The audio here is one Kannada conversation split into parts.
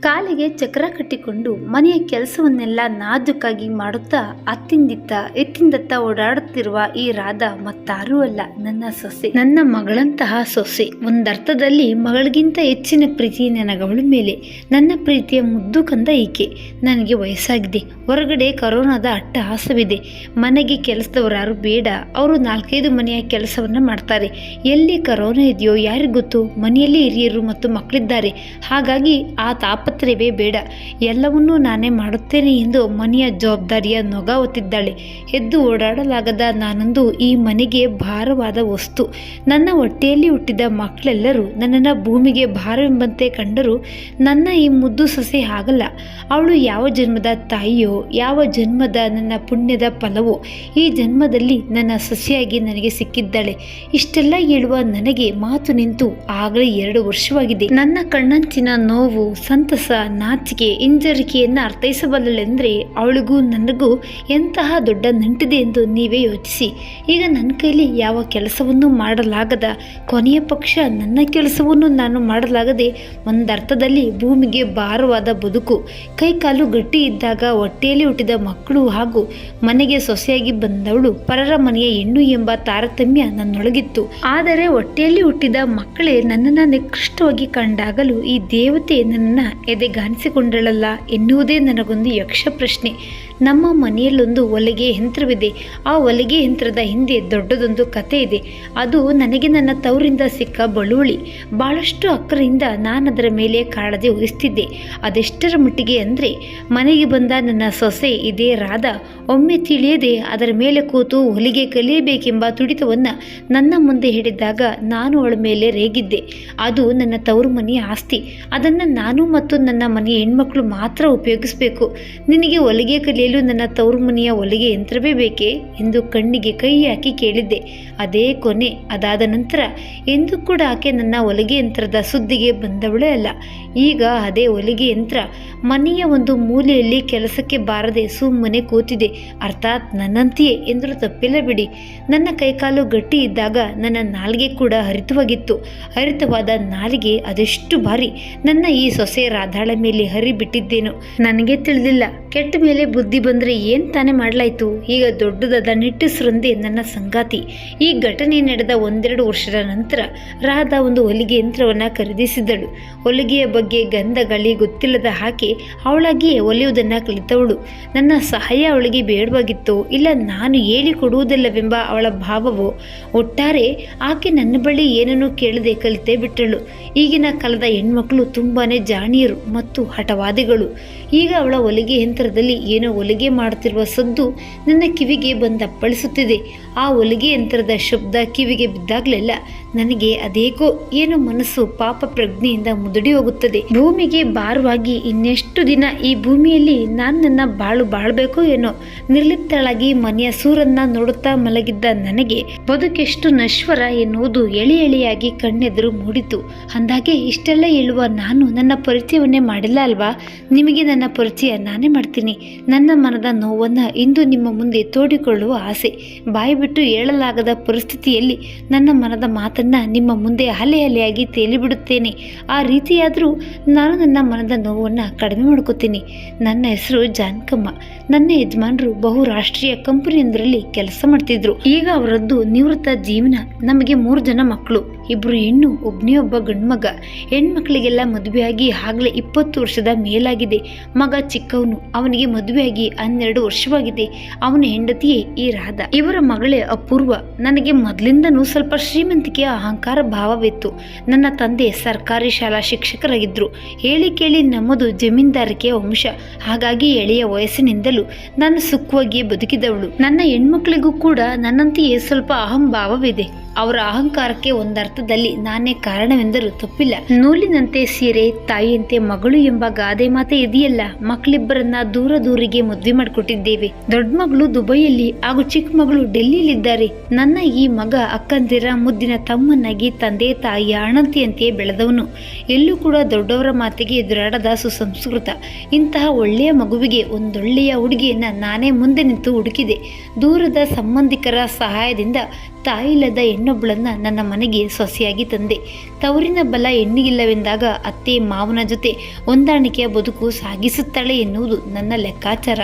ಕಾಲಿಗೆ ಚಕ್ರ ಕಟ್ಟಿಕೊಂಡು ಮನೆಯ ಕೆಲಸವನ್ನೆಲ್ಲ ನಾಜೂಕಾಗಿ ಮಾಡುತ್ತಾ ಅತ್ತಿಂದಿತ್ತ ಎತ್ತಿಂದತ್ತ ಓಡಾಡುತ್ತಿರುವ ಈ ರಾಧಾ ಮತ್ತಾರೂ ಅಲ್ಲ, ನನ್ನ ಸೊಸೆ, ನನ್ನ ಮಗಳಂತಹ ಸೊಸೆ. ಒಂದರ್ಥದಲ್ಲಿ ಮಗಳಿಗಿಂತ ಹೆಚ್ಚಿನ ಪ್ರೀತಿ ನನಗವಳ ಮೇಲೆ. ನನ್ನ ಪ್ರೀತಿಯ ಮುದ್ದು ಕಂದ ಈಕೆ. ನನಗೆ ವಯಸ್ಸಾಗಿದೆ, ಹೊರಗಡೆ ಕರೋನಾದ ಅಟ್ಟಹಾಸವಿದೆ. ಮನೆಗೆ ಕೆಲಸದವರಾರು ಬೇಡ, ಅವರು 4-5 ಮನೆಯ ಕೆಲಸವನ್ನ ಮಾಡ್ತಾರೆ. ಎಲ್ಲಿ ಕರೋನಾ ಇದೆಯೋ ಯಾರಿಗೂ ಗೊತ್ತು. ಮನೆಯಲ್ಲಿ ಹಿರಿಯರು ಮತ್ತು ಮಕ್ಕಳಿದ್ದಾರೆ, ಹಾಗಾಗಿ ಆ ತಾಪತ್ರಯವೇ ಬೇಡ, ಎಲ್ಲವನ್ನೂ ನಾನೇ ಮಾಡುತ್ತೇನೆ ಎಂದು ಮನೆಯ ಜವಾಬ್ದಾರಿಯ ನೊಗ ಹೊತ್ತಿದ್ದಾಳೆ. ಎದ್ದು ಓಡಾಡಲಾಗದ ನಾನೊಂದು ಈ ಮನೆಗೆ ಭಾರವಾದ ವಸ್ತು. ನನ್ನ ಹೊಟ್ಟೆಯಲ್ಲಿ ಹುಟ್ಟಿದ ಮಕ್ಕಳೆಲ್ಲರೂ ನನ್ನನ್ನು ಭೂಮಿಗೆ ಭಾರವೆಂಬಂತೆ ಕಂಡರೂ ನನ್ನ ಈ ಮುದ್ದು ಸೊಸೆ ಆಗಲ್ಲ. ಅವಳು ಯಾವ ಜನ್ಮದ ತಾಯಿಯೋ, ಯಾವ ಜನ್ಮದ ನನ್ನ ಪುಣ್ಯದ ಫಲವೋ, ಈ ಜನ್ಮದಲ್ಲಿ ನನ್ನ ಸೊಸೆಯಾಗಿ ನನಗೆ ಸಿಕ್ಕಿದ್ದಾಳೆ. ಇಷ್ಟೆಲ್ಲ ಹೇಳುವ ನನಗೆ ಮಾತು ನಿಂತು ಆಗಲೇ 2 ವರ್ಷವಾಗಿದೆ. ನನ್ನ ಕಣ್ಣಂಚಿನ ನೋವು, ಸಂತಸ, ನಾಚಿಕೆ, ಹಿಂಜರಿಕೆಯನ್ನು ಅರ್ಥೈಸಬಲ್ಲಳೆಂದರೆ ಅವಳಿಗೂ ನನಗೂ ಎಂತಹ ದೊಡ್ಡ ನಂಟಿದೆ ಎಂದು ನೀವೇ ಯೋಚಿಸಿ. ಈಗ ನನ್ನ ಕೈಲಿ ಯಾವ ಕೆಲಸವನ್ನು ಮಾಡಲಾಗದ, ಕೊನೆಯ ಪಕ್ಷ ನನ್ನ ಕೆಲಸವನ್ನು ನಾನು ಮಾಡಲಾಗದೆ ಒಂದರ್ಥದಲ್ಲಿ ಭೂಮಿಗೆ ಭಾರವಾದ ಬದುಕು. ಕೈಕಾಲು ಗಟ್ಟಿ ಇದ್ದಾಗ ಹೊಟ್ಟೆಯಲ್ಲಿ ಹುಟ್ಟಿದ ಮಕ್ಕಳು ಹಾಗೂ ಮನೆಗೆ ಸೊಸೆಯಾಗಿ ಬಂದವಳು ಪರರ ಮನೆಯ ಹೆಣ್ಣು ಎಂಬ ತಾರತಮ್ಯ ನನ್ನೊಳಗಿತ್ತು. ಆದರೆ ಹೊಟ್ಟೆಯಲ್ಲಿ ಹುಟ್ಟಿದ ಮಕ್ಕಳೇ ನನ್ನನ್ನು ನಿಕೃಷ್ಟವಾಗಿ ಕಂಡಾಗಲೂ ಈ ದೇವತೆ ನನ್ನನ್ನು ಎದೆಗಾಣಿಸಿಕೊಂಡಳಲ್ಲ ಎನ್ನುವುದೇ ನನಗೊಂದು ಯಕ್ಷ ಪ್ರಶ್ನೆ. ನಮ್ಮ ಮನೆಯಲ್ಲೊಂದು ಹೊಲಿಗೆ ಯಂತ್ರವಿದೆ. ಆ ಹೊಲಿಗೆ ಯಂತ್ರದ ಹಿಂದೆ ದೊಡ್ಡದೊಂದು ಕತೆ ಇದೆ. ಅದು ನನಗೆ ನನ್ನ ತವರಿಂದ ಸಿಕ್ಕ ಬಳುವಳಿ. ಬಹಳಷ್ಟು ಅಕ್ಕರಿಂದ ನಾನದರ ಮೇಲೆ ಕಾಳಜಿ ವಹಿಸ್ತಿದ್ದೆ. ಅದೆಷ್ಟರ ಮಟ್ಟಿಗೆ ಅಂದರೆ, ಮನೆಗೆ ಬಂದ ನನ್ನ ಸೊಸೆ ಇದೇ ರಾಧಾ ಒಮ್ಮೆ ತಿಳಿಯದೆ ಅದರ ಮೇಲೆ ಕೂತು ಹೊಲಿಗೆ ಕಲಿಯಬೇಕೆಂಬ ತುಡಿತವನ್ನು ನನ್ನ ಮುಂದೆ ಹಿಡಿದಾಗ ನಾನು ಅವಳ ಮೇಲೆ ರೇಗಿದ್ದೆ. ಅದು ನನ್ನ ತವರು ಮನೆಯ ಆಸ್ತಿ, ಅದನ್ನು ನಾನು ಮತ್ತು ನನ್ನ ಮನೆಯ ಹೆಣ್ಮಕ್ಳು ಮಾತ್ರ ಉಪಯೋಗಿಸಬೇಕು. ನಿನಗೆ ಹೊಲಿಗೆ ಕಲಿಯಲು ನನ್ನ ತವರು ಮನೆಯ ಹೊಲಿಗೆ ಯಂತ್ರವೇ ಬೇಕೇ ಎಂದು ಕಣ್ಣಿಗೆ ಕೈ ಹಾಕಿ ಕೇಳಿದ್ದೆ. ಅದೇ ಕೊನೆ. ಅದಾದ ನಂತರ ಎಂದೂ ಕೂಡ ಆಕೆ ನನ್ನ ಹೊಲಿಗೆ ಯಂತ್ರದ ಸುದ್ದಿಗೆ ಬಂದವಳೇ ಅಲ್ಲ. ಈಗ ಅದೇ ಹೊಲಿಗೆ ಯಂತ್ರ ಮನೆಯ ಒಂದು ಮೂಲೆಯಲ್ಲಿ ಕೆಲಸಕ್ಕೆ ಬಾರದೆ ಸುಮ್ಮನೆ ಕೂತಿದೆ. ಅರ್ಥಾತ್ ನನ್ನಂತೆಯೇ ಎಂದರೂ ತಪ್ಪಿಲ್ಲ ಬಿಡಿ. ನನ್ನ ಕೈಕಾಲು ಗಟ್ಟಿ ಇದ್ದಾಗ ನನ್ನ ನಾಲಿಗೆ ಕೂಡ ಹರಿತವಾಗಿತ್ತು. ಹರಿತವಾದ ನಾಲಿಗೆ ಅದೆಷ್ಟು ಬಾರಿ ನನ್ನ ಈ ಸೊಸೆ ರಾಧಾಳ ಮೇಲೆ ಹರಿಬಿಟ್ಟಿದ್ದೇನೋ ನನಗೆ ತಿಳಿದಿಲ್ಲ. ಕೆಟ್ಟ ಮೇಲೆ ಬುದ್ಧಿ ಬಂದರೆ ಏನು ತಾನೇ ಮಾಡಲಾಯಿತು. ಈಗ ದೊಡ್ಡದಾದ ನಿಟ್ಟುಸಿರೊಂದೇ ನನ್ನ ಸಂಗಾತಿ. ಈ ಘಟನೆ ನಡೆದ 1-2 ವರ್ಷದ ನಂತರ ರಾಧಾ ಒಂದು ಹೊಲಿಗೆ ಯಂತ್ರವನ್ನು ಖರೀದಿಸಿದಳು. ಹೊಲಿಗೆಯ ಬಗ್ಗೆ ಗಂಧ ಗಾಳಿ ಗೊತ್ತಿಲ್ಲದ ಹಾಗೆ ಅವಳಾಗಿಯೇ ಹೊಲಿಯುವುದನ್ನು ಕಲಿತವಳು. ನನ್ನ ಸಹಾಯ ಅವಳಿಗೆ ಬೇಡವಾಗಿತ್ತೋ ಇಲ್ಲ ನಾನು ಹೇಳಿಕೊಡುವುದಿಲ್ಲವೆಂಬ ಅವಳ ಭಾವವೋ, ಒಟ್ಟಾರೆ ಆಕೆ ನನ್ನ ಬಳಿ ಏನನ್ನೂ ಕೇಳದೆ ಕಲಿತೇ ಬಿಟ್ಟಳು. ಈಗಿನ ಕಾಲದ ಹೆಣ್ಮಕ್ಳು ತುಂಬಾ ಜಾಣಿಯರು ಮತ್ತು ಹಠವಾದಿಗಳು. ಈಗ ಅವಳ ಹೊಲಿಗೆ ಯಂತ್ರದಲ್ಲಿ ಏನೋ ಹೊಲಿಗೆ ಮಾಡುತ್ತಿರುವ ಸದ್ದು ನನ್ನ ಕಿವಿಗೆ ಬಂದಪ್ಪಳಿಸುತ್ತಿದೆ. ಆ ಹೊಲಿಗೆ ಯಂತ್ರದ ಶಬ್ದ ಕಿವಿಗೆ ಬಿದ್ದಾಗಲೆಲ್ಲ ನನಗೆ ಅದೇಕೋ ಏನೋ ಮನಸ್ಸು ಪಾಪ ಪ್ರಜ್ಞೆಯಿಂದ ಮುದುಡಿ ಹೋಗುತ್ತದೆ. ಭೂಮಿಗೆ ಭಾರವಾಗಿ ಇನ್ನೆಷ್ಟು ದಿನ ಈ ಭೂಮಿಯಲ್ಲಿ ನಾನು ನನ್ನ ಬಾಳ್ಬೇಕೋ ಏನೋ. ನಿರ್ಲಿಪ್ತಳಾಗಿ ಮನೆಯ ಸೂರನ್ನ ನೋಡುತ್ತಾ ಮಲಗಿದ್ದ ನನಗೆ ಬದುಕೆಷ್ಟು ನಶ್ವರ ಎನ್ನುವುದು ಎಳೆಯಾಗಿ ಕಣ್ಣೆದುರು ಮೂಡಿತು. ಅಂದಾಗೆ ಇಷ್ಟೆಲ್ಲ ಹೇಳುವ ನಾನು ನನ್ನ ಪರಿಚಯವನ್ನೇ ಮಾಡಿಲ್ಲ ಅಲ್ವಾ? ನಿಮಗೆ ನನ್ನ ಪರಿಚಯ ನಾನೇ ಮಾಡ್ತೀನಿ. ನನ್ನ ಮನದ ನೋವನ್ನು ಇಂದು ನಿಮ್ಮ ಮುಂದೆ ತೋಡಿಕೊಳ್ಳುವ ಆಸೆ. ಬಾಯಿ ಬಿಟ್ಟು ಹೇಳಲಾಗದ ಪರಿಸ್ಥಿತಿಯಲ್ಲಿ ನನ್ನ ಮನದ ಮಾತನ್ನು ನಿಮ್ಮ ಮುಂದೆ ಅಲೆಯಾಗಿ ತೇಲಿಬಿಡುತ್ತೇನೆ. ಆ ರೀತಿಯಾದರೂ ನಾನು ನನ್ನ ಮನದ ನೋವನ್ನು ಕಡಿಮೆ ಮಾಡ್ಕೋತೀನಿ. ನನ್ನ ಹೆಸರು ಜಾನಕಮ್ಮ. ನನ್ನ ಯಜಮಾನರು ಬಹುರಾಷ್ಟ್ರೀಯ ಕಂಪನಿಯೊಂದರಲ್ಲಿ ಕೆಲಸ ಮಾಡ್ತಿದ್ರು. ಈಗ ಅವರದ್ದು ನಿವೃತ್ತ ಜೀವನ. ನಮಗೆ 3 ಜನ ಮಕ್ಕಳು, 2 ಹೆಣ್ಣು, ಒಬ್ಬನೇ ಒಬ್ಬ ಗಂಡು ಮಗ. ಹೆಣ್ಮಕ್ಳಿಗೆಲ್ಲ ಮದುವೆಯಾಗಿ ಆಗಲೇ 20 ವರ್ಷದ ಮೇಲಾಗಿದೆ. ಮಗ ಚಿಕ್ಕವನು, ಅವನಿಗೆ ಮದುವೆಯಾಗಿ 12 ವರ್ಷವಾಗಿದೆ. ಅವನ ಹೆಂಡತಿಯೇ ಈ ರಾಧಾ. ಇವರ ಮಗಳೇ ಅಪೂರ್ವ. ನನಗೆ ಮೊದಲಿಂದನೂ ಸ್ವಲ್ಪ ಶ್ರೀಮಂತಿಕೆಯ ಅಹಂಕಾರ ಭಾವವಿತ್ತು. ನನ್ನ ತಂದೆ ಸರ್ಕಾರಿ ಶಾಲಾ ಶಿಕ್ಷಕರಾಗಿದ್ದರು. ಹೇಳಿ ಕೇಳಿ ನಮ್ಮದು ಜಮೀನ್ದಾರಿಕೆಯ ವಂಶ. ಹಾಗಾಗಿ ಎಳೆಯ ವಯಸ್ಸಿನಿಂದಲೂ ನಾನು ಸುಖವಾಗಿಯೇ ಬದುಕಿದವಳು. ನನ್ನ ಹೆಣ್ಮಕ್ಳಿಗೂ ಕೂಡ ನನ್ನಂತೆಯೇ ಸ್ವಲ್ಪ ಅಹಂಭಾವವಿದೆ. ಅವರ ಅಹಂಕಾರಕ್ಕೆ ಒಂದರ್ಥದಲ್ಲಿ ನಾನೇ ಕಾರಣವೆಂದರೂ ತಪ್ಪಿಲ್ಲ. ನೂಲಿನಂತೆ ಸೀರೆ, ತಾಯಿಯಂತೆ ಮಗಳು ಎಂಬ ಗಾದೆ ಮಾತೆ ಇದೆಯಲ್ಲ. ಮಕ್ಕಳಿಬ್ಬರನ್ನ ದೂರಿಗೆ ಮದುವೆ ಮಾಡಿಕೊಟ್ಟಿದ್ದೇವೆ. ದೊಡ್ಡ ಮಗಳು ದುಬೈಯಲ್ಲಿ ಹಾಗೂ ಚಿಕ್ಕ ಮಗಳು ಡೆಲ್ಲಿಯಲ್ಲಿದ್ದಾರೆ. ನನ್ನ ಈ ಮಗ ಅಕ್ಕಂದಿರ ಮುದ್ದಿನ ತಮ್ಮನಾಗಿ ತಂದೆ ತಾಯಿಯ ಅಣಂತಿಯಂತೆಯೇ ಬೆಳೆದವನು. ಎಲ್ಲೂ ಕೂಡ ದೊಡ್ಡವರ ಮಾತಿಗೆ ಎದುರಾಡದ ಸುಸಂಸ್ಕೃತ. ಇಂತಹ ಒಳ್ಳೆಯ ಮಗುವಿಗೆ ಒಂದೊಳ್ಳೆಯ ಹುಡುಗಿಯನ್ನ ನಾನೇ ಮುಂದೆ ನಿಂತು ಹುಡುಕಿದೆ. ದೂರದ ಸಂಬಂಧಿಕರ ಸಹಾಯದಿಂದ ತಾಯಿಲ್ಲದ ಹೆಣ್ಣೊಬ್ಬಳನ್ನ ನನ್ನ ಮನೆಗೆ ಸೊಸೆಯಾಗಿ ತಂದೆ. ತವರಿನ ಬಲ ಹೆಣ್ಣಿಗಿಲ್ಲವೆಂದಾಗ ಅತ್ತೆ ಮಾವನ ಜೊತೆ ಹೊಂದಾಣಿಕೆಯ ಬದುಕು ಸಾಗಿಸುತ್ತಾಳೆ ಎನ್ನುವುದು ನನ್ನ ಲೆಕ್ಕಾಚಾರ.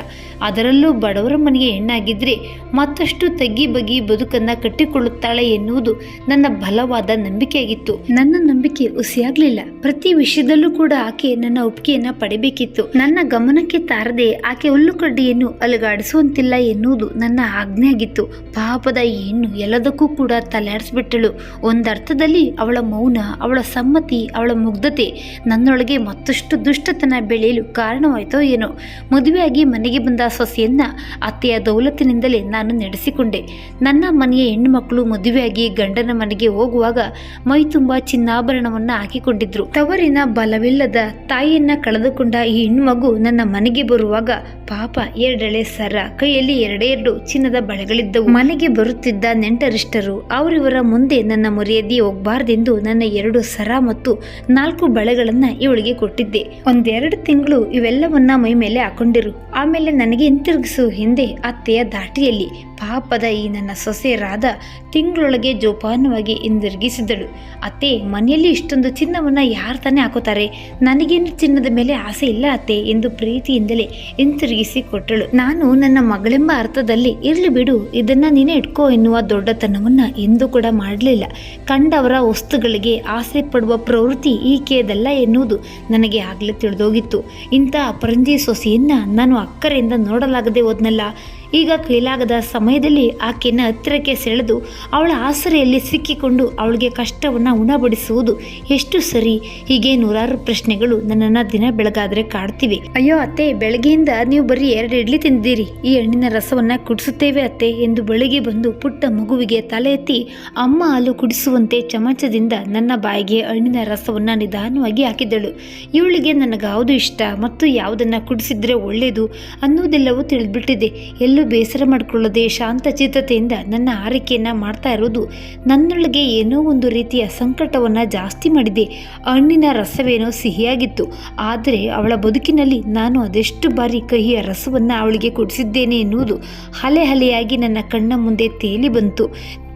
ಅದರಲ್ಲೂ ಬಡವರ ಮನೆಗೆ ಹೆಣ್ಣಾಗಿದ್ರೆ ಮತ್ತಷ್ಟು ತಗ್ಗಿ ಬಗ್ಗಿ ಬದುಕನ್ನ ಕಟ್ಟಿಕೊಳ್ಳುತ್ತಾಳೆ ಎನ್ನುವುದು ನನ್ನ ಬಲವಾದ ನಂಬಿಕೆಯಾಗಿತ್ತು. ನನ್ನ ನಂಬಿಕೆ ಹುಸಿಯಾಗ್ಲಿಲ್ಲ. ಪ್ರತಿ ವಿಷಯದಲ್ಲೂ ಕೂಡ ಆಕೆ ನನ್ನ ಒಪ್ಪಿಗೆಯನ್ನ ಪಡೆಯಬೇಕಿತ್ತು. ನನ್ನ ಗಮನಕ್ಕೆ ತಾರದೆ ಆಕೆ ಹುಲ್ಲುಕಡ್ಡಿಯನ್ನು ಅಲುಗಾಡಿಸುವಂತಿಲ್ಲ ಎನ್ನುವುದು ನನ್ನ ಆಜ್ಞೆ ಆಗಿತ್ತು. ಪಾಪದ ಈ ಹೆಣ್ಣು ಎಲ್ಲದಕ್ಕೂ ಕೂಡ ತಲೆಯಾಡಿಸ್ಬಿಟ್ಟಳು. ಒಂದರ್ಥದಲ್ಲಿ ಅವಳ ಮೌನ, ಅವಳ ಸಮ್ಮತಿ, ಅವಳ ಮುಗ್ಧತೆ ನನ್ನೊಳಗೆ ಮತ್ತಷ್ಟು ದುಷ್ಟತನ ಬೆಳೆಯಲು ಕಾರಣವಾಯಿತೋ ಏನೋ. ಮದುವೆಯಾಗಿ ಮನೆಗೆ ಬಂದ ಸೊಸೆಯನ್ನ ಅತ್ತೆಯ ದೌಲತ್ತಿನಿಂದಲೇ ನಾನು ನಡೆಸಿಕೊಂಡೆ. ನನ್ನ ಮನೆಯ ಹೆಣ್ಣು ಮಕ್ಕಳು ಮದುವೆಯಾಗಿ ಗಂಡನ ಮನೆಗೆ ಹೋಗುವಾಗ ಮೈ ತುಂಬಾ ಚಿನ್ನಾಭರಣವನ್ನ ಹಾಕಿಕೊಂಡಿದ್ರು. ತವರಿನ ಬಲವಿಲ್ಲದ ತಾಯಿಯನ್ನ ಕಳೆದುಕೊಂಡ ಈ ಹೆಣ್ಮಗು ನನ್ನ ಮನೆಗೆ ಬರುವಾಗ ಪಾಪ ಎರಡೆಳೆ ಸರ, ಕೈಯಲ್ಲಿ ಎರಡೆರಡು ಚಿನ್ನದ ಬಳೆಗಳಿದ್ದವು. ಮನೆಗೆ ಬರುತ್ತಿದ್ದ ನೆಂಟರಿಷ್ಟರು ಅವರಿವರ ಮುಂದೆ ನನ್ನ ಮರ್ಯಾದೆ ಹೋಗಬಾರ್ದೆಂದು ನನ್ನ 2 ಸರ ಮತ್ತು 4 ಬಳೆಗಳನ್ನ ಇವಳಿಗೆ ಕೊಟ್ಟಿದ್ದೆ. 1-2 ತಿಂಗಳು ಇವೆಲ್ಲವನ್ನ ಮೈ ಮೇಲೆ ಹಾಕೊಂಡಿರು, ಆಮೇಲೆ ನನಗೆ ಹಿಂತಿರುಗಿಸು ಹಿಂದೆ ಅತ್ತೆಯ ದಾಟಿಯಲ್ಲಿ. ಪಾಪದ ಈ ನನ್ನ ಸೊಸೆ ರಾಧ ತಿಂಗಳೊಳಗೆ ಜೋಪಾನವಾಗಿ ಹಿಂದಿರುಗಿಸಿದಳು. ಅತ್ತೆ, ಮನೆಯಲ್ಲಿ ಇಷ್ಟೊಂದು ಚಿನ್ನವನ್ನ ಯಾರು ತಾನೇ ಹಾಕೋತಾರೆ? ನನಗೇನು ಚಿನ್ನದ ಮೇಲೆ ಆಸೆ ಇಲ್ಲ ಅತ್ತೆ ಎಂದು ಪ್ರೀತಿಯಿಂದಲೇ ಹಿಂತಿರುಗಿಸಿ ಕೊಟ್ಟಳು. ನಾನು ನನ್ನ ಮಗಳೆಂಬ ಅರ್ಥದಲ್ಲಿ ಇರ್ಲಿ ಬಿಡು, ಇದನ್ನ ನೀನೇ ಇಟ್ಕೋ ಎನ್ನುವ ದೊಡ್ಡತನವನ್ನ ಎಂದೂ ಕೂಡ ಮಾಡಲಿಲ್ಲ. ಕಂಡವರ ವಸ್ತುಗಳಿಗೆ ಆಸೆ ಪಡುವ ಪ್ರವೃತ್ತಿ ಈಕೆಯದಲ್ಲ ಎನ್ನುವುದು ನನಗೆ ಆಗಲೇ ತಿಳಿದೋಗಿತ್ತು. ಇಂಥ ಅಪರಂಜಿ ಸೊಸೆಯನ್ನ ನಾನು ಅಕ್ಕರೆಯಿಂದ ನೋಡಲಾಗದೆ ಹೋದ್ನಲ್ಲ. ಈಗ ಕೈಲಾಗದ ಸಮಯದಲ್ಲಿ ಆಕೆಯನ್ನು ಹತ್ತಿರಕ್ಕೆ ಸೆಳೆದು ಅವಳ ಆಸರೆಯಲ್ಲಿ ಸಿಕ್ಕಿಕೊಂಡು ಅವಳಿಗೆ ಕಷ್ಟವನ್ನು ಉಣಬಡಿಸುವುದು ಎಷ್ಟು ಸರಿ? ಹೀಗೆ ನೂರಾರು ಪ್ರಶ್ನೆಗಳು ನನ್ನನ್ನು ದಿನ ಬೆಳಗಾದರೆ ಕಾಡ್ತಿವೆ. ಅಯ್ಯೋ ಅತ್ತೆ, ಬೆಳಗ್ಗೆಯಿಂದ ನೀವು ಬರೀ 2 ಇಡ್ಲಿ ತಿಂದಿದ್ದೀರಿ, ಈ ಹಣ್ಣಿನ ರಸವನ್ನು ಕುಡಿಸುತ್ತೇವೆ ಅತ್ತೆ ಎಂದು ಬೆಳಿಗ್ಗೆ ಬಂದು ಪುಟ್ಟ ಮಗುವಿಗೆ ತಲೆ ಎತ್ತಿ ಅಮ್ಮ ಹಾಲು ಕುಡಿಸುವಂತೆ ಚಮಚದಿಂದ ನನ್ನ ಬಾಯಿಗೆ ಹಣ್ಣಿನ ರಸವನ್ನು ನಿಧಾನವಾಗಿ ಹಾಕಿದಳು. ಇವಳಿಗೆ ನನಗಾವುದು ಇಷ್ಟ ಮತ್ತು ಯಾವುದನ್ನು ಕುಡಿಸಿದ್ರೆ ಒಳ್ಳೆಯದು ಅನ್ನೋದೆಲ್ಲವೂ ತಿಳಿದ್ಬಿಟ್ಟಿದೆ. ಎಲ್ಲೂ ಬೇಸರ ಮಾಡಿಕೊಳ್ಳದೆ ಶಾಂತಚಿತ್ತತೆಯಿಂದ ನನ್ನ ಆರೈಕೆಯನ್ನು ಮಾಡ್ತಾ ಇರೋದು ನನ್ನೊಳಗೆ ಏನೋ ಒಂದು ರೀತಿಯ ಸಂಕಟವನ್ನು ಜಾಸ್ತಿ ಮಾಡಿದೆ. ಹಣ್ಣಿನ ರಸವೇನೋ ಸಿಹಿಯಾಗಿತ್ತು, ಆದರೆ ಅವಳ ಬದುಕಿನಲ್ಲಿ ನಾನು ಅದೆಷ್ಟು ಬಾರಿ ಕಹಿಯ ರಸವನ್ನು ಅವಳಿಗೆ ಕುಡಿಸಿದ್ದೇನೆ ಎನ್ನುವುದು ಹಲೆ ಹಲೆಯಾಗಿ ನನ್ನ ಕಣ್ಣ ಮುಂದೆ ತೇಲಿ ಬಂತು.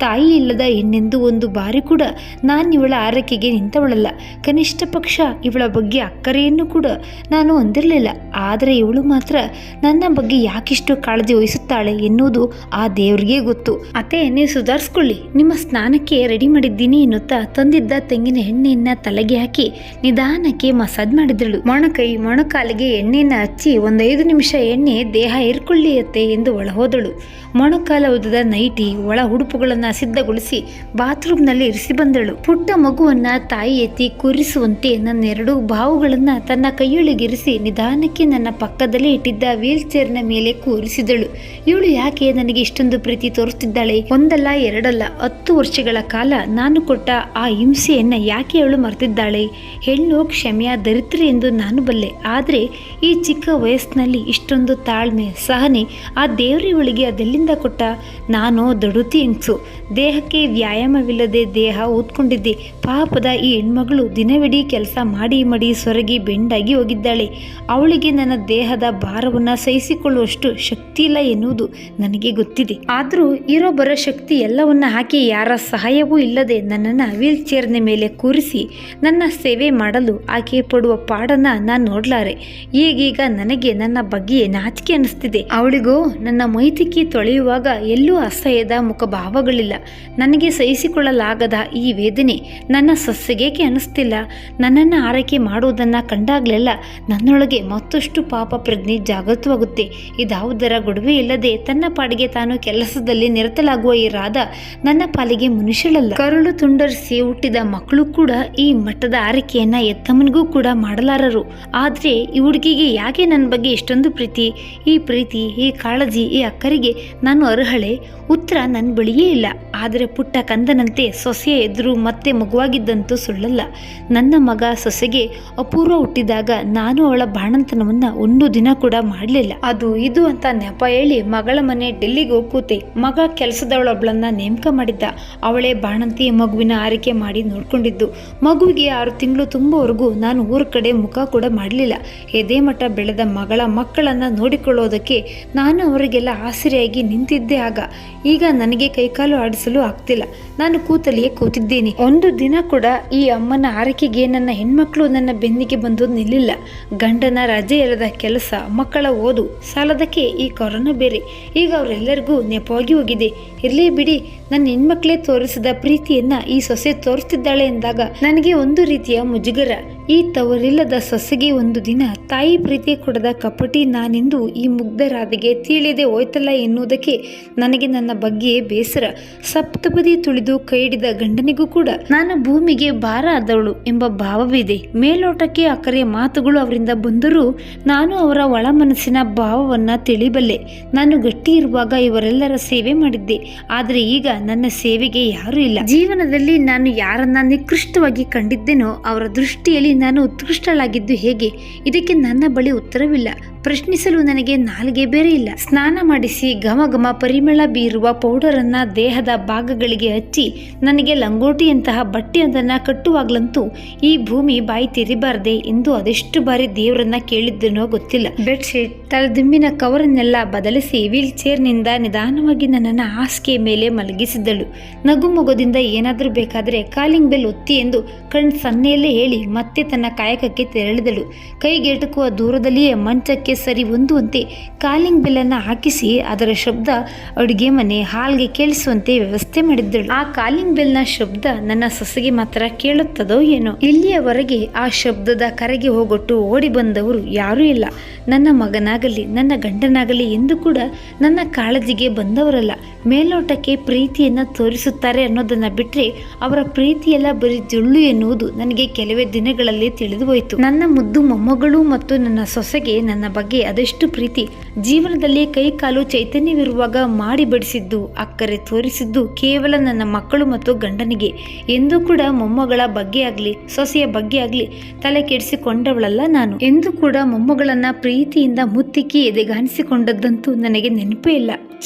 ತಾಯಿ ಇಲ್ಲದ ಹೆಣ್ಣೆಂದು ಒಂದು ಬಾರಿ ಕೂಡ ನಾನು ಇವಳ ಆರೈಕೆಗೆ ನಿಂತವಳಲ್ಲ. ಕನಿಷ್ಠ ಪಕ್ಷ ಇವಳ ಬಗ್ಗೆ ಅಕ್ಕರೆಯನ್ನು ಕೂಡ ನಾನು ಹೊಂದಿರಲಿಲ್ಲ. ಆದರೆ ಇವಳು ಮಾತ್ರ ನನ್ನ ಬಗ್ಗೆ ಯಾಕಿಷ್ಟು ಕಾಳಜಿ ವಹಿಸುತ್ತಾಳೆ ಎನ್ನುವುದು ಆ ದೇವರಿಗೆ ಗೊತ್ತು. ಅತ್ತೆ, ನೀವು ಸುಧಾರಿಸ್ಕೊಳ್ಳಿ, ನಿಮ್ಮ ಸ್ನಾನಕ್ಕೆ ರೆಡಿ ಮಾಡಿದ್ದೀನಿ ಎನ್ನುತ್ತಾ ತಂದಿದ್ದ ತೆಂಗಿನ ಎಣ್ಣೆಯನ್ನ ತಲೆಗೆ ಹಾಕಿ ನಿಧಾನಕ್ಕೆ ಮಸಾಜ್ ಮಾಡಿದಳು. ಮೊಣಕೈ ಮೊಣಕಾಲಿಗೆ ಎಣ್ಣೆಯನ್ನು ಹಚ್ಚಿ 1-5 ನಿಮಿಷ ಎಣ್ಣೆ ದೇಹ ಏರ್ಕೊಳ್ಳಿ ಅತ್ತೆ ಎಂದು ಒಳಹೋದಳು. ಮೊಣಕಾಲ ಉದ್ದದ ನೈಟಿ, ಒಳ ಉಡುಪುಗಳನ್ನು ಸಿದ್ಧಗೊಳಿಸಿ ಬಾತ್ರೂಮ್ನಲ್ಲಿ ಇರಿಸಿ ಬಂದಳು. ಪುಟ್ಟ ಮಗುವನ್ನ ತಾಯಿ ಎತ್ತಿ ಕೂರಿಸುವಂತೆ ನನ್ನ 2 ಬಾವುಗಳನ್ನ ತನ್ನ ಕೈಯೊಳಗಿರಿಸಿ ನಿಧಾನಕ್ಕೆ ನನ್ನ ಪಕ್ಕದಲ್ಲೇ ಇಟ್ಟಿದ್ದ ವೀಲ್ ಚೇರ್ನ ಮೇಲೆ ಕೂರಿಸಿದಳು. ಇವಳು ಯಾಕೆ ನನಗೆ ಇಷ್ಟೊಂದು ಪ್ರೀತಿ ತೋರಿಸ್ತಿದ್ದಾಳೆ? ಒಂದಲ್ಲ ಎರಡಲ್ಲ 10 ವರ್ಷಗಳ ಕಾಲ ನಾನು ಕೊಟ್ಟ ಆ ಹಿಂಸೆಯನ್ನ ಯಾಕೆ ಇವಳು ಮರೆತಿದ್ದಾಳೆ? ಹೆಣ್ಣು ಕ್ಷಮೆಯ ದರಿದ್ರಿ ಎಂದು ನಾನು ಬಲ್ಲೆ, ಆದರೆ ಈ ಚಿಕ್ಕ ವಯಸ್ಸಿನಲ್ಲಿ ಇಷ್ಟೊಂದು ತಾಳ್ಮೆ ಸಹನೆ ಆ ದೇವ್ರ ಇವಳಿಗೆ ಅದೆಲ್ಲಿಂದ ಕೊಟ್ಟ? ನಾನು ದಡುತಿ ಹೆಂಗ್ಸು, ದೇಹಕ್ಕೆ ವ್ಯಾಯಾಮವಿಲ್ಲದೆ ದೇಹ ಊದ್ಕೊಂಡಿದ್ದೆ. ಪಾಪದ ಈ ಹೆಣ್ಮಗಳು ದಿನವಿಡೀ ಕೆಲಸ ಮಾಡಿ ಮಡಿ ಸೊರಗಿ ಬೆಂಡಾಗಿ ಹೋಗಿದ್ದಾಳೆ. ಅವಳಿಗೆ ನನ್ನ ದೇಹದ ಭಾರವನ್ನು ಸಹಿಸಿಕೊಳ್ಳುವಷ್ಟು ಶಕ್ತಿ ಇಲ್ಲ ಎನ್ನುವುದು ನನಗೆ ಗೊತ್ತಿದೆ. ಆದರೂ ಇರೋ ಬರೋ ಶಕ್ತಿ ಎಲ್ಲವನ್ನ ಹಾಕಿ ಯಾರ ಸಹಾಯವೂ ಇಲ್ಲದೆ ನನ್ನನ್ನು ವೀಲ್ ಚೇರ್ನ ಮೇಲೆ ಕೂರಿಸಿ ನನ್ನ ಸೇವೆ ಮಾಡಲು ಆಕೆ ಪಡುವ ಪಾಡನ್ನ ನಾನು ನೋಡ್ಲಾರೆ. ಈಗೀಗ ನನಗೆ ನನ್ನ ಬಗ್ಗೆ ನಾಚಿಕೆ ಅನಿಸ್ತಿದೆ. ಅವಳಿಗೂ ನನ್ನ ಮೈತಿಕ್ಕಿ ತೊಳೆಯುವಾಗ ಎಲ್ಲೂ ಅಸಹ್ಯದ ಮುಖಭಾವಗಳಿಲ್ಲ. ನನಗೆ ಸಹಿಸಿಕೊಳ್ಳಲಾಗದ ಈ ವೇದನೆ ನನ್ನ ಸೊಸೆಗೇಕೆ ಅನಿಸ್ತಿಲ್ಲ? ನನ್ನನ್ನು ಆರೈಕೆ ಮಾಡುವುದನ್ನು ಕಂಡಾಗಲೆಲ್ಲ ನನ್ನೊಳಗೆ ಮತ್ತಷ್ಟು ಪಾಪ ಪ್ರಜ್ಞೆ ಜಾಗೃತವಾಗುತ್ತೆ. ಇದಾವುದರ ಗೊಡವೆ ಇಲ್ಲದೆ ತನ್ನ ಪಾಡಿಗೆ ತಾನು ಕೆಲಸದಲ್ಲಿ ನಿರತಲಾಗುವ ಈ ರಾಧ ನನ್ನ ಪಾಲಿಗೆ ಮನುಷ್ಯಳಲ್ಲ. ಕರುಳು ತುಂಡರಿಸಿ ಹುಟ್ಟಿದ ಮಕ್ಕಳು ಕೂಡ ಈ ಮಟ್ಟದ ಆರೈಕೆಯನ್ನ ಎತ್ತಮ್ಮನಿಗೂ ಕೂಡ ಮಾಡಲಾರರು. ಆದರೆ ಈ ಹುಡುಗಿಗೆ ಯಾಕೆ ನನ್ನ ಬಗ್ಗೆ ಇಷ್ಟೊಂದು ಪ್ರೀತಿ? ಈ ಕಾಳಜಿ, ಈ ಅಕ್ಕರಿಗೆ ನಾನು ಅರ್ಹಳೆ? ಉತ್ತರ ನನ್ನ ಬಳಿಯೇ ಇಲ್ಲ. ಆದರೆ ಪುಟ್ಟ ಕಂದನಂತೆ ಸೊಸೆಯ ಎದುರು ಮತ್ತೆ ಮಗುವಾಗಿದ್ದಂತೂ ಸುಳ್ಳಲ್ಲ. ನನ್ನ ಮಗ ಸೊಸೆಗೆ ಅಪೂರ್ವ ಹುಟ್ಟಿದಾಗ ನಾನು ಅವಳ ಬಾಣಂತನವನ್ನು 1 ದಿನ ಕೂಡ ಮಾಡಲಿಲ್ಲ. ಅದು ಇದು ಅಂತ ನೆಪ ಹೇಳಿ ಮಗಳ ಮನೆ ಡೆಲ್ಲಿಗೆ ಹೋಗ್ಕೂತೆ. ಮಗ ಕೆಲಸದವಳೊಬ್ಬಳನ್ನ ನೇಮಕ ಮಾಡಿದ್ದ. ಅವಳೇ ಬಾಣಂತಿ ಮಗುವಿನ ಆರೈಕೆ ಮಾಡಿ ನೋಡ್ಕೊಂಡಿದ್ದು. ಮಗುವಿಗೆ 6 ತಿಂಗಳು ತುಂಬುವವರೆಗೂ ನಾನು ಊರ ಕಡೆ ಮುಖ ಕೂಡ ಮಾಡಲಿಲ್ಲ. ಎದೆ ಮಠ ಬೆಳೆದ ಮಗಳ ಮಕ್ಕಳನ್ನು ನೋಡಿಕೊಳ್ಳೋದಕ್ಕೆ ನಾನು ಅವರಿಗೆಲ್ಲ ಆಸರೆಯಾಗಿ ನಿಂತಿದ್ದೆ. ಆಗ ಈಗ ನನಗೆ ಕೈಕಾಲು ಆಡಿಸಿ ಮಾಡಿಸಲು ಆಗ್ತಿಲ್ಲ. ನಾನು ಕೂತಲ್ಲಿಯೇ ಕೂತಿದ್ದೇನೆ. ಒಂದು ದಿನ ಕೂಡ ಈ ಅಮ್ಮನ ಆರೈಕೆಗೆ ನನ್ನ ಹೆಣ್ಮಕ್ಳು ನನ್ನ ಬೆನ್ನಿಗೆ ಬಂದು ನಿಲ್ಲಿಲ್ಲ. ಗಂಡನ ರಜೆ ಇಲ್ಲದ ಕೆಲಸ, ಮಕ್ಕಳ ಓದು, ಸಾಲದಕ್ಕೆ ಈ ಕೊರೋನಾ ಬೇರೆ. ಈಗ ಅವರೆಲ್ಲರಿಗೂ ನೆಪವಾಗಿ ಹೋಗಿದೆ. ಇರ್ಲಿ ಬಿಡಿ, ನನ್ನ ಹೆಣ್ಮಕ್ಳೇ ತೋರಿಸಿದ ಪ್ರೀತಿಯನ್ನ ಈ ಸೊಸೆ ತೋರಿಸ್ತಿದ್ದಾಳೆ ಎಂದಾಗ ನನಗೆ ಒಂದು ರೀತಿಯ ಮುಜುಗರ. ಈ ತವರಿಲ್ಲದ ಸೊಸೆಗೆ ಒಂದು ದಿನ ತಾಯಿ ಪ್ರೀತಿ ಕೊಡದ ಕಪಟಿ ನಾನೆಂದು ಈ ಮುಗ್ಧ ರಾಧೆಗೆ ತಿಳಿಯದೆ ಹೋಯ್ತಲ್ಲ ಎನ್ನುವುದಕ್ಕೆ ನನಗೆ ನನ್ನ ಬಗ್ಗೆ ಬೇಸರ. ಸಪ್ತಪದಿ ತುಳಿದು ಕೈ ಹಿಡಿದ ಗಂಡನಿಗೂ ಕೂಡ ನಾನು ಭೂಮಿಗೆ ಭಾರ ಆದವಳು ಎಂಬ ಭಾವವಿದೆ. ಮೇಲೋಟಕ್ಕೆ ಅಕರೆ ಮಾತುಗಳು ಅವರಿಂದ ಬಂದರೂ ನಾನು ಅವರ ಒಳ ಮನಸ್ಸಿನ ಭಾವವನ್ನ ತಿಳಿಬಲ್ಲೆ. ನಾನು ಗಟ್ಟಿ ಇರುವಾಗ ಇವರೆಲ್ಲರ ಸೇವೆ ಮಾಡಿದ್ದೆ, ಆದರೆ ಈಗ ನನ್ನ ಸೇವೆಗೆ ಯಾರೂ ಇಲ್ಲ. ಜೀವನದಲ್ಲಿ ನಾನು ಯಾರನ್ನ ನಿಕೃಷ್ಟವಾಗಿ ಕಂಡಿದ್ದೇನೋ ಅವರ ದೃಷ್ಟಿಯಲ್ಲಿ ನಾನು ಉತ್ಕೃಷ್ಟಳಾಗಿದ್ದು ಹೇಗೆ? ಇದಕ್ಕೆ ನನ್ನ ಬಳಿ ಉತ್ತರವಿಲ್ಲ. ಪ್ರಶ್ನಿಸಲು ನನಗೆ ನಾಲಿಗೆ ಬೇರೆ ಇಲ್ಲ. ಸ್ನಾನ ಮಾಡಿಸಿ ಘಮ ಘಮ ಪರಿಮಳ ಬೀರುವ ಪೌಡರನ್ನ ದೇಹದ ಭಾಗಗಳಿಗೆ ಹಚ್ಚಿ ನನಗೆ ಲಂಗೋಟಿಯಂತಹ ಬಟ್ಟೆಯೊಂದನ್ನ ಕಟ್ಟುವಾಗ್ಲಂತೂ ಈ ಭೂಮಿ ಬಾಯಿ ತೆರಿಬಾರ್ದೆ ಎಂದು ಅದೆಷ್ಟು ಬಾರಿ ದೇವರನ್ನ ಕೇಳಿದ್ದನೋ ಗೊತ್ತಿಲ್ಲ. ಬೆಡ್ಶೀಟ್, ತಲೆದಿಂಬಿನ ಕವರನ್ನೆಲ್ಲ ಬದಲಿಸಿ ವೀಲ್ ಚೇರ್ನಿಂದ ನಿಧಾನವಾಗಿ ನನ್ನನ್ನು ಹಾಸಿಗೆ ಮೇಲೆ ಮಲಗಿಸಿದ್ದಳು. ನಗು ಮೊಗದಿಂದ ಏನಾದರೂ ಬೇಕಾದರೆ ಕಾಲಿಂಗ್ ಬೆಲ್ ಒತ್ತಿ ಎಂದು ಕಣ್ ಸನ್ನೆಯಲ್ಲೇ ಹೇಳಿ ಮತ್ತೆ ತನ್ನ ಕಾಯಕಕ್ಕೆ ತೆರಳಿದಳು. ಕೈಗೆಟುಕುವ ದೂರದಲ್ಲಿಯೇ ಮಂಚಕ್ಕೆ ಸರಿ ಹೊಂದುವಂತೆ ಕಾಲಿಂಗ್ ಬೆಲ್ಲನ್ನು ಹಾಕಿಸಿ ಅದರ ಶಬ್ದ ಅಡುಗೆ ಮನೆ ಹಾಲ್ಗೆ ಕೇಳಿಸುವಂತೆ ವ್ಯವಸ್ಥೆ ಮಾಡಿದ್ದಳು. ಆ ಕಾಲಿಂಗ್ ಬೆಲ್ನ ಶಬ್ದ ನನ್ನ ಸೊಸೆಗೆ ಮಾತ್ರ ಕೇಳುತ್ತದೋ ಏನೋ. ಇಲ್ಲಿಯವರೆಗೆ ಆ ಶಬ್ದದ ಕರೆಗೆ ಹೋಗೊಟ್ಟು ಓಡಿ ಬಂದವರು ಯಾರೂ ಇಲ್ಲ. ನನ್ನ ಮಗನಾಗಲಿ ನನ್ನ ಗಂಡನಾಗಲಿ ಎಂದು ಕೂಡ ನನ್ನ ಕಾಳಜಿಗೆ ಬಂದವರಲ್ಲ. ಮೇಲ್ನೋಟಕ್ಕೆ ಪ್ರೀತಿಯನ್ನು ತೋರಿಸುತ್ತಾರೆ ಅನ್ನೋದನ್ನ ಬಿಟ್ಟರೆ ಅವರ ಪ್ರೀತಿಯೆಲ್ಲ ಬರೀ ಜೊಳ್ಳು ಎನ್ನುವುದು ನನಗೆ ಕೆಲವೇ ದಿನಗಳಲ್ಲಿ ತಿಳಿದು ಹೋಯಿತು. ನನ್ನ ಮುದ್ದು ಮೊಮ್ಮಗಳು ಮತ್ತು ನನ್ನ ಸೊಸೆಗೆ ನನ್ನ ಬಗ್ಗೆ ಅದೆಷ್ಟು ಪ್ರೀತಿ. ಜೀವನದಲ್ಲಿ ಕೈ ಕಾಲು ಚೈತನ್ಯವಿರುವಾಗ ಮಾಡಿ ಬಡಿಸಿದ್ದು, ಅಕ್ಕರೆ ತೋರಿಸಿದ್ದು ಕೇವಲ ನನ್ನ ಮಕ್ಕಳು ಮತ್ತು ಗಂಡನಿಗೆ. ಎಂದೂ ಕೂಡ ಮೊಮ್ಮಗಳ ಬಗ್ಗೆ ಆಗಲಿ ಸೊಸೆಯ ಬಗ್ಗೆ ಆಗಲಿ ತಲೆ ಕೆಡಿಸಿಕೊಂಡವಳಲ್ಲ ನಾನು. ಎಂದು ಕೂಡ ಮೊಮ್ಮಗಳನ್ನ ಪ್ರೀತಿಯಿಂದ ಮುತ್ತಿಕ್ಕಿ ಎದೆಗಾಣಿಸಿಕೊಂಡದ್ದಂತೂ ನನಗೆ ನೆನಪೇ ಇಲ್ಲ.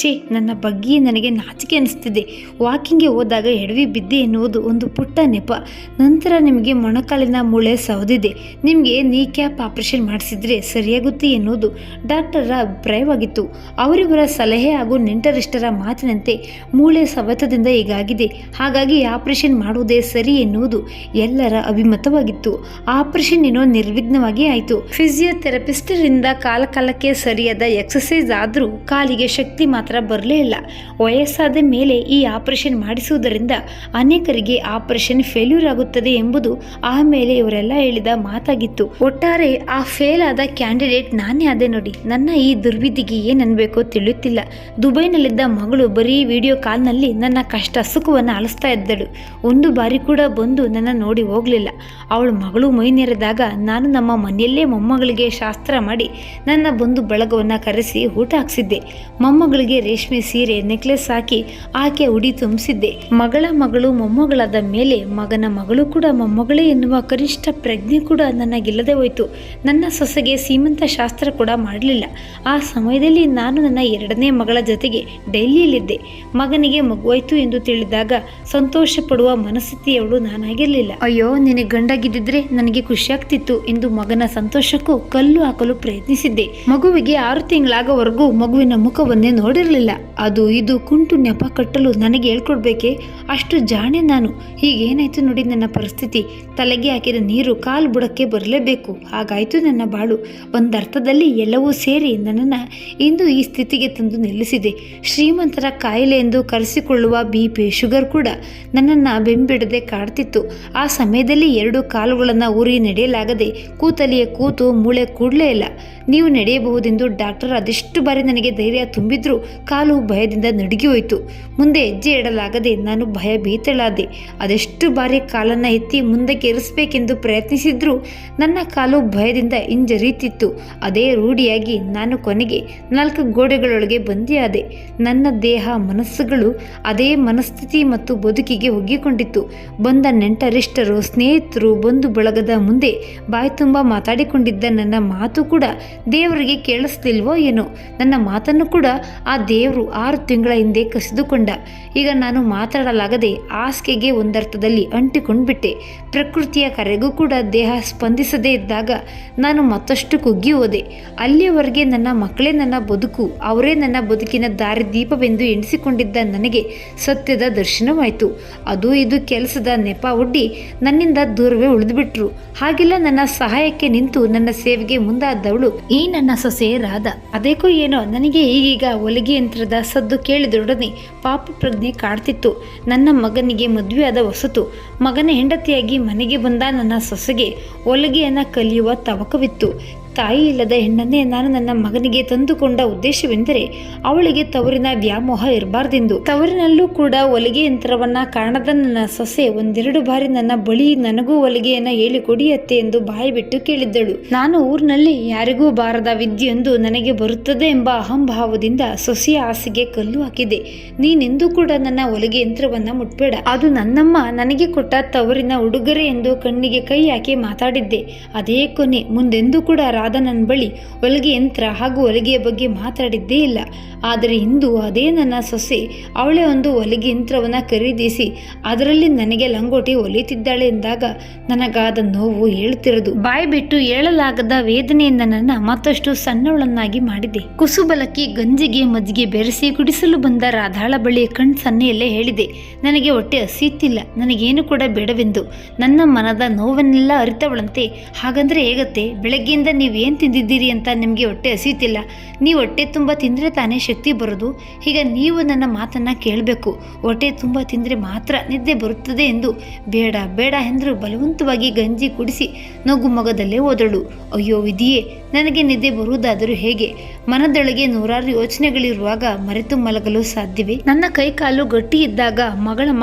ನನ್ನ ಬಗ್ಗೆ ನನಗೆ ನಾಚಿಕೆ ಅನಿಸ್ತಿದೆ. ವಾಕಿಂಗ್ಗೆ ಹೋದಾಗ ಎಡವಿ ಬಿದ್ದೆ ಎನ್ನುವುದು ಒಂದು ಪುಟ್ಟ ನೆಪ. ನಂತರ ನಿಮಗೆ ಮೊಣಕಾಲಿನ ಮೂಳೆ ಸವದಿದೆ, ನಿಮಗೆ ನೀ ಕ್ಯಾಪ್ ಆಪರೇಷನ್ ಮಾಡಿಸಿದ್ರೆ ಸರಿಯಾಗುತ್ತೆ ಎನ್ನುವುದು ಡಾಕ್ಟರ ಅಭಿಪ್ರಾಯವಾಗಿತ್ತು. ಅವರಿವರ ಸಲಹೆ ಹಾಗೂ ನೆಂಟರಿಷ್ಟರ ಮಾತಿನಂತೆ ಮೂಳೆ ಸವೆತದಿಂದ ಹೀಗಾಗಿದೆ, ಹಾಗಾಗಿ ಆಪರೇಷನ್ ಮಾಡುವುದೇ ಸರಿ ಎನ್ನುವುದು ಎಲ್ಲರ ಅಭಿಮತವಾಗಿತ್ತು. ಆಪರೇಷನ್ ಏನೋ ನಿರ್ವಿಘ್ನವಾಗಿ ಆಯಿತು. ಫಿಸಿಯೋಥೆರಪಿಸ್ಟರಿಂದ ಕಾಲಕ್ಕೆ ಸರಿಯಾದ ಎಕ್ಸಸೈಸ್ ಆದರೂ ಕಾಲಿಗೆ ಶಕ್ತಿ ಮಾತ್ರ ಬರಲೇ ಇಲ್ಲ. ವಯಸ್ಸಾದ ಮೇಲೆ ಈ ಆಪರೇಷನ್ ಮಾಡಿಸುವುದರಿಂದ ಅನೇಕರಿಗೆ ಆಪರೇಷನ್ ಫೇಲ್ಯೂರ್ ಆಗುತ್ತದೆ ಎಂಬುದು ಆಮೇಲೆ ಇವರೆಲ್ಲ ಹೇಳಿದ ಮಾತಾಗಿತ್ತು. ಒಟ್ಟಾರೆ ಆ ಫೇಲ್ ಆದ ಕ್ಯಾಂಡಿಡೇಟ್ ನಾನೇ ಆದೆ ನೋಡಿ. ನನ್ನ ಈ ದುರ್ವಿಧಿಗೆ ಏನನ್ಬೇಕೋ ತಿಳಿಯುತ್ತಿಲ್ಲ. ದುಬೈನಲ್ಲಿದ್ದ ಮಗಳು ಬರೀ ವಿಡಿಯೋ ಕಾಲ್ನಲ್ಲಿ ನನ್ನ ಕಷ್ಟ ಸುಖವನ್ನು ಆಲಿಸ್ತಾ ಇದ್ದಳು. ಒಂದು ಬಾರಿ ಕೂಡ ಬಂದು ನನ್ನ ನೋಡಿ ಹೋಗಲಿಲ್ಲ. ಅವಳು ಮಗಳು ಮೈನೇರಿದಾಗ ನಾನು ನಮ್ಮ ಮನೆಯಲ್ಲೇ ಮೊಮ್ಮಗಳಿಗೆ ಶಾಸ್ತ್ರ ಮಾಡಿ ನನ್ನ ಬಂಧು ಬಳಗವನ್ನು ಕರೆಸಿ ಊಟ ಹಾಕ್ಸಿದ್ದೆ. ಮೊಮ್ಮಗಳಿಗೆ ರೇಷ್ಮೆ ಸೀರೆ ನೆಕ್ಲೆಸ್ ಹಾಕಿ ಆಕೆ ಉಡಿ ತುಂಬಿಸಿದ್ದೆ. ಮಗಳ ಮಗಳು ಮೊಮ್ಮಗಳಾದ ಮೇಲೆ ಮಗನ ಮಗಳು ಕೂಡ ಮೊಮ್ಮಗಳೇ ಎನ್ನುವ ಕನಿಷ್ಠ ಪ್ರಜ್ಞೆ ಕೂಡ ನನಗಿಲ್ಲದೆ ಹೋಯಿತು. ನನ್ನ ಸೊಸೆಗೆ ಸೀಮಂತ ಶಾಸ್ತ್ರ ಕೂಡ ಮಾಡಲಿಲ್ಲ. ಆ ಸಮಯದಲ್ಲಿ ನಾನು ನನ್ನ ಎರಡನೇ ಮಗಳ ಜೊತೆಗೆ ಡೆಲ್ಲಿಯಲ್ಲಿದ್ದೆ. ಮಗನಿಗೆ ಮಗುವಾಯ್ತು ಎಂದು ತಿಳಿದಾಗ ಸಂತೋಷ ಪಡುವ ಮನಸ್ಥಿತಿಯವಳು ನಾನಾಗಿರಲಿಲ್ಲ. ಅಯ್ಯೋ, ನಿನಗೆ ಗಂಡಾಗಿದ್ದಿದ್ರೆ ನನಗೆ ಖುಷಿಯಾಗ್ತಿತ್ತು ಎಂದು ಮಗನ ಸಂತೋಷಕ್ಕೂ ಕಲ್ಲು ಹಾಕಲು ಪ್ರಯತ್ನಿಸಿದ್ದೆ. ಮಗುವಿಗೆ 6 ತಿಂಗಳಾಗೋವರೆಗೂ ಮಗುವಿನ ಮುಖವನ್ನೇ ನೋಡಿರಲಿಲ್ಲ. ಅದು ಇದು ಕುಂಟು ನೆಪ ಕಟ್ಟಲು ನನಗೆ ಹೇಳ್ಕೊಡ್ಬೇಕೆ? ಅಷ್ಟು ಜಾಣೆ ನಾನು. ಹೀಗೇನಾಯ್ತು ನೋಡಿ ನನ್ನ ಪರಿಸ್ಥಿತಿ. ತಲೆಗೆ ಹಾಕಿದ ನೀರು ಕಾಲು ಬುಡಕ್ಕೆ ಬರಲೇಬೇಕು. ಹಾಗಾಯ್ತು ನನ್ನ ಬಾಳು. ಒಂದರ್ಥದಲ್ಲಿ ಎಲ್ಲವೂ ಸೇರಿ ನನ್ನನ್ನು ಇಂದು ಈ ಸ್ಥಿತಿಗೆ ತಂದು ನಿಲ್ಲಿಸಿದೆ. ಶ್ರೀಮಂತರ ಕಾಯಿಲೆ ಎಂದು ಕರೆಸಿಕೊಳ್ಳುವ BP ಶುಗರ್ ಕೂಡ ನನ್ನನ್ನು ಬೆಂಬಿಡದೆ ಕಾಡ್ತಿತ್ತು. ಆ ಸಮಯದಲ್ಲಿ 2 ಕಾಲುಗಳನ್ನು ಊರಿ ನಡೆಯಲಾಗದೆ ಕೂತಲಿಯೇ ಕೂತು ಮೂಳೆ ಕೂಡಲೇ ಇಲ್ಲ. ನೀವು ನಡೆಯಬಹುದೆಂದು ಡಾಕ್ಟರ್ ಅದೆಷ್ಟು ಬಾರಿ ನನಗೆ ಧೈರ್ಯ ತುಂಬಿದ್ರೂ ಕಾಲು ಭಯದಿಂದ ನಡುಗಿ ಹೋಯಿತು. ಮುಂದೆ ಹೆಜ್ಜೆ ಇಡಲಾಗದೆ ನಾನು ಭಯಭೀತಳಾದೆ. ಅದೆಷ್ಟು ಬಾರಿ ಕಾಲನ್ನು ಎತ್ತಿ ಮುಂದಕ್ಕೆ ಇರಿಸಬೇಕೆಂದು ಪ್ರಯತ್ನಿಸಿದ್ರೂ ನನ್ನ ಕಾಲು ಭಯದಿಂದ ಹಿಂಜರಿತಿತ್ತು. ಅದೇ ರೂಢಿಯಾಗಿ ನಾನು ಕೊನೆಗೆ 4 ಗೋಡೆಗಳೊಳಗೆ ಬಂದಿಯಾದೆ. ನನ್ನ ದೇಹ ಮನಸ್ಸುಗಳು ಅದೇ ಮನಸ್ಥಿತಿ ಮತ್ತು ಬದುಕಿಗೆ ಒಗ್ಗಿಕೊಂಡಿತ್ತು. ಬಂದ ನೆಂಟರಿಷ್ಟರು, ಸ್ನೇಹಿತರು, ಬಂಧು ಬಳಗದ ಮುಂದೆ ಬಾಯಿ ತುಂಬ ಮಾತಾಡಿಕೊಂಡಿದ್ದ ನನ್ನ ಮಾತು ಕೂಡ ದೇವರಿಗೆ ಕೇಳಿಸ್ಲಿಲ್ವೋ ಏನೋ. ನನ್ನ ಮಾತನ್ನು ಕೂಡ ಆ ದೇವರು 6 ತಿಂಗಳ ಹಿಂದೆ ಕಸಿದುಕೊಂಡ. ಈಗ ನಾನು ಮಾತಾಡಲಾಗದೆ ಹಾಸಿಗೆಗೆ ಒಂದರ್ಥದಲ್ಲಿ ಅಂಟಿಕೊಂಡ್ಬಿಟ್ಟೆ. ಪ್ರಕೃತಿಯ ಕರೆಗೂ ಕೂಡ ಕೂಡ ದೇಹ ಸ್ಪಂದಿಸದೇ ಇದ್ದಾಗ ನಾನು ಮತ್ತಷ್ಟು ಕುಗ್ಗಿ ಹೋದೆ. ಅಲ್ಲಿಯವರೆಗೆ ನನ್ನ ಮಕ್ಕಳೇ ನನ್ನ ಬದುಕು, ಅವರೇ ನನ್ನ ಬದುಕಿನ ದಾರಿದೀಪವೆಂದು ಎಣಿಸಿಕೊಂಡಿದ್ದ ನನಗೆ ಸತ್ಯದ ದರ್ಶನವಾಯಿತು. ಅದು ಇದು ಕೆಲಸದ ನೆಪ ಒಡ್ಡಿ ನನ್ನಿಂದ ದೂರವೇ ಉಳಿದುಬಿಟ್ರು. ಹಾಗೆಲ್ಲ ನನ್ನ ಸಹಾಯಕ್ಕೆ ನಿಂತು ನನ್ನ ಸೇವೆಗೆ ಮುಂದಾದವಳು ಈ ನನ್ನ ಸೊಸೆ ರಾಧ. ಅದೇಕೋ ಏನೋ ನನಗೆ ಈಗೀಗ ಹೊಲಿಗೆ ಯಂತ್ರದ ಸದ್ದು ಕೇಳಿದೊಡನೆ ಪಾಪ ಪ್ರಜ್ಞೆ ಕಾಡ್ತಿತ್ತು. ನನ್ನ ಮಗನಿಗೆ ಮದುವೆಯಾದ ಹೊಸತು, ಮಗನ ಹೆಂಡತಿಯಾಗಿ ಮನೆಗೆ ಬಂದ ನನ್ನ ಸೊಸೆಗೆ ಹೊಲಿಗೆಯನ್ನು ಕಲಿಯುವ ತವಕವಿತ್ತು. ತಾಯಿ ಇಲ್ಲದ ಹೆಣ್ಣನ್ನೇ ನಾನು ನನ್ನ ಮಗನಿಗೆ ತಂದುಕೊಂಡ ಉದ್ದೇಶವೆಂದರೆ ಅವಳಿಗೆ ತವರಿನ ವ್ಯಾಮೋಹ ಇರಬಾರ್ದೆಂದು. ತವರಿನಲ್ಲೂ ಕೂಡ ಹೊಲಿಗೆ ಯಂತ್ರವನ್ನ ಕಾಣದ ನನ್ನ ಸೊಸೆ ಒಂದೆರಡು ಬಾರಿ ನನ್ನ ಬಳಿ ನನಗೂ ಹೊಲಿಗೆಯನ್ನ ಹೇಳಿಕೊಡಿ ಅತ್ತೆ ಎಂದು ಬಾಯಿ ಬಿಟ್ಟು ಕೇಳಿದ್ದಳು. ನಾನು ಊರಿನಲ್ಲಿ ಯಾರಿಗೂ ಬಾರದ ವಿದ್ಯೆಯೊಂದು ನನಗೆ ಬರುತ್ತದೆ ಎಂಬ ಅಹಂಭಾವದಿಂದ ಸೊಸೆಯ ಆಸೆಗೆ ಕಲ್ಲು ಹಾಕಿದೆ. ನೀನೆಂದೂ ಕೂಡ ನನ್ನ ಹೊಲಿಗೆ ಯಂತ್ರವನ್ನ ಮುಟ್ಬೇಡ, ಅದು ನನ್ನಮ್ಮ ನನಗೆ ಕೊಟ್ಟ ತವರಿನ ಉಡುಗೊರೆ ಎಂದು ಕಣ್ಣಿಗೆ ಕೈ ಹಾಕಿ ಮಾತಾಡಿದ್ದೆ. ಅದೇ ಕೊನೆ. ಮುಂದೆಂದೂ ಕೂಡ ರಾಧ ನನ್ನ ಬಳಿ ಹೊಲಿಗೆ ಯಂತ್ರ ಹಾಗೂ ಹೊಲಿಗೆಯ ಬಗ್ಗೆ ಮಾತಾಡಿದ್ದೇ ಇಲ್ಲ. ಆದರೆ ಇಂದು ಅದೇ ನನ್ನ ಸೊಸೆ ಅವಳೇ ಒಂದು ಹೊಲಿಗೆ ಯಂತ್ರವನ್ನು ಖರೀದಿಸಿ ಅದರಲ್ಲಿ ನನಗೆ ಲಂಗೋಟಿ ಹೊಲಿಯುತ್ತಿದ್ದಾಳೆ ಎಂದಾಗ ನನಗಾದ ನೋವು ಹೇಳುತ್ತಿರದು. ಬಾಯಿ ಬಿಟ್ಟು ಹೇಳಲಾಗದ ವೇದನೆಯಿಂದ ನನ್ನ ಮತ್ತಷ್ಟು ಸಣ್ಣವಳನ್ನಾಗಿ ಮಾಡಿದೆ. ಕುಸುಬಲಕ್ಕಿ ಗಂಜಿಗೆ ಮಜ್ಜಿಗೆ ಬೆರೆಸಿ ಕುಡಿಸಲು ಬಂದ ರಾಧಾಳ ಬಳಿ ಕಣ್ ಸನ್ನೆಯಲ್ಲೇ ಹೇಳಿದೆ, ನನಗೆ ಹೊಟ್ಟೆ ಹಸಿಯುತ್ತಿಲ್ಲ, ನನಗೇನು ಕೂಡ ಬೇಡವೆಂದು. ನನ್ನ ಮನದ ನೋವನ್ನೆಲ್ಲ ಅರಿತವಳಂತೆ, ಹಾಗಂದ್ರೆ ಹೇಗತ್ತೆ, ಬೆಳಗ್ಗೆಯಿಂದ ನೀವೇನು ತಿಂದಿದ್ದೀರಿ ಅಂತ ನಿಮಗೆ ಹೊಟ್ಟೆ ಹಸಿಯುತ್ತಿಲ್ಲ, ನೀವು ಹೊಟ್ಟೆ ತುಂಬ ತಿಂದರೆ ತಾನೇ ಶಕ್ತಿ ಬರೋದು. ಈಗ ನೀವು ನನ್ನ ಮಾತನ್ನು ಕೇಳಬೇಕು, ಹೊಟ್ಟೆ ತುಂಬ ತಿಂದರೆ ಮಾತ್ರ ನಿದ್ದೆ ಬರುತ್ತದೆ ಎಂದು ಬೇಡ ಬೇಡ ಎಂದರು ಬಲವಂತವಾಗಿ ಗಂಜಿ ಕುಡಿಸಿ ನಗು ಮೊಗದಲ್ಲೇ ಹೋದಳು. ಅಯ್ಯೋ ವಿಧಿಯೇ, ನನಗೆ ನಿದ್ದೆ ಬರುವುದಾದರೂ ಹೇಗೆ? ಮನದೊಳಗೆ ನೂರಾರು ಯೋಚನೆಗಳಿರುವಾಗ ಮರೆತು ಮಲಗಲು ಸಾಧ್ಯವೇ? ನನ್ನ ಕೈಕಾಲು ಗಟ್ಟಿ ಇದ್ದಾಗ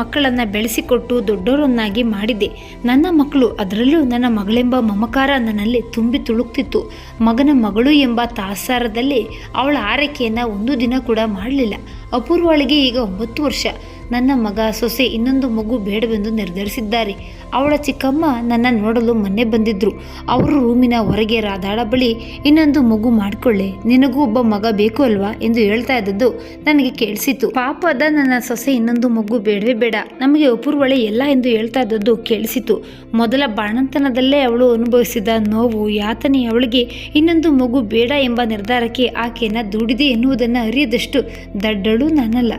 ಮಕ್ಕಳನ್ನ ಬೆಳೆಸಿಕೊಟ್ಟು ದೊಡ್ಡವರನ್ನಾಗಿ ಮಾಡಿದೆ. ನನ್ನ ಮಕ್ಕಳು, ಅದರಲ್ಲೂ ನನ್ನ ಮಗಳೆಂಬ ಮಮಕಾರ ನನ್ನಲ್ಲಿ ತುಂಬಿ ತುಳುಕ್ತಿತ್ತು. ಮಗನ ಮಗಳು ಎಂಬ ತಾತ್ಸಾರದಲ್ಲಿ ಅವಳ ಆರೈಕೆಯನ್ನು ಒಂದು ದಿನ ಕೂಡ ಮಾಡಲಿಲ್ಲ. ಅಪೂರ್ವಳಿಗೆ ಈಗ 9 ವರ್ಷ. ನನ್ನ ಮಗ ಸೊಸೆ ಇನ್ನೊಂದು ಮಗು ಬೇಡವೆಂದು ನಿರ್ಧರಿಸಿದ್ದಾರೆ. ಅವಳ ಚಿಕ್ಕಮ್ಮ ನನ್ನ ನೋಡಲು ಮೊನ್ನೆ ಬಂದಿದ್ರು. ಅವರು ರೂಮಿನ ಹೊರಗೆ ರಾಧಾಳ ಬಳಿ ಇನ್ನೊಂದು ಮಗು ಮಾಡಿಕೊಳ್ಳೆ, ನಿನಗೂ ಒಬ್ಬ ಮಗ ಬೇಕು ಅಲ್ವಾ ಎಂದು ಹೇಳ್ತಾ ಇದ್ದದ್ದು ನನಗೆ ಕೇಳಿಸಿತು. ಪಾಪದ ನನ್ನ ಸೊಸೆ ಇನ್ನೊಂದು ಮಗು ಬೇಡವೇ ಬೇಡ, ನಮಗೆ ಅಪೂರ್ವಳೆ ಎಲ್ಲ ಎಂದು ಹೇಳ್ತಾ ಇದ್ದದ್ದು ಕೇಳಿಸಿತು. ಮೊದಲ ಬಾಣಂತನದಲ್ಲೇ ಅವಳು ಅನುಭವಿಸಿದ ನೋವು, ಯಾತನೆ ಅವಳಿಗೆ ಇನ್ನೊಂದು ಮಗು ಬೇಡ ಎಂಬ ನಿರ್ಧಾರಕ್ಕೆ ಆಕೆಯನ್ನು ದೂಡಿದೆ ಎನ್ನುವುದನ್ನು ಅರಿಯದಷ್ಟು ದಡ್ಡಳು ನಾನಲ್ಲ.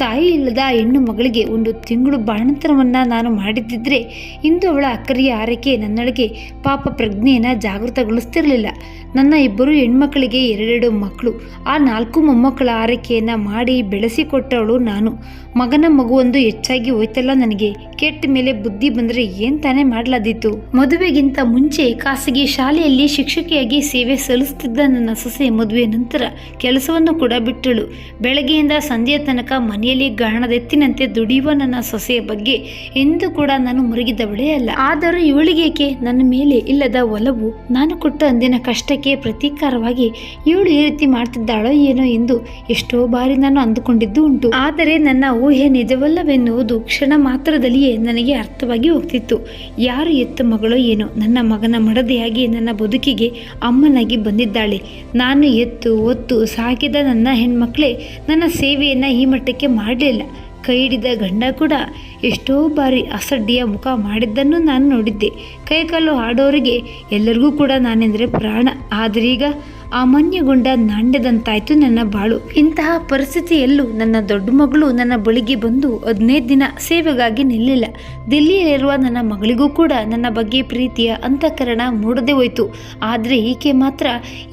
ತಾಯಿ ಇಲ್ಲದ ಹೆಣ್ಣು ಮಗಳಿಗೆ 1 ತಿಂಗಳು ಬಾಣಂತನವನ್ನು ನಾನು ಮಾಡಿದ್ದಿದ್ರೆ ಇಂದು ಅವಳ ಅಕ್ಕರಿಯ ಆರೈಕೆ ನನ್ನೊಳಗೆ ಪಾಪ ಪ್ರಜ್ಞೆಯನ್ನು ಜಾಗೃತಗೊಳಿಸ್ತಿರಲಿಲ್ಲ. ನನ್ನ 2 ಹೆಣ್ಮಕ್ಕಳಿಗೆ 2 ಮಕ್ಕಳು, ಆ 4 ಮೊಮ್ಮಕ್ಕಳ ಆರೈಕೆಯನ್ನು ಮಾಡಿ ಬೆಳೆಸಿಕೊಟ್ಟವಳು ನಾನು. ಮಗನ ಮಗುವೊಂದು ಹೆಚ್ಚಾಗಿ ಹೋಯ್ತಲ್ಲ ನನಗೆ. ಕೆಟ್ಟ ಮೇಲೆ ಬುದ್ಧಿ ಬಂದರೆ ಏನು ತಾನೇ ಮಾಡಲಾದೀತು? ಮದುವೆಗಿಂತ ಮುಂಚೆ ಖಾಸಗಿ ಶಾಲೆಯಲ್ಲಿ ಶಿಕ್ಷಕಿಯಾಗಿ ಸೇವೆ ಸಲ್ಲಿಸುತ್ತಿದ್ದ ನನ್ನ ಸೊಸೆ ಮದುವೆ ನಂತರ ಕೆಲಸವನ್ನು ಕೂಡ ಬಿಟ್ಟಳು. ಬೆಳಗ್ಗೆಯಿಂದ ಸಂಜೆಯ ತನಕ ಮನೆಯಲ್ಲಿ ಗಾಣದೆತ್ತಿನಂತೆ ದುಡಿಯುವ ನನ್ನ ಸೊಸೆಯ ಬಗ್ಗೆ ಎಂದೂ ಕೂಡ ನಾನು ಮುರುಗಿದವಳೇ ಅಲ್ಲ. ಆದರೂ ಇವಳಿಗೇಕೆ ನನ್ನ ಮೇಲೆ ಇಲ್ಲದ ಒಲವು? ನಾನು ಕೊಟ್ಟ ಅಂದಿನ ಕಷ್ಟಕ್ಕೆ ಪ್ರತೀಕಾರವಾಗಿ ಇವಳು ಈ ರೀತಿ ಮಾಡ್ತಿದ್ದಾಳೋ ಏನೋ ಎಂದು ಎಷ್ಟೋ ಬಾರಿ ನಾನು ಅಂದುಕೊಂಡಿದ್ದು ಉಂಟು. ಆದರೆ ನನ್ನ ಊಹೆ ನಿಜವಲ್ಲವೆನ್ನುವುದು ಕ್ಷಣ ಮಾತ್ರದಲ್ಲಿಯೇ ನನಗೆ ಅರ್ಥವಾಗಿ ಹೋಗ್ತಿತ್ತು. ಯಾರು ಎತ್ತ ಮಗಳೋ ಏನೋ, ನನ್ನ ಮಗನ ಮಡದೆಯಾಗಿ ನನ್ನ ಬದುಕಿಗೆ ಅಮ್ಮನಾಗಿ ಬಂದಿದ್ದಾಳೆ. ನಾನು ಎತ್ತು ಒತ್ತು ಸಾಕಿದ ನನ್ನ ಹೆಣ್ಮಕ್ಳೇ ನನ್ನ ಸೇವೆಯನ್ನು ಈ ಮಟ್ಟಕ್ಕೆ ಮಾಡಲಿಲ್ಲ. ಕೈ ಹಿಡಿದ ಗಂಡ ಕೂಡ ಎಷ್ಟೋ ಬಾರಿ ಅಸಡ್ಡೆಯ ಮುಖ ಮಾಡಿದ್ದನ್ನು ನಾನು ನೋಡಿದ್ದೆ. ಕೈಕಾಲು ಆಡೋರಿಗೆ ಎಲ್ಲರಿಗೂ ಕೂಡ ನಾನೆಂದರೆ ಪ್ರಾಣ. ಆದರೀಗ ಅಮಾನ್ಯಗೊಂಡ ನಾಣ್ಯದಂತಾಯ್ತು ನನ್ನ ಬಾಳು. ಇಂತಹ ಪರಿಸ್ಥಿತಿಯಲ್ಲೂ ನನ್ನ ದೊಡ್ಡ ಮಗಳು ನನ್ನ ಬಳಿಗೆ ಬಂದು 15 ದಿನ ಸೇವೆಗಾಗಿ ನಿಲ್ಲಿಲ್ಲ. ದಿಲ್ಲಿಯಲ್ಲಿರುವ ನನ್ನ ಮಗಳಿಗೂ ಕೂಡ ನನ್ನ ಬಗ್ಗೆ ಪ್ರೀತಿಯ ಅಂತಃಕರಣ ಮೂಡದೆ ಹೋಯಿತು. ಆದರೆ ಈಕೆ ಮಾತ್ರ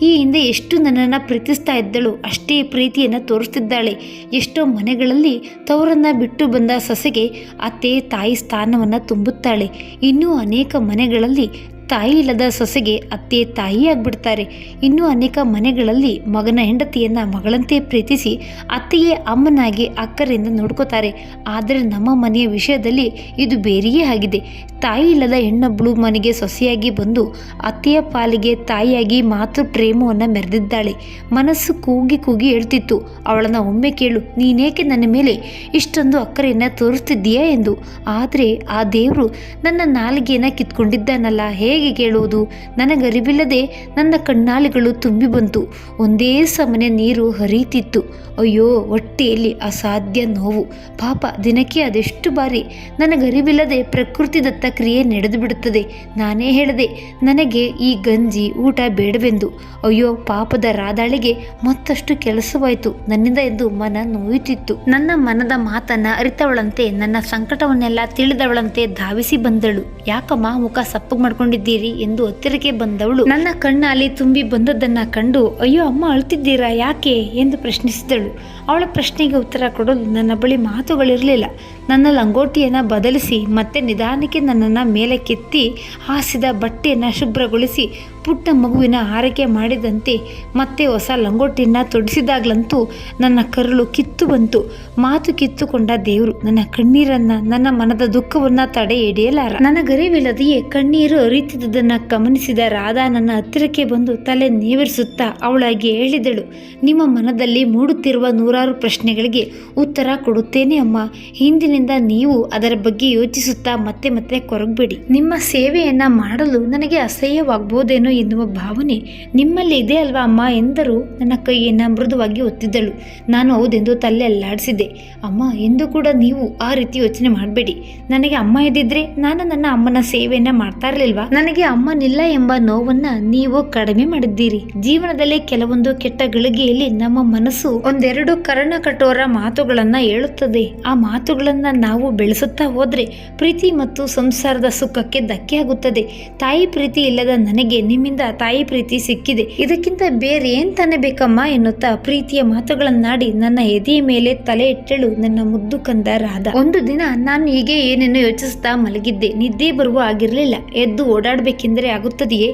ಈ ಹಿಂದೆ ಎಷ್ಟು ನನ್ನನ್ನು ಪ್ರೀತಿಸ್ತಾ ಇದ್ದಳು ಅಷ್ಟೇ ಪ್ರೀತಿಯನ್ನು ತೋರಿಸ್ತಿದ್ದಾಳೆ. ಎಷ್ಟೋ ಮನೆಗಳಲ್ಲಿ ತವರನ್ನು ಬಿಟ್ಟು ಬಂದ ಸೊಸೆಗೆ ಅತ್ತೆ ತಾಯಿ ಸ್ಥಾನವನ್ನು ತುಂಬುತ್ತಾಳೆ. ಇನ್ನೂ ಅನೇಕ ಮನೆಗಳಲ್ಲಿ ತಾಯಿ ಇಲ್ಲದ ಸೊಸೆಗೆ ಅತ್ತೆ ತಾಯಿ ಆಗಿಬಿಡ್ತಾರೆ. ಇನ್ನೂ ಅನೇಕ ಮನೆಗಳಲ್ಲಿ ಮಗನ ಹೆಂಡತಿಯನ್ನು ಮಗಳಂತೆ ಪ್ರೀತಿಸಿ ಅತ್ತೆಯೇ ಅಮ್ಮನಾಗಿ ಅಕ್ಕರಿಂದ ನೋಡ್ಕೋತಾರೆ. ಆದರೆ ನಮ್ಮ ಮನೆಯ ವಿಷಯದಲ್ಲಿ ಇದು ಬೇರೆಯೇ ಆಗಿದೆ. ತಾಯಿ ಇಲ್ಲದ ಹೆಣ್ಣೊಬ್ಬಳು ಮನೆಗೆ ಸೊಸೆಯಾಗಿ ಬಂದು ಅತ್ತೆಯ ಪಾಲಿಗೆ ತಾಯಿಯಾಗಿ ಮಾತೃ ಪ್ರೇಮವನ್ನು ಮೆರೆದಿದ್ದಾಳೆ. ಮನಸ್ಸು ಕೂಗಿ ಕೂಗಿ ಹೇಳ್ತಿತ್ತು, ಅವಳನ್ನು ಒಮ್ಮೆ ಕೇಳು, ನೀನೇಕೆ ನನ್ನ ಮೇಲೆ ಇಷ್ಟೊಂದು ಅಕ್ಕರೆಯನ್ನು ತೋರಿಸ್ತಿದ್ದೀಯಾ ಎಂದು. ಆದರೆ ಆ ದೇವರು ನನ್ನ ನಾಲಿಗೆಯನ್ನು ಕಿತ್ಕೊಂಡಿದ್ದಾನಲ್ಲ, ಹೇಗೆ ಹೇಗೆ ಕೇಳುವುದು? ನನಗರಿವಿಲ್ಲದೆ ನನ್ನ ಕಣ್ಣಾಲಿಗಳು ತುಂಬಿ ಬಂತು. ಒಂದೇ ಸಮನೆ ನೀರು ಹರಿಯುತ್ತಿತ್ತು. ಅಯ್ಯೋ, ಹೊಟ್ಟೆಯಲ್ಲಿ ಅಸಾಧ್ಯ ನೋವು. ಪಾಪ, ದಿನಕ್ಕೆ ಅದೆಷ್ಟು ಬಾರಿ ನನಗರಿವಿಲ್ಲದೆ ಪ್ರಕೃತಿದತ್ತ ಕ್ರಿಯೆ ನಡೆದು ಬಿಡುತ್ತದೆ. ನಾನೇ ಹೇಳಿದೆ ನನಗೆ ಈ ಗಂಜಿ ಊಟ ಬೇಡವೆಂದು. ಅಯ್ಯೋ ಪಾಪದ ರಾಧಾಳಿಗೆ ಮತ್ತಷ್ಟು ಕೆಲಸವಾಯಿತು ನನ್ನಿಂದ ಎಂದು ಮನ ನೋಯುತ್ತಿತ್ತು. ನನ್ನ ಮನದ ಮಾತನ್ನ ಅರಿತವಳಂತೆ, ನನ್ನ ಸಂಕಟವನ್ನೆಲ್ಲ ತಿಳಿದವಳಂತೆ ಧಾವಿಸಿ ಬಂದಳು. ಯಾಕಮ್ಮ ಮುಖ ಸಪ್ಪಗೆ ಮಾಡ್ಕೊಂಡಿದ್ದೀರಿ ಎಂದು ಹತ್ತಿರಕ್ಕೆ ಬಂದವಳು ನನ್ನ ಕಣ್ಣಲ್ಲಿ ತುಂಬಿ ಬಂದದ್ದನ್ನ ಕಂಡು, ಅಯ್ಯೋ ಅಮ್ಮ, ಅಳ್ತಿದ್ದೀರಾ ಯಾಕೆ ಎಂದು ಪ್ರಶ್ನಿಸಿದಳು. ಅವಳ ಪ್ರಶ್ನೆಗೆ ಉತ್ತರ ಕೊಡಲು ನನ್ನ ಬಳಿ ಮಾತುಗಳಿರಲಿಲ್ಲ. ನನ್ನ ಲಂಗೋಟಿಯನ್ನು ಬದಲಿಸಿ ಮತ್ತೆ ನಿಧಾನಕ್ಕೆ ನನ್ನನ್ನು ಮೇಲೆ ಕೆತ್ತಿ ಹಾಸಿದ ಬಟ್ಟೆಯನ್ನು ಶುಭ್ರಗೊಳಿಸಿ ಪುಟ್ಟ ಮಗುವಿನ ಆರೈಕೆ ಮಾಡಿದಂತೆ ಮತ್ತೆ ಹೊಸ ಲಂಗೋಟಿಯನ್ನು ತೊಡಿಸಿದಾಗ್ಲಂತೂ ನನ್ನ ಕರುಳು ಕಿತ್ತು ಬಂತು. ಮಾತು ಕಿತ್ತುಕೊಂಡ ದೇವರು ನನ್ನ ಕಣ್ಣೀರನ್ನ, ನನ್ನ ಮನದ ದುಃಖವನ್ನ ತಡೆ ಹಿಡಿಯಲಾರ. ನನಗರಿವಿಲ್ಲದೆಯೇ ಕಣ್ಣೀರು ಹರಿಯುತ್ತಿದ್ದುದನ್ನು ಗಮನಿಸಿದ ರಾಧಾ ನನ್ನ ಹತ್ತಿರಕ್ಕೆ ಬಂದು ತಲೆ ನೇವರಿಸುತ್ತಾ ಅವಳಾಗಿ ಹೇಳಿದಳು, ನಿಮ್ಮ ಮನದಲ್ಲಿ ಮೂಡುತ್ತಿರುವ ನೂರಾರು ಪ್ರಶ್ನೆಗಳಿಗೆ ಉತ್ತರ ಕೊಡುತ್ತೇನೆ ಅಮ್ಮ. ಹಿಂದಿನಿಂದ ನೀವು ಅದರ ಬಗ್ಗೆ ಯೋಚಿಸುತ್ತಾ ಮತ್ತೆ ಮತ್ತೆ ಕೊರಗಬೇಡಿ. ನಿಮ್ಮ ಸೇವೆಯನ್ನ ಮಾಡಲು ನನಗೆ ಅಸಹ್ಯವಾಗಬಹುದೇನೋ ಎನ್ನುವ ಭಾವನೆ ನಿಮ್ಮಲ್ಲಿ ಇದೆ ಅಲ್ವಾ ಅಮ್ಮ ಎಂದರು. ನನ್ನ ಕೈಯನ್ನು ಮೃದುವಾಗಿ ಒತ್ತಿದ್ದಳು. ನಾನು ಹೌದೆಂದು ತಲೆ ಅಲ್ಲಾಡಿಸಿದೆ. ಅಮ್ಮ, ಎಂದು ಕೂಡ ನೀವು ಆ ರೀತಿ ಯೋಚನೆ ಮಾಡಬೇಡಿ. ನನಗೆ ಅಮ್ಮ ಇದ್ದಿದ್ರೆ ನಾನು ನನ್ನ ಅಮ್ಮನ ಸೇವೆಯನ್ನ ಮಾಡ್ತಾ ಇರಲಿಲ್ವಾ? ನನಗೆ ಅಮ್ಮನಿಲ್ಲ ಎಂಬ ನೋವನ್ನ ನೀವು ಕಡಿಮೆ ಮಾಡಿದ್ದೀರಿ. ಜೀವನದಲ್ಲಿ ಕೆಲವೊಂದು ಕೆಟ್ಟ ಗಳಿಗೆಯಲ್ಲಿ ನಮ್ಮ ಮನಸ್ಸು ಒಂದೆರಡು ಕರ್ಣ ಕಠೋರ ಮಾತುಗಳನ್ನ ಹೇಳುತ್ತದೆ. ಆ ಮಾತುಗಳನ್ನ ನಾವು ಬೆಳೆಸುತ್ತಾ ಹೋದ್ರೆ ಪ್ರೀತಿ ಮತ್ತು ಸಂಸಾರದ ಸುಖಕ್ಕೆ ಧಕ್ಕೆ ಆಗುತ್ತದೆ. ತಾಯಿ ಪ್ರೀತಿ ಇಲ್ಲದ ನನಗೆ ನಿಮ್ಮಿಂದ ತಾಯಿ ಪ್ರೀತಿ ಸಿಕ್ಕಿದೆ, ಇದಕ್ಕಿಂತ ಬೇರೆ ಏನ್ ತಾನೇ ಬೇಕಮ್ಮ ಎನ್ನುತ್ತಾ ಪ್ರೀತಿಯ ಮಾತುಗಳನ್ನಾಡಿ ನನ್ನ ಎದೆಯ ಮೇಲೆ ತಲೆ ಇಟ್ಟಳು ನನ್ನ ಮುದ್ದು ಕಂದ ರಾಧಾ. ಒಂದು ದಿನ ನಾನು ಹೀಗೆ ಏನೇನೋ ಯೋಚಿಸುತ್ತಾ ಮಲಗಿದ್ದೆ. ನಿದ್ದೆ ಬರುವ ಆಗಿರಲಿಲ್ಲ. ಎದ್ದು ಓಡಾಡಬೇಕೆಂದರೆ ಆಗುತ್ತದೆಯೇ?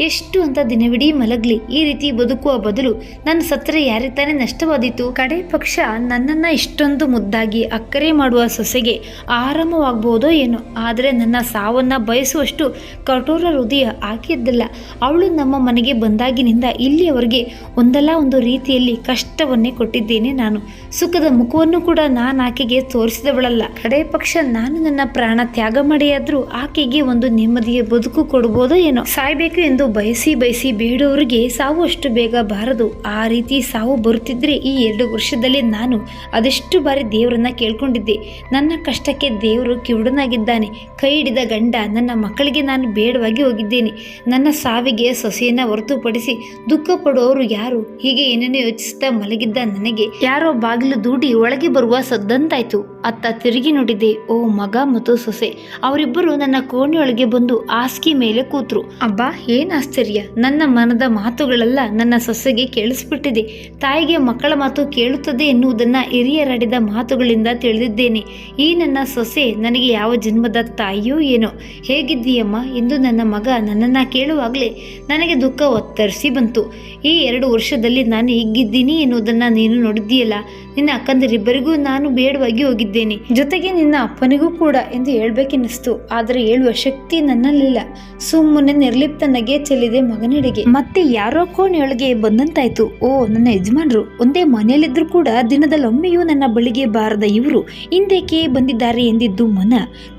ಎಷ್ಟು ಅಂತ ದಿನವಿಡೀ ಮಲಗ್ಲಿ? ಈ ರೀತಿ ಬದುಕುವ ಬದಲು ನನ್ನ ಸತ್ತರೆ ಯಾರಿಗೆ ತಾನೇ ನಷ್ಟವಾದೀತು? ಕಡೆ ಪಕ್ಷ ನನ್ನನ್ನ ಇಷ್ಟೊಂದು ಮುದ್ದಾಗಿ ಅಕ್ಕರೆ ಮಾಡುವ ಸೊಸೆಗೆ ಆರಾಮವಾಗಬಹುದೋ ಏನೋ. ಆದರೆ ನನ್ನ ಸಾವನ್ನ ಬಯಸುವಷ್ಟು ಕಠೋರ ಹೃದಯ ಆಕೆಯದ್ದಲ್ಲ. ಅವಳು ನಮ್ಮ ಮನೆಗೆ ಬಂದಾಗಿನಿಂದ ಇಲ್ಲಿಯವರೆಗೆ ಒಂದಲ್ಲ ಒಂದು ರೀತಿಯಲ್ಲಿ ಕಷ್ಟವನ್ನೇ ಕೊಟ್ಟಿದ್ದೇನೆ. ನಾನು ಸುಖದ ಮುಖವನ್ನು ಕೂಡ ನಾನು ಆಕೆಗೆ ತೋರಿಸಿದವಳಲ್ಲ. ಕಡೆ ಪಕ್ಷ ನಾನು ನನ್ನ ಪ್ರಾಣ ತ್ಯಾಗ ಮಾಡಿಯಾದ್ರೂ ಆಕೆಗೆ ಒಂದು ನೆಮ್ಮದಿಯ ಬದುಕು ಕೊಡಬಹುದೋ ಏನೋ. ಸಾಯ್ಬೇಕು ಎಂದು ಬಯಸಿ ಬಯಸಿ ಬೇಡುವವರಿಗೆ ಸಾವು ಅಷ್ಟು ಬೇಗ ಬಾರದು. ಆ ರೀತಿ ಸಾವು ಬರುತ್ತಿದ್ರೆ ಈ 2 ವರ್ಷದಲ್ಲಿ ನಾನು ಅದೆಷ್ಟು ಬಾರಿ ದೇವರನ್ನ ಕೇಳ್ಕೊಂಡಿದ್ದೆ. ನನ್ನ ಕಷ್ಟಕ್ಕೆ ದೇವರು ಕಿವುಡನಾಗಿದ್ದಾನೆ. ಕೈ ಹಿಡಿದ ಗಂಡ ನನ್ನ ಮಕ್ಕಳಿಗೆ ನಾನು ಬೇಡವಾಗಿ ಹೋಗಿದ್ದೇನೆ. ನನ್ನ ಸಾವಿಗೆ ಸೊಸೆಯನ್ನ ಹೊರತುಪಡಿಸಿ ದುಃಖ ಪಡುವವರು ಯಾರು? ಹೀಗೆ ಏನೇನೋ ಯೋಚಿಸುತ್ತಾ ಮಲಗಿದ್ದ ನನಗೆ ಯಾರೋ ಬಾಗಿಲು ದೂಡಿ ಒಳಗೆ ಬರುವ ಸದ್ದಂತಾಯ್ತು. ಅತ್ತ ತಿರುಗಿ ನೋಡಿದೆ. ಓ, ಮಗ ಮತ್ತು ಸೊಸೆ. ಅವರಿಬ್ಬರು ನನ್ನ ಕೋಣೆಯೊಳಗೆ ಬಂದು ಹಾಸಿಗೆ ಮೇಲೆ ಕೂತ್ರು. ಅಬ್ಬಾ, ಏನ್ ಆಶ್ಚರ್ಯ! ನನ್ನ ಮನದ ಮಾತುಗಳೆಲ್ಲ ನನ್ನ ಸೊಸೆಗೆ ಕೇಳಿಸ್ಬಿಟ್ಟಿದೆ. ತಾಯಿಗೆ ಮಕ್ಕಳ ಮಾತು ಕೇಳುತ್ತದೆ ಎನ್ನುವುದನ್ನ ಹಿರಿಯರಾಡಿದ ಮಾತುಗಳಿಂದ ತಿಳಿದಿದ್ದೇನೆ. ಈ ನನ್ನ ಸೊಸೆ ನನಗೆ ಯಾವ ಜನ್ಮದ ತಾಯಿಯೋ ಏನೋ. ಹೇಗಿದ್ದೀಯಮ್ಮ ಎಂದು ನನ್ನ ಮಗ ನನ್ನನ್ನ ಕೇಳುವಾಗಲೇ ನನಗೆ ದುಃಖ ಒತ್ತರಿಸಿ ಬಂತು. ಈ 2 ವರ್ಷದಲ್ಲಿ ನಾನು ಹೀಗಿದ್ದೀನಿ ಎನ್ನುವುದನ್ನ ನೀನು ನೋಡಿದ್ದೀಯಲ್ಲ. ನಿನ್ನ ಅಕ್ಕಂದರಿಬ್ಬರಿಗೂ ನಾನು ಬೇಡವಾಗಿ ಹೋಗಿದ್ದೇನೆ, ಜೊತೆಗೆ ನಿನ್ನ ಅಪ್ಪನಿಗೂ ಕೂಡ ಎಂದು ಹೇಳ್ಬೇಕೆನ್ನಿಸ್ತು. ಆದರೆ ಹೇಳುವ ಶಕ್ತಿ ನನ್ನಲ್ಲಿಲ್ಲ. ಸುಮ್ಮನೆ ನಿರ್ಲಿಪ್ತ ನಗೆ ಚೆಲ್ಲಿದೆ ಮಗನೆಡೆಗೆ. ಮತ್ತೆ ಯಾರೋ ಕೋಣೆಯೊಳಗೆ ಬಂದಂತಾಯ್ತು. ಓ, ನನ್ನ ಯಜಮಾನ್ರು. ಒಂದೇ ಮನೆಯಲ್ಲಿದ್ರು ಕೂಡ ದಿನದಲ್ಲೊಮ್ಮೆಯೂ ನನ್ನ ಬಳಿಗೆ ಬಾರದ ಇವರು ಹಿಂದೇಕೆ ಬಂದಿದ್ದಾರೆ ಎಂದಿದ್ದು ಮನ.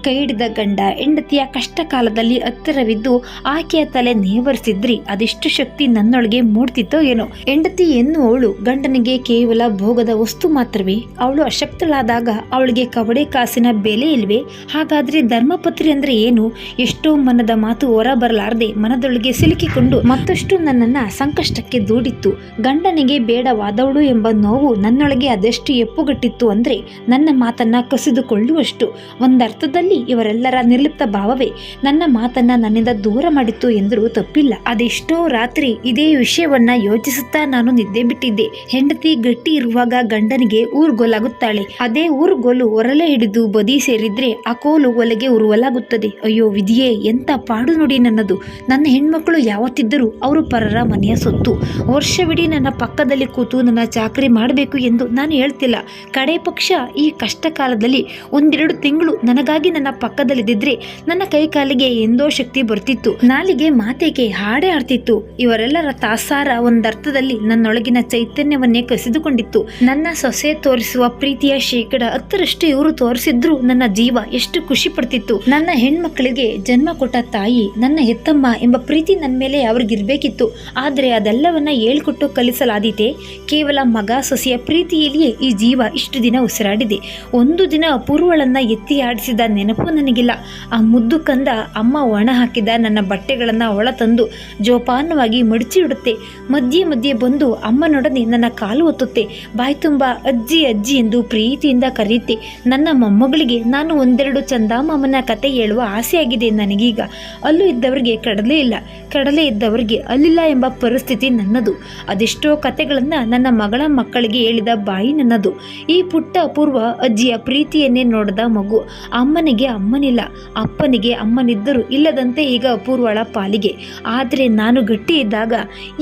ಕೈ ಹಿಡಿದ ಗಂಡ ಹೆಂಡತಿಯ ಕಷ್ಟ ಕಾಲದಲ್ಲಿ ಹತ್ತಿರವಿದ್ದು ಆಕೆಯ ತಲೆ ನೇವರಿಸಿದ್ರಿ ಅದೆಷ್ಟು ಶಕ್ತಿ ನನ್ನೊಳಗೆ ಮೂಡ್ತಿತ್ತೋ ಏನೋ. ಹೆಂಡತಿ ಎನ್ನುವವಳು ಗಂಡನಿಗೆ ಕೇವಲ ಭೋಗದ ವಸ್ತು ಮಾತ್ರವೇ? ಅವಳು ಅಶಕ್ತಳಾದಾಗ ಅವಳಿಗೆ ಕವಡೆ ಕಾಸಿನ ಬೆಲೆ ಇಲ್ವೇ? ಹಾಗಾದ್ರೆ ಧರ್ಮಪತ್ರಿ ಅಂದ್ರೆ ಏನು? ಎಷ್ಟೋ ಮನದ ಮಾತು ಹೊರ ಬರಲಾರದೆ ಮನದೊಳಗೆ ಸಿಲುಕಿಕೊಂಡು ಮತ್ತಷ್ಟು ನನ್ನನ್ನ ಸಂಕಷ್ಟಕ್ಕೆ ದೂಡಿತ್ತು. ಗಂಡನಿಗೆ ಬೇಡವಾದವಳು ಎಂಬ ನೋವು ನನ್ನೊಳಗೆ ಅದೆಷ್ಟು ಎಪ್ಪುಗಟ್ಟಿತ್ತು ಅಂದ್ರೆ ನನ್ನ ಮಾತನ್ನ ಕಸಿದುಕೊಳ್ಳುವಷ್ಟು. ಒಂದರ್ಥದಲ್ಲಿ ಇವರೆಲ್ಲರ ನಿರ್ಲಿಪ್ತ ಭಾವವೇ ನನ್ನ ಮಾತನ್ನ ನನ್ನಿಂದ ದೂರ ಮಾಡಿತ್ತು ಎಂದರೂ ತಪ್ಪಿಲ್ಲ. ಅದೆಷ್ಟೋ ರಾತ್ರಿ ಇದೇ ವಿಷಯವನ್ನ ಯೋಚಿಸುತ್ತಾ ನಾನು ನಿದ್ದೆ ಬಿಟ್ಟಿದ್ದೆ. ಹೆಂಡತಿ ಗಟ್ಟಿ ಇರುವಾಗ ಗಂಡನಿಗೆ ಊರ್ಗೋಲಾಗುತ್ತಾಳೆ. ಅದೇ ಊರ್ಗೋಲು ಒರಲೆ ಹಿಡಿದು ಬದಿ ಸೇರಿದ್ರೆ ಆ ಕೋಲು ಒಲೆಗೆ ಉರುವಲಾಗುತ್ತದೆ. ಅಯ್ಯೋ ವಿಧಿಯೇ, ಎಂತ ಪಾಡು ನೋಡಿ ನನ್ನದು. ನನ್ನ ಹೆಣ್ಮಕ್ಳು ಯಾವತ್ತಿದ್ದರೂ ಅವರು ಪರರ ಮನೆಯ ಸೊತ್ತು. ವರ್ಷವಿಡೀ ನನ್ನ ಪಕ್ಕದಲ್ಲಿ ಕೂತು ನನ್ನ ಚಾಕರಿ ಮಾಡಬೇಕು ಎಂದು ನಾನು ಹೇಳ್ತಿಲ್ಲ. ಕಡೆ ಪಕ್ಷ ಈ ಕಷ್ಟ ಕಾಲದಲ್ಲಿ 1-2 ತಿಂಗಳು ನನಗಾಗಿ ನನ್ನ ಪಕ್ಕದಲ್ಲಿದ್ದಿದ್ರೆ ನನ್ನ ಕೈ ಕಾಲಿಗೆ ಎಂದೋ ಶಕ್ತಿ ಬರ್ತಿತ್ತು. ನಾಲಿಗೆ ಮಾತೆಗೆ ಹಾಡೇ ಆಡ್ತಿತ್ತು. ಇವರೆಲ್ಲರ ತಾಸಾರ ಒಂದರ್ಥದಲ್ಲಿ ನನ್ನೊಳಗಿನ ಚೈತನ್ಯವನ್ನೇ ಕಸಿದುಕೊಂಡಿತ್ತು. ನನ್ನ ಸೊಸೆ ತೋರಿಸುವ ಪ್ರೀತಿಯ 10% ಅದರಷ್ಟು ಇವರು ತೋರಿಸಿದ್ರು ನನ್ನ ಜೀವ ಎಷ್ಟು ಖುಷಿ ಪಡ್ತಿತ್ತು. ನನ್ನ ಹೆಣ್ಮಕ್ಳಿಗೆ ಜನ್ಮ ಕೊಟ್ಟ ತಾಯಿ ನನ್ನ ಹೆತ್ತಮ್ಮ ಎಂಬ ಪ್ರೀತಿ ನನ್ನ ಮೇಲೆ ಅವ್ರಿಗಿರ್ಬೇಕಿತ್ತು. ಆದರೆ ಅದೆಲ್ಲವನ್ನ ಹೇಳ್ಕೊಟ್ಟು ಕಲಿಸಲಾದೀತೆ. ಕೇವಲ ಮಗ ಸೊಸೆಯ ಪ್ರೀತಿಯಲ್ಲಿಯೇ ಈ ಜೀವ ಇಷ್ಟು ದಿನ ಉಸಿರಾಡಿದೆ. ಒಂದು ದಿನ ಅಪೂರ್ವಳನ್ನ ಎತ್ತಿ ಆಡಿಸಿದ ನೆನಪು ನನಗಿಲ್ಲ. ಆ ಮುದ್ದು ಕಂದ ಅಮ್ಮ ಒಣ ಹಾಕಿದ ನನ್ನ ಬಟ್ಟೆಗಳನ್ನ ಒಳ ತಂದು ಜೋಪಾನವಾಗಿ ಮಡಚಿ ಇಡುತ್ತೆ. ಮಧ್ಯೆ ಮಧ್ಯೆ ಬಂದು ಅಮ್ಮನೊಡನೆ ನನ್ನ ಕಾಲು ಒತ್ತುತ್ತೆ. ಬಾಯಿ ತುಂಬ ಅಜ್ಜಿ ಅಜ್ಜಿ ಎಂದು ಪ್ರೀತಿಯಿಂದ ಕರೆಯುತ್ತೆ. ನನ್ನ ಮೊಮ್ಮಗಳಿಗೆ ನಾನು ಒಂದೆರಡು ಚಂದಾಮಾಮನ ಕತೆ ಹೇಳುವ ಆಸೆಯಾಗಿದೆ ನನಗೀಗ. ಅಲ್ಲೂ ಇದ್ದವರಿಗೆ ಕಡಲೆ ಇಲ್ಲ, ಕಡಲೆ ಇದ್ದವರಿಗೆ ಅಲ್ಲಿಲ್ಲ ಎಂಬ ಪರಿಸ್ಥಿತಿ ನನ್ನದು. ಅದೆಷ್ಟೋ ಕತೆಗಳನ್ನು ನನ್ನ ಮಗಳ ಮಕ್ಕಳಿಗೆ ಹೇಳಿದ ಬಾಯಿ ನನ್ನದು. ಈ ಪುಟ್ಟ ಅಪೂರ್ವ ಅಜ್ಜಿಯ ಪ್ರೀತಿಯನ್ನೇ ನೋಡಿದ ಮಗು. ಅಮ್ಮನಿಗೆ ಅಮ್ಮನಿಲ್ಲ, ಅಪ್ಪನಿಗೆ ಅಮ್ಮನಿದ್ದರು ಇಲ್ಲದಂತೆ ಈಗ ಅಪೂರ್ವಳ ಪಾಲಿಗೆ. ಆದರೆ ನಾನು ಗಟ್ಟಿ ಇದ್ದಾಗ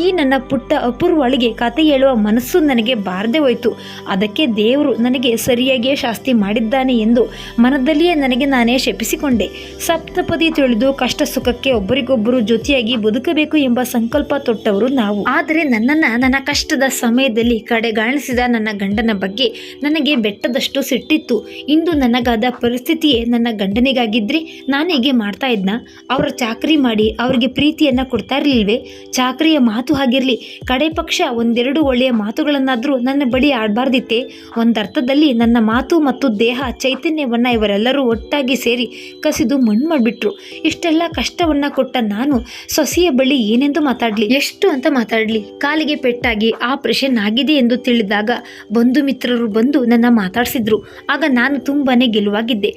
ಈ ನನ್ನ ಪುಟ್ಟ ಅಪೂರ್ವಳಿಗೆ ಕತೆ ಹೇಳುವ ಮನಸ್ಸು ನನಗೆ ಬಾರದೆ ಹೋಯಿತು. ಅದಕ್ಕೆ ದೇವರು ನನಗೆ ಸರಿಯಾಗಿಯೇ ಶಾಸ್ತಿ ಮಾಡಿದ್ದಾನೆ ಎಂದು ಮನದಲ್ಲಿಯೇ ನನಗೆ ನಾನೇ ಶಪಿಸಿಕೊಂಡೆ. ಸಪ್ತಪದಿ ತಿಳಿದು ಕಷ್ಟ ಸುಖಕ್ಕೆ ಒಬ್ಬರಿಗೊಬ್ಬರು ಜೊತೆಯಾಗಿ ಬದುಕಬೇಕು ಎಂಬ ಸಂಕಲ್ಪ ತೊಟ್ಟವರು ನಾವು. ಆದರೆ ನನ್ನನ್ನು ನನ್ನ ಕಷ್ಟದ ಸಮಯದಲ್ಲಿ ಕಡೆಗಾಣಿಸಿದ ನನ್ನ ಗಂಡನ ಬಗ್ಗೆ ನನಗೆ ಬೆಟ್ಟದಷ್ಟು ಸಿಟ್ಟಿತ್ತು. ಇಂದು ನನಗಾದ ಪರಿಸ್ಥಿತಿಯೇ ನನ್ನ ಗಂಡನಿಗಾಗಿದ್ರೆ ನಾನು ಹೀಗೆ ಮಾಡ್ತಾ ಇದ್ನ? ಅವರ ಚಾಕರಿ ಮಾಡಿ ಅವರಿಗೆ ಪ್ರೀತಿಯನ್ನು ಕೊಡ್ತಾ ಇರಲಿಲ್ವೇ? ಚಾಕರಿಯ ಮಾತು ಆಗಿರಲಿ, ಕಡೆ ಪಕ್ಷ ಒಂದೆರಡು ಒಳ್ಳೆಯ ಮಾತುಗಳನ್ನಾದರೂ ನನ್ನ ಬಳಿ ಆಡಬಾರ್ದಿತ್ತೆ. ಒಂದರ್ಥದಲ್ಲಿ ನನ್ನ ಮಾತು ಮತ್ತು ದೇಹ ಚೈತನ್ಯವನ್ನು ಇವರೆಲ್ಲರೂ ಒಟ್ಟಾಗಿ ಸೇರಿ ಕಸಿದು ಮಣ್ಣು ಮಾಡಿಬಿಟ್ರು. ಇಷ್ಟೆಲ್ಲ ಕಷ್ಟವನ್ನು ಕೊಟ್ಟ ನಾನು ಸೊಸೆಯ ಬಳಿ ಏನೆಂದು ಮಾತಾಡಲಿ, ಎಷ್ಟು ಅಂತ ಮಾತಾಡಲಿ? ಕಾಲಿಗೆ ಪೆಟ್ಟಾಗಿ ಆಪರೇಷನ್ ಆಗಿದೆ ಎಂದು ತಿಳಿದಾಗ ಬಂಧು ಮಿತ್ರರು ಬಂದು ನನ್ನ ಮಾತಾಡಿಸಿದ್ರು. ಆಗ ನಾನು ತುಂಬಾನೇ ಗೆಲುವಾಗಿದ್ದೆ.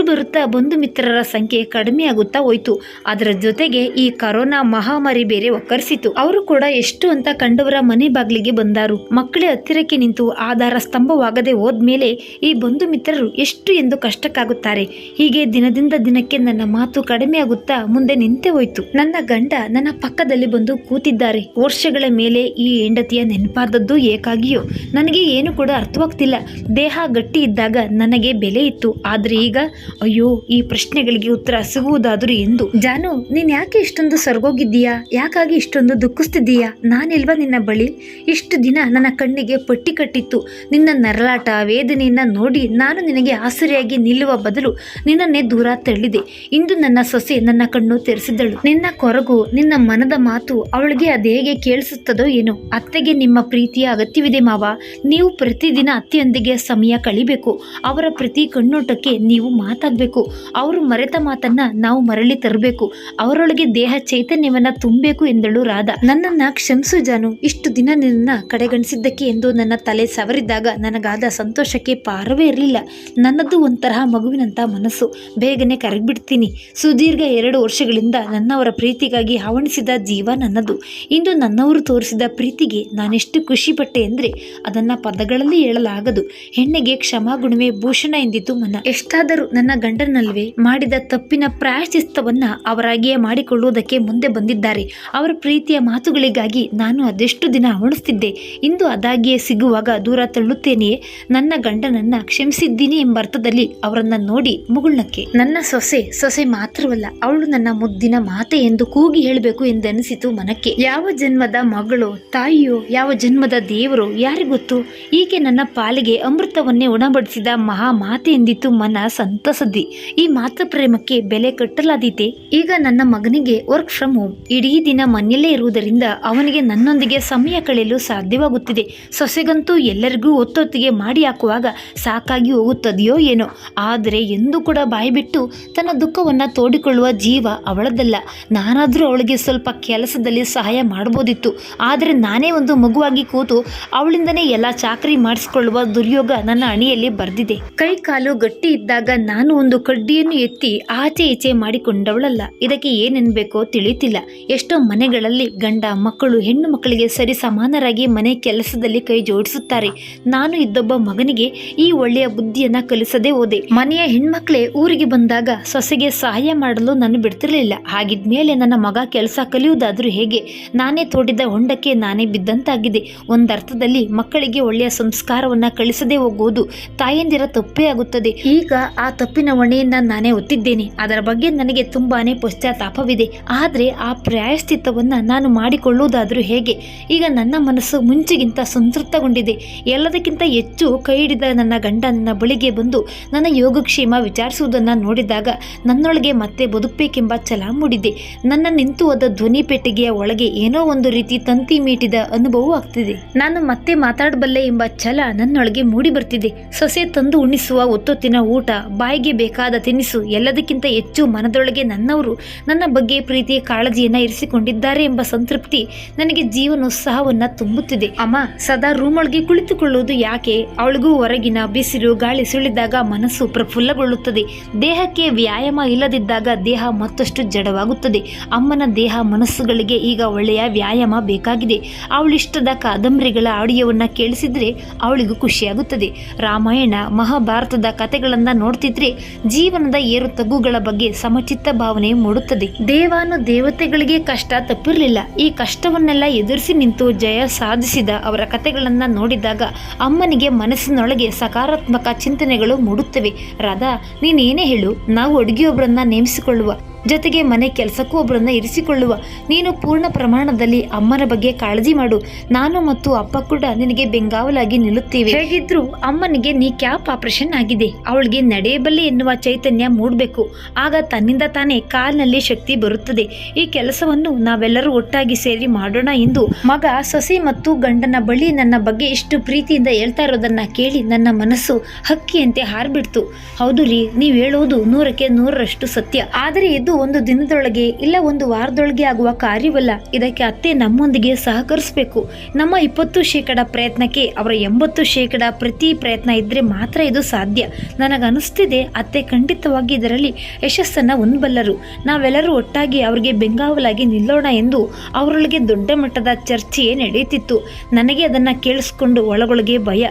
ಬರುತ್ತಾ ಬಂಧು ಮಿತ್ರರ ಸಂಖ್ಯೆ ಕಡಿಮೆ ಆಗುತ್ತಾ ಹೋಯಿತು. ಅದರ ಜೊತೆಗೆ ಈ ಕರೋನಾ ಮಹಾಮಾರಿ ಬೇರೆ ಒಕ್ಕರಿಸಿತು. ಅವರು ಕೂಡ ಎಷ್ಟು ಅಂತ ಕಂಡವರ ಮನೆ ಬಾಗಿಲಿಗೆ ಬಂದಾರು. ಮಕ್ಕಳೇ ಹತ್ತಿರಕ್ಕೆ ನಿಂತು ಆಧಾರ ಸ್ತಂಭವಾಗದೆ ಹೋದ್ಮೇಲೆ ಈ ಬಂಧು ಮಿತ್ರರು ಎಷ್ಟು ಎಂದು ಕಷ್ಟಕ್ಕಾಗುತ್ತಾರೆ. ಹೀಗೆ ದಿನದಿಂದ ದಿನಕ್ಕೆ ನನ್ನ ಮಾತು ಕಡಿಮೆ ಆಗುತ್ತಾ ಮುಂದೆ ನಿಂತೆ ಹೋಯಿತು. ನನ್ನ ಗಂಡ ನನ್ನ ಪಕ್ಕದಲ್ಲಿ ಬಂದು ಕೂತಿದ್ದಾರೆ. ವರ್ಷಗಳ ಮೇಲೆ ಈ ಹೆಂಡತಿಯ ನೆನಪಾದದ್ದು ಏಕಾಗಿಯೋ ನನಗೆ ಏನು ಕೂಡ ಅರ್ಥವಾಗ್ತಿಲ್ಲ. ದೇಹ ಗಟ್ಟಿ ಇದ್ದಾಗ ನನಗೆ ಬೆಲೆ ಇತ್ತು. ಆದ್ರೆ ಈಗ ಅಯ್ಯೋ, ಈ ಪ್ರಶ್ನೆಗಳಿಗೆ ಉತ್ತರ ಸಿಗುವುದಾದರೂ ಎಂದು. ಜಾನು, ನೀನ್ ಯಾಕೆ ಇಷ್ಟೊಂದು ಸರ್ಗೋಗಿದ್ದೀಯಾ? ಯಾಕಾಗಿ ಇಷ್ಟೊಂದು ದುಃಖಿಸ್ತಿದ್ದೀಯಾ? ನಾನಿಲ್ವಾ ನಿನ್ನ ಬಳಿ? ಇಷ್ಟು ದಿನ ನನ್ನ ಕಣ್ಣಿಗೆ ಪಟ್ಟಿ ಕಟ್ಟಿತ್ತು. ನಿನ್ನ ನರಳಾಟ ವೇದನೆಯನ್ನ ನೋಡಿ ನಾನು ನಿನಗೆ ಆಸರೆಯಾಗಿ ನಿಲ್ಲುವ ಬದಲು ನಿನ್ನನ್ನೇ ದೂರ ತಳ್ಳಿದೆ. ಇಂದು ನನ್ನ ಸೊಸೆ ನನ್ನ ಕಣ್ಣು ತೆರೆಸಿದಳು. ನಿನ್ನ ಕೊರಗು, ನಿನ್ನ ಮನದ ಮಾತು ಅವಳಿಗೆ ಅದೇಗೆ ಕೇಳಿಸುತ್ತದೋ ಏನೋ. ಅತ್ತೆಗೆ ನಿಮ್ಮ ಪ್ರೀತಿಯ ಅಗತ್ಯವಿದೆ ಮಾವ. ನೀವು ಪ್ರತಿದಿನ ಅತ್ತೆಯೊಂದಿಗೆ ಸಮಯ ಕಳಿಬೇಕು. ಅವರ ಪ್ರತಿ ಕಣ್ಣೋಟಕ್ಕೆ ನೀವು ಮಾತಾಗಬೇಕು. ಅವರು ಮರೆತ ಮಾತನ್ನ ನಾವು ಮರಳಿ ತರಬೇಕು. ಅವರೊಳಗೆ ದೇಹ ಚೈತನ್ಯವನ್ನ ತುಂಬಬೇಕು ಎಂದಳು ರಾಧಾ. ನನ್ನನ್ನ ಕ್ಷಮಿಸು ಜಾನು, ಇಷ್ಟು ದಿನ ನಿನ್ನ ಕಡೆಗಣಿಸಿದ್ದಕ್ಕೆ ಎಂದು ನನ್ನ ತಲೆ ಸವರಿದಾಗ ನನಗಾದ ಸಂತೋಷಕ್ಕೆ ಪಾರವೇ ಇರಲಿಲ್ಲ. ನನ್ನದು ಒಂಥರ ಮಗುವಿನಂತ ಮನಸ್ಸು. ಬೇಗನೆ ಕರಗಿಬಿಡ್ತೀನಿ. ಸುದೀರ್ಘ 2 ವರ್ಷಗಳಿಂದ ನನ್ನವರ ಪ್ರೀತಿಗಾಗಿ ಹವಣಿಸಿದ ಜೀವ ನನ್ನದು. ಇಂದು ನನ್ನವರು ತೋರಿಸಿದ ಪ್ರೀತಿಗೆ ನಾನೆಷ್ಟು ಖುಷಿ ಪಟ್ಟೆ ಅಂದ್ರೆ ಅದನ್ನ ಪದಗಳಲ್ಲಿ ಹೇಳಲಾಗದು. ಹೆಣ್ಣಿಗೆ ಕ್ಷಮಾಗುಣವೇ ಭೂಷಣ ಎಂದಿತು ಮನ. ಎಷ್ಟಾದರೂ ನನ್ನ ಗಂಡನಲ್ವೇ ಮಾಡಿದ ತಪ್ಪಿನ ಪ್ರಾಯಶ್ಚಿತ್ತವನ್ನ ಅವರಾಗಿಯೇ ಮಾಡಿಕೊಳ್ಳುವುದಕ್ಕೆ ಮುಂದೆ ಬಂದಿದ್ದಾರೆ. ಅವರ ಪ್ರೀತಿಯ ಮಾತುಗಳಿಗಾಗಿ ನಾನು ಅದೆಷ್ಟು ದಿನ ಹವಣಿಸ್ತಿದ್ದೆ. ಇಂದು ಅದಾಗಿಯೇ ಸಿಗುವಾಗ ದೂರ ತಳ್ಳುತ್ತೇನೆಯೇ? ನನ್ನ ಗಂಡನನ್ನ ಕ್ಷಮಿಸಿದ್ದೀನಿ ಎಂಬ ಅರ್ಥದಲ್ಲಿ ಅವರನ್ನ ನೋಡಿ ಮುಗುಳ್ನಕ್ಕೆ. ನನ್ನ ಸೊಸೆ ಮಾತ್ರವಲ್ಲ, ಅವಳು ನನ್ನ ಮುದ್ದಿನ ಮಾತೆ ಎಂದು ಕೂಗಿ ಹೇಳಬೇಕು ಎಂದೆನಿಸಿತು ಮನಕ್ಕೆ. ಯಾವ ಜನ್ಮದ ಮಗಳು, ತಾಯಿಯೋ, ಯಾವ ಜನ್ಮದ ದೇವರು ಯಾರಿಗೊತ್ತು? ಈಕೆ ನನ್ನ ಪಾಲಿಗೆ ಅಮೃತವನ್ನೇ ಉಣಬಡಿಸಿದ ಮಹಾ ಮಾತೆ ಎಂದಿತ್ತು ಮನ ಸಂತಸದಿ. ಈ ಮಾತೃ ಪ್ರೇಮಕ್ಕೆ ಬೆಲೆ ಕಟ್ಟಲಾದೀತೆ. ಈಗ ನನ್ನ ಮಗನಿಗೆ ವರ್ಕ್ ಫ್ರಮ್ ಹೋಮ್. ಇಡೀ ದಿನ ಮನೆಯಲ್ಲೇ ಇರುವುದರಿಂದ ಅವನಿಗೆ ನನ್ನೊಂದಿಗೆ ಸಮಯ ಕಳೆಯಲು ಸಾಧ್ಯವಾಗುತ್ತಿದೆ. ಸೊಸೆಗಂತೂ ಎಲ್ಲರಿಗೂ ಒತ್ತೊತ್ತಿಗೆ ಮಾಡಿ ಹಾಕುವಾಗ ಸಾಕಾಗಿ ಹೋಗುತ್ತದೆಯೋ ಏನೋ. ಆದರೆ ಎಂದೂ ಕೂಡ ಬಾಯಿಬಿಟ್ಟು ತನ್ನ ದುಃಖವನ್ನು ತೋಡಿಕೊಳ್ಳುವ ಜೀವ ಅವಳದಲ್ಲ. ನಾನಾದರೂ ಅವಳಿಗೆ ಸ್ವಲ್ಪ ಕೆಲಸದಲ್ಲಿ ಸಹಾಯ ಮಾಡ್ಬೋದಿತ್ತು. ಆದರೆ ನಾನೇ ಒಂದು ಮಗುವಾಗಿ ಕೂತು ಅವಳಿಂದನೇ ಎಲ್ಲ ಚಾಕರಿ ಮಾಡಿಸಿಕೊಳ್ಳುವ ದುರ್ಯೋಗ ನನ್ನ ಅಣಿಯಲ್ಲಿ ಬರೆದಿದೆ. ಕೈ ಕಾಲು ಗಟ್ಟಿ ಇದ್ದಾಗ ನಾನು ಒಂದು ಕಡ್ಡಿಯನ್ನು ಎತ್ತಿ ಆಚೆ ಈಚೆ ಮಾಡಿಕೊಂಡವಳಲ್ಲ. ಇದಕ್ಕೆ ಏನೆನ್ಬೇಕೋ ತಿಳಿಯುತ್ತಿಲ್ಲ. ಎಷ್ಟೋ ಮನೆಗಳಲ್ಲಿ ಗಂಡ ಮಕ್ಕಳು ಹೆಣ್ಣು ಮಕ್ಕಳಿಗೆ ಸರಿ ಸಮಾನರಾಗಿ ಮನೆ ಕೆಲಸದಲ್ಲಿ ಕೈ ಜೋಡಿಸುತ್ತಾರೆ. ನಾನು ಇದ್ದೊಬ್ಬ ಮಗನಿಗೆ ಈ ಒಳ್ಳೆಯ ಬುದ್ಧಿಯನ್ನ ಕಲಿಸದೆ ಹೋದೆ. ಮನೆಯ ಹೆಣ್ಮಕ್ಳೇ ಊರಿಗೆ ಬಂದಾಗ ಸೊಸೆಗೆ ಸಹಾಯ ಮಾಡಲು ನಾನು ಬಿಡ್ತಿರ್ಲಿಲ್ಲ. ಹಾಗಿದ್ಮೇಲೆ ನನ್ನ ಮಗ ಕೆಲಸ ಕಲಿಯುವುದಾದ್ರೂ ಹೇಗೆ? ನಾನೇ ತೋಡಿದ ಹೊಂಡಕ್ಕೆ ನಾನೇ ಬಿದ್ದಂತಾಗಿದೆ. ಒಂದರ್ಥದಲ್ಲಿ ಮಕ್ಕಳಿಗೆ ಒಳ್ಳೆಯ ಸಂಸ್ಕಾರವನ್ನ ಕಲಿಸದೆ ಹೋಗುವುದು ತಾಯಂದಿರ ತಪ್ಪೇ ಆಗುತ್ತದೆ. ಈಗ ಆ ತಪ್ಪಿನ ಹೊಣೆಯನ್ನ ನಾನೇ ಒತ್ತಿದ್ದೇನೆ. ಅದರ ಬಗ್ಗೆ ನನಗೆ ತುಂಬಾನೇ ಪಶ್ಚಾತ್ತಾಪವಿದೆ. ಆದ್ರೆ ಆ ಪ್ರಾಯಶ್ಚಿತ್ತವನ್ನ ನಾನು ಮಾಡಿಕೊಳ್ಳುವುದಾದ್ರೂ ಹೇಗೆ? ಈಗ ನನ್ನ ಮನಸ್ಸು ಮುಂಚೆಗಿಂತ ಸಂತೃಪ್ತಗೊಂಡಿದೆ. ಎಲ್ಲದಕ್ಕಿಂತ ಹೆಚ್ಚು ಕೈ ಹಿಡಿದ ನನ್ನ ಗಂಡ ನನ್ನ ಬಳಿಗೆ ಬಂದು ನನ್ನ ಯೋಗಕ್ಷೇಮ ವಿಚಾರಿಸುವುದನ್ನು ನೋಡಿದಾಗ ನನ್ನೊಳಗೆ ಮತ್ತೆ ಬದುಕಬೇಕೆಂಬ ಛಲ ಮೂಡಿದೆ. ನನ್ನ ನಿಂತು ಹೋದ ಧ್ವನಿ ಪೆಟ್ಟಿಗೆಯ ಒಳಗೆ ಏನೋ ಒಂದು ರೀತಿ ತಂತಿ ಮೀಟಿದ ಅನುಭವ ಆಗ್ತಿದೆ. ನಾನು ಮತ್ತೆ ಮಾತಾಡಬಲ್ಲೆ ಎಂಬ ಛಲ ನನ್ನೊಳಗೆ ಮೂಡಿ ಬರ್ತಿದೆ. ಸೊಸೆ ತಂದು ಉಣಿಸುವ ಒತ್ತೊತ್ತಿನ ಊಟ, ಬಾಯಿಗೆ ಬೇಕಾದ ತಿನಿಸು, ಎಲ್ಲದಕ್ಕಿಂತ ಹೆಚ್ಚು ಮನದೊಳಗೆ ನನ್ನವರು ನನ್ನ ಬಗ್ಗೆ ಪ್ರೀತಿ ಕಾಳಜಿಯನ್ನ ಇರಿಸಿಕೊಂಡಿದ್ದಾರೆ ಎಂಬ ಸಂತೃಪ್ತಿ ನನಗೆ ಜೀವನೋತ್ಸಾಹವನ್ನ ತುಂಬುತ್ತಿದೆ. ಅಮ್ಮ ಸದಾ ರೂಮ್ ಒಳಗೆ ಕುಳಿತುಕೊಳ್ಳುವುದು ಯಾಕೆ? ಅವಳಿಗೂ ಹೊರಗಿನ ಬಿಸಿಲು ಗಾಳಿ ಸುಳಿದಾಗ ಮನಸ್ಸು ಪ್ರಫುಲ್ಲಗೊಳ್ಳುತ್ತದೆ. ದೇಹಕ್ಕೆ ವ್ಯಾಯಾಮ ಇಲ್ಲದಿದ್ದಾಗ ದೇಹ ಮತ್ತಷ್ಟು ಜಡವಾಗುತ್ತದೆ. ಅಮ್ಮನ ದೇಹ ಮನಸ್ಸುಗಳಿಗೆ ಈಗ ಒಳ್ಳೆಯ ವ್ಯಾಯಾಮ ಬೇಕಾಗಿದೆ. ಅವಳಿಷ್ಟದ ಕಾದಂಬರಿಗಳ ಆಡಿಯೋವನ್ನ ಕೇಳಿಸಿದ್ರೆ ಅವಳಿಗೂ ಖುಷಿಯಾಗುತ್ತದೆ. ರಾಮಾಯಣ ಮಹಾಭಾರತದ ಕಥೆಗಳನ್ನ ನೋಡ್ತಿದ್ರೆ ಜೀವನದ ಏರು ತಗ್ಗುಗಳ ಬಗ್ಗೆ ಸಮಚಿತ್ತ ಭಾವನೆ ಮೂಡುತ್ತದೆ. ದೇವಾನು ದೇವತೆಗಳಿಗೆ ಕಷ್ಟ ತಪ್ಪಿರಲಿಲ್ಲ. ಈ ಕಷ್ಟವನ್ನೆಲ್ಲ ಎದುರಿಸಿ ನಿಂತು ಜಯ ಸಾಧಿಸಿದ ಅವರ ಕಥೆಗಳನ್ನ ನೋಡಿದಾಗ ಅಮ್ಮನಿಗೆ ಮನಸ್ಸಿನೊಳಗೆ ಸಕಾರಾತ್ಮಕ ಚಿಂತನೆಗಳು ಮೂಡುತ್ತವೆ. ರಾಧಾ, ನೀನೇನೇ ಹೇಳು, ನಾವು ಅಡುಗೆಯೊಬ್ಬರನ್ನ ನೇಮಿಸಿಕೊಳ್ಳುವ, ಜೊತೆಗೆ ಮನೆ ಕೆಲಸಕ್ಕೂ ಒಬ್ಬರನ್ನ ಇರಿಸಿಕೊಳ್ಳುವ. ನೀನು ಪೂರ್ಣ ಪ್ರಮಾಣದಲ್ಲಿ ಅಮ್ಮನ ಬಗ್ಗೆ ಕಾಳಜಿ ಮಾಡು. ನಾನು ಮತ್ತು ಅಪ್ಪ ಕೂಡ ನಿನಗೆ ಬೆಂಗಾವಲಾಗಿ ನಿಲ್ಲುತ್ತೇವೆ. ಹೇಗಿದ್ರು ಅಮ್ಮನಿಗೆ ನೀ ಕ್ಯಾಪ್ ಆಪರೇಷನ್ ಆಗಿದೆ. ಅವಳಿಗೆ ನಡೆಯಬಲ್ಲೆ ಎನ್ನುವ ಚೈತನ್ಯ ಮೂಡಬೇಕು. ಆಗ ತನ್ನಿಂದ ತಾನೇ ಕಾಲಿನಲ್ಲಿ ಶಕ್ತಿ ಬರುತ್ತದೆ. ಈ ಕೆಲಸವನ್ನು ನಾವೆಲ್ಲರೂ ಒಟ್ಟಾಗಿ ಸೇರಿ ಮಾಡೋಣ ಎಂದು ಮಗ, ಸೊಸೆ ಮತ್ತು ಗಂಡನ ಬಳಿ ನನ್ನ ಬಗ್ಗೆ ಇಷ್ಟು ಪ್ರೀತಿಯಿಂದ ಹೇಳ್ತಾ ಇರೋದನ್ನ ಕೇಳಿ ನನ್ನ ಮನಸ್ಸು ಹಕ್ಕಿಯಂತೆ ಹಾರ್ಬಿಡ್ತು. ಹೌದು ರೀ, ನೀವು ಹೇಳೋದು 100ಕ್ಕೆ 100ರಷ್ಟು ಸತ್ಯ. ಆದರೆ ಇದು ಒಂದು ದಿನದೊಳಗೆ ಇಲ್ಲ ಒಂದು ವಾರದೊಳಗೆ ಆಗುವ ಕಾರ್ಯವಲ್ಲ. ಇದಕ್ಕೆ ಅತ್ತೆ ನಮ್ಮೊಂದಿಗೆ ಸಹಕರಿಸಬೇಕು. ನಮ್ಮ 20% ಪ್ರಯತ್ನಕ್ಕೆ ಅವರ 80% ಪ್ರತಿ ಪ್ರಯತ್ನ ಇದ್ರೆ ಮಾತ್ರ ಇದು ಸಾಧ್ಯ. ನನಗನ್ನಿಸ್ತಿದೆ ಅತ್ತೆ ಖಂಡಿತವಾಗಿ ಇದರಲ್ಲಿ ಯಶಸ್ಸನ್ನ ಹೊಂದಬಲ್ಲರು. ನಾವೆಲ್ಲರೂ ಒಟ್ಟಾಗಿ ಅವರಿಗೆ ಬೆಂಗಾವಲಾಗಿ ನಿಲ್ಲೋಣ ಎಂದು ಅವರೊಳಗೆ ದೊಡ್ಡ ಮಟ್ಟದ ಚರ್ಚೆಯೇ ನಡೆಯುತ್ತಿತ್ತು. ನನಗೆ ಅದನ್ನ ಕೇಳಿಸ್ಕೊಂಡು ಒಳಗೊಳಗೆ ಭಯ.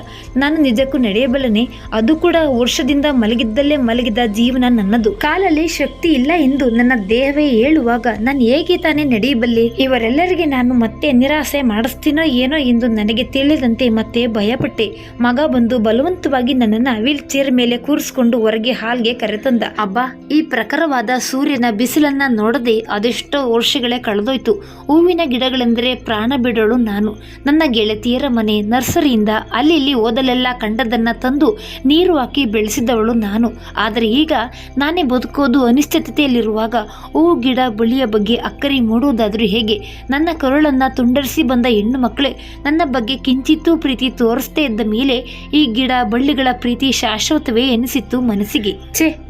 ನಾನು ನಿಜಕ್ಕೂ ನಡೆಯಬಲ್ಲನೆ? ಅದು ಕೂಡ ವರ್ಷದಿಂದ ಮಲಗಿದ್ದಲ್ಲೇ ಮಲಗಿದ ಜೀವನ ನನ್ನದು. ಕಾಲಲ್ಲಿ ಶಕ್ತಿ ಇಲ್ಲ ಎಂದು ನನ್ನ ದೇಹವೇ ಹೇಳುವಾಗ ನಾನು ಹೇಗೆ ತಾನೇ ನಡೆಯಬಲ್ಲೆ? ಇವರೆಲ್ಲರಿಗೆ ನಾನು ಮತ್ತೆ ನಿರಾಸೆ ಮಾಡಿಸ್ತೀನೋ ಏನೋ ಎಂದು ನನಗೆ ತಿಳಿದಂತೆ ಮತ್ತೆ ಭಯಪಟ್ಟೆ. ಮಗ ಬಂದು ಬಲವಂತವಾಗಿ ನನ್ನನ್ನ ವೀಲ್ ಚೇರ್ ಮೇಲೆ ಕೂರಿಸಿಕೊಂಡು ಹೊರಗೆ ಹಾಲ್ಗೆ ಕರೆತಂದ. ಅಬ್ಬಾ, ಈ ಪ್ರಖರವಾದ ಸೂರ್ಯನ ಬಿಸಿಲನ್ನ ನೋಡದೆ ಅದೆಷ್ಟೋ ವರ್ಷಗಳೇ ಕಳೆದೋಯ್ತು. ಹೂವಿನ ಗಿಡಗಳೆಂದರೆ ಪ್ರಾಣ ಬಿಡೋಳು ನಾನು. ನನ್ನ ಗೆಳತಿಯರ ಮನೆ, ನರ್ಸರಿಯಿಂದ ಅಲ್ಲಿ ಇಲ್ಲಿ ಓದಲೆಲ್ಲ ಕಂಡದನ್ನ ತಂದು ನೀರು ಹಾಕಿ ಬೆಳೆಸಿದವಳು ನಾನು. ಆದರೆ ಈಗ ನಾನೇ ಬದುಕೋದು ಅನಿಶ್ಚಿತತೆಯಲ್ಲಿರುವ ಹೂ ಗಿಡ ಬಳ್ಳಿಯ ಬಗ್ಗೆ ಅಕ್ಕರೆ ಮೂಡುವುದಾದ್ರೂ ಹೇಗೆ? ನನ್ನ ಕರುಳನ್ನ ತುಂಡರಿಸಿ ಬಂದ ಹೆಣ್ಣು ಮಕ್ಕಳೇ ನನ್ನ ಬಗ್ಗೆ ಕಿಂಚಿತ್ತೂ ಪ್ರೀತಿ ತೋರಿಸ್ತೇ ಇದ್ದ ಮೇಲೆ ಈ ಗಿಡ ಬಳ್ಳಿಗಳ ಪ್ರೀತಿ ಶಾಶ್ವತವೇ ಎನಿಸಿತ್ತು ಮನಸ್ಸಿಗೆ.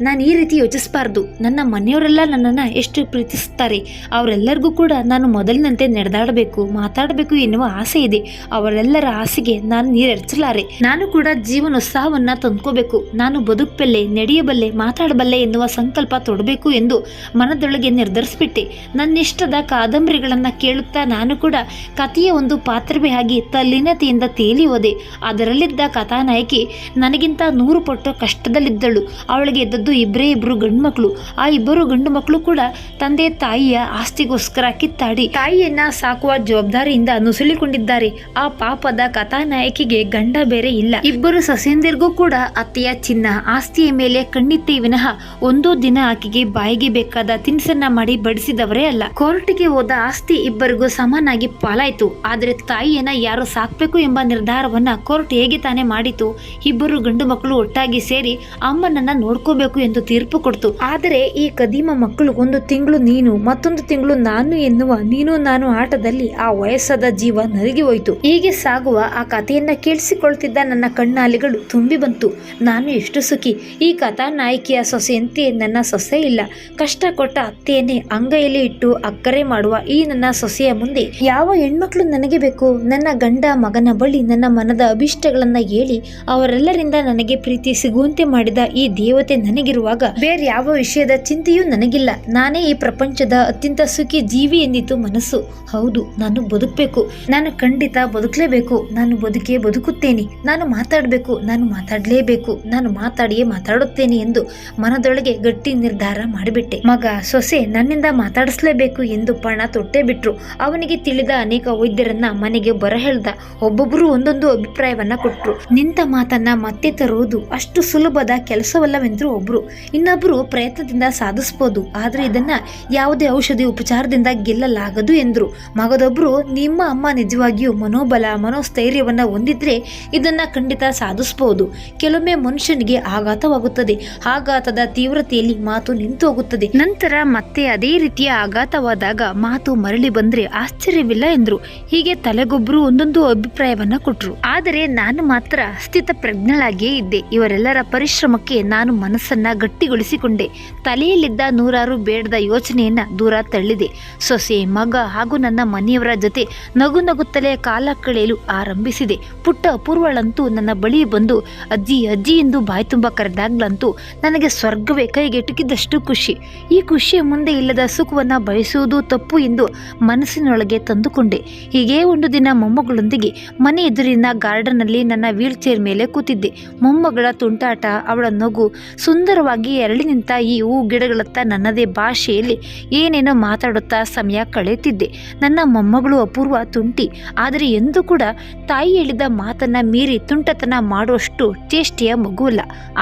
ನಾನು ಈ ರೀತಿ ಯೋಚಿಸಬಾರ್ದು. ನನ್ನ ಮನೆಯವರೆಲ್ಲ ನನ್ನನ್ನು ಎಷ್ಟು ಪ್ರೀತಿಸುತ್ತಾರೆ. ಅವರೆಲ್ಲರಿಗೂ ಕೂಡ ನಾನು ಮೊದಲಿನಂತೆ ನಡೆದಾಡಬೇಕು, ಮಾತಾಡಬೇಕು ಎನ್ನುವ ಆಸೆ ಇದೆ. ಅವರೆಲ್ಲರ ಆಸೆಗೆ ನಾನು ನೀರೆಚ್ಚಲಾರೆ. ನಾನು ಕೂಡ ಜೀವನೋತ್ಸಾಹವನ್ನ ತಂದ್ಕೋಬೇಕು. ನಾನು ಬದುಕಬಲ್ಲೆ, ನಡೆಯಬಲ್ಲೆ, ಮಾತಾಡಬಲ್ಲೆ ಎನ್ನುವ ಸಂಕಲ್ಪ ತೊಡಬೇಕು ಎಂದು ಮನದೊಳಗೆ ನಿರ್ಧರಿಸ್ಬಿಟ್ಟೆ. ನನ್ನಿಷ್ಟದ ಕಾದಂಬರಿಗಳನ್ನ ಕೇಳುತ್ತಾ ನಾನು ಕೂಡ ಕಥೆಯ ಒಂದು ಪಾತ್ರವೇ ಆಗಿ ತಲ್ಲೀನತೆಯಿಂದ ತೇಲಿ ಹೋದೆ. ಅದರಲ್ಲಿದ್ದ ಕಥಾನಾಯಕಿ ನನಗಿಂತ 100 ಪಟ್ಟು ಕಷ್ಟದಲ್ಲಿದ್ದಳು. ಅವಳಿಗೆ ಇದ್ದದ್ದು ಇಬ್ಬರು ಗಂಡು ಮಕ್ಕಳು. ಆ ಇಬ್ಬರು ಗಂಡು ಮಕ್ಕಳು ಕೂಡ ತಂದೆ ತಾಯಿಯ ಆಸ್ತಿಗೋಸ್ಕರ ಕಿತ್ತಾಡಿ ತಾಯಿಯನ್ನ ಸಾಕುವ ಜವಾಬ್ದಾರಿಯಿಂದ ನುಸುಳಿಕೊಂಡಿದ್ದಾರೆ. ಆ ಪಾಪದ ಕಥಾನಾಯಕಿಗೆ ಗಂಡ ಬೇರೆ ಇಲ್ಲ. ಇಬ್ಬರು ಸೊಸೆಯಂದಿರಿಗೂ ಕೂಡ ಅತ್ತೆಯ ಚಿನ್ನ ಆಸ್ತಿಯ ಮೇಲೆ ಕಣ್ಣಿತ್ತೇ ವಿನಃ ಒಂದೂ ದಿನ ಆಕೆಗೆ ಬಾಯಿಗೆ ಬೇಕಾದ ತಿನಿಸನ್ನ ಮಾಡಿ ಬಡಿಸಿದವರೇ ಅಲ್ಲ. ಕೋರ್ಟಿಗೆ ಹೋದ ಆಸ್ತಿ ಇಬ್ಬರಿಗೂ ಸಮಾನಾಗಿ ಪಾಲಾಯಿತು. ಆದರೆ ತಾಯಿಯನ್ನ ಯಾರು ಸಾಕ್ಬೇಕು ಎಂಬ ನಿರ್ಧಾರವನ್ನ ಕೋರ್ಟ್ ಹೇಗೆ ತಾನೇ ಮಾಡಿತು? ಇಬ್ಬರು ಗಂಡು ಮಕ್ಕಳು ಒಟ್ಟಾಗಿ ಸೇರಿ ಅಮ್ಮನನ್ನ ನೋಡ್ಕೋಬೇಕು ಎಂದು ತೀರ್ಪು ಕೊಡ್ತು. ಆದರೆ ಈ ಕದೀಮ ಮಕ್ಕಳು ಒಂದು ತಿಂಗಳು ನೀನು, ಮತ್ತೊಂದು ತಿಂಗಳು ನಾನು ಎನ್ನುವ ನೀನು ನಾನು ಆಟದಲ್ಲಿ ಆ ವಯಸ್ಸಾದ ಜೀವ ನರಗಿ ಹೋಯಿತು. ಹೀಗೆ ಸಾಗುವ ಆ ಕಥೆಯನ್ನ ಕೇಳಿಸಿಕೊಳ್ತಿದ್ದ ನನ್ನ ಕಣ್ಣಾಲಿಗಳು ತುಂಬಿ ಬಂತು. ನಾನು ಎಷ್ಟು ಸುಖಿ. ಈ ಕಥಾನಾಯಕಿಯ ಸೊಸೆಯಂತೆ ನನ್ನ ಸೊಸೆ ಇಲ್ಲ. ಕಷ್ಟ ಕೊಟ್ಟ ಅತ್ತೆಯನ್ನೇ ಅಂಗೈಯಲ್ಲಿ ಇಟ್ಟು ಅಕ್ಕರೆ ಮಾಡುವ ಈ ನನ್ನ ಸೊಸೆಯ ಮುಂದೆ ಯಾವ ಹೆಣ್ಮಕ್ಳು ನನಗೆ ಬೇಕು? ನನ್ನ ಗಂಡ ಮಗನ ಬಳಿ ನನ್ನ ಮನದ ಅಭಿಷ್ಟಗಳನ್ನ ಹೇಳಿ ಅವರೆಲ್ಲರಿಂದ ನನಗೆ ಪ್ರೀತಿ ಸಿಗುವಂತೆ ಮಾಡಿದ ಈ ದೇವತೆ ನನಗಿರುವಾಗ ಬೇರೆ ಯಾವ ವಿಷಯದ ಚಿಂತೆಯೂ ನನಗಿಲ್ಲ. ನಾನೇ ಈ ಪ್ರಪಂಚದ ಅತ್ಯಂತ ಸುಖಿ ಜೀವಿ ಎಂದಿತು ಮನಸ್ಸು. ಹೌದು, ನಾನು ಬದುಕಬೇಕು. ನಾನು ಖಂಡಿತ ಬದುಕಲೇಬೇಕು. ನಾನು ಬದುಕೇ ಬದುಕುತ್ತೇನೆ. ನಾನು ಮಾತಾಡಬೇಕು. ನಾನು ಮಾತಾಡಲೇಬೇಕು. ನಾನು ಮಾತಾಡಿಯೇ ಮಾತಾಡುತ್ತೇನೆ ಎಂದು ಮನದೊಳಗೆ ಗಟ್ಟಿ ನಿರ್ಧಾರ ಮಾಡಿಬಿಟ್ಟೆ. ಮಗ ಸೊಸೆ ನನ್ನಿಂದ ಮಾತಾಡಿಸ್ಲೇಬೇಕು ಎಂದು ಪಣ ತೊಟ್ಟೆ ಬಿಟ್ರು. ಅವನಿಗೆ ತಿಳಿದ ಅನೇಕ ವೈದ್ಯರನ್ನ ಮನೆಗೆ ಬರ ಹೇಳ್ದ. ಒಬ್ಬೊಬ್ಬರು ಒಂದೊಂದು ಅಭಿಪ್ರಾಯವನ್ನ ಕೊಟ್ರು. ನಿಂತ ಮಾತನ್ನ ಮತ್ತೆ ತರುವುದು ಅಷ್ಟು ಸುಲಭದ ಕೆಲಸವಲ್ಲವೆಂದ್ರು ಒಬ್ರು. ಇನ್ನೊಬ್ರು ಪ್ರಯತ್ನದಿಂದ ಸಾಧಿಸಬಹುದು, ಆದ್ರೆ ಇದನ್ನ ಯಾವುದೇ ಔಷಧಿ ಉಪಚಾರದಿಂದ ಗೆಲ್ಲಲಾಗದು ಎಂದ್ರು. ಮಗದೊಬ್ರು, ನಿಮ್ಮ ಅಮ್ಮ ನಿಜವಾಗಿಯೂ ಮನೋಬಲ ಮನೋಸ್ಥೈರ್ಯವನ್ನ ಹೊಂದಿದ್ರೆ ಇದನ್ನ ಖಂಡಿತ ಸಾಧಿಸಬಹುದು. ಕೆಲವೊಮ್ಮೆ ಮನುಷ್ಯನಿಗೆ ಆಘಾತವಾಗುತ್ತದೆ, ಆಘಾತದ ತೀವ್ರತೆಯಲ್ಲಿ ಮಾತು ನಿಂತು ಹೋಗುತ್ತದೆ. ನಂತರ ಮತ್ತೆ ಅದೇ ರೀತಿಯ ಆಘಾತವಾದಾಗ ಮಾತು ಮರಳಿ ಬಂದ್ರೆ ಆಶ್ಚರ್ಯವಿಲ್ಲ ಎಂದ್ರು. ಹೀಗೆ ತಲೆಗೊಬ್ಬರು ಒಂದೊಂದು ಅಭಿಪ್ರಾಯವನ್ನ ಕೊಟ್ರು. ಆದರೆ ನಾನು ಮಾತ್ರ ಸ್ಥಿತ ಪ್ರಜ್ಞಳಾಗಿಯೇ ಇದ್ದೆ. ಇವರೆಲ್ಲರ ಪರಿಶ್ರಮಕ್ಕೆ ನಾನು ಮನಸ್ಸನ್ನ ಗಟ್ಟಿಗೊಳಿಸಿಕೊಂಡೆ. ತಲೆಯಲ್ಲಿದ್ದ ನೂರಾರು ಬೇಡದ ಯೋಚನೆಯನ್ನ ದೂರ ತಳ್ಳಿದೆ. ಸೊಸೆ, ಮಗ ಹಾಗೂ ನನ್ನ ಮನೆಯವರ ಜೊತೆ ನಗು ನಗುತ್ತಲೇ ಕಾಲ ಕಳೆಯಲು ಆರಂಭಿಸಿದೆ. ಪುಟ್ಟ ಅಪೂರ್ವಳಂತೂ ನನ್ನ ಬಳಿ ಬಂದು ಅಜ್ಜಿ ಅಜ್ಜಿ ಎಂದು ಬಾಯಿ ತುಂಬ ಕರೆದಾಗ್ಲಂತೂ ನನಗೆ ಸ್ವರ್ಗವೇ ಕೈಗೆಟುಕಿದಷ್ಟು ಖುಷಿ. ಈ ಖುಷಿಯ ಮುಂದೆ ಇಲ್ಲದ ಸುಖವನ್ನ ಬಯಸುವುದು ತಪ್ಪು ಎಂದು ಮನಸ್ಸಿನೊಳಗೆ ತಂದುಕೊಂಡೆ. ಹೀಗೆ ಒಂದು ದಿನ ಮೊಮ್ಮಗಳೊಂದಿಗೆ ಮನೆ ಎದುರಿನ ಗಾರ್ಡನ್ ಅಲ್ಲಿ ನನ್ನ ವೀಲ್ ಚೇರ್ ಮೇಲೆ ಕೂತಿದ್ದೆ. ಮೊಮ್ಮಗಳ ತುಂಟಾಟ, ಅವಳ ನಗು, ಸುಂದರವಾಗಿ ಎರಳಿ ನಿಂತ ಈ ಹೂ ಗಿಡಗಳತ್ತ ನನ್ನದೇ ಭಾಷೆಯಲ್ಲಿ ಏನೇನೋ ಮಾತಾಡುತ್ತಾ ಸಮಯ ಕಳೆಯುತ್ತಿದ್ದೆ. ನನ್ನ ಮೊಮ್ಮಗಳು ಅಪೂರ್ವ ತುಂಟಿ, ಆದರೆ ಎಂದೂ ಕೂಡ ತಾಯಿ ಹೇಳಿದ ಮಾತನ್ನ ಮೀರಿ ತುಂಟತನ ಮಾಡುವಷ್ಟು ಚೇಷ್ಟೆಯ ಮಗುವಲ್ಲ.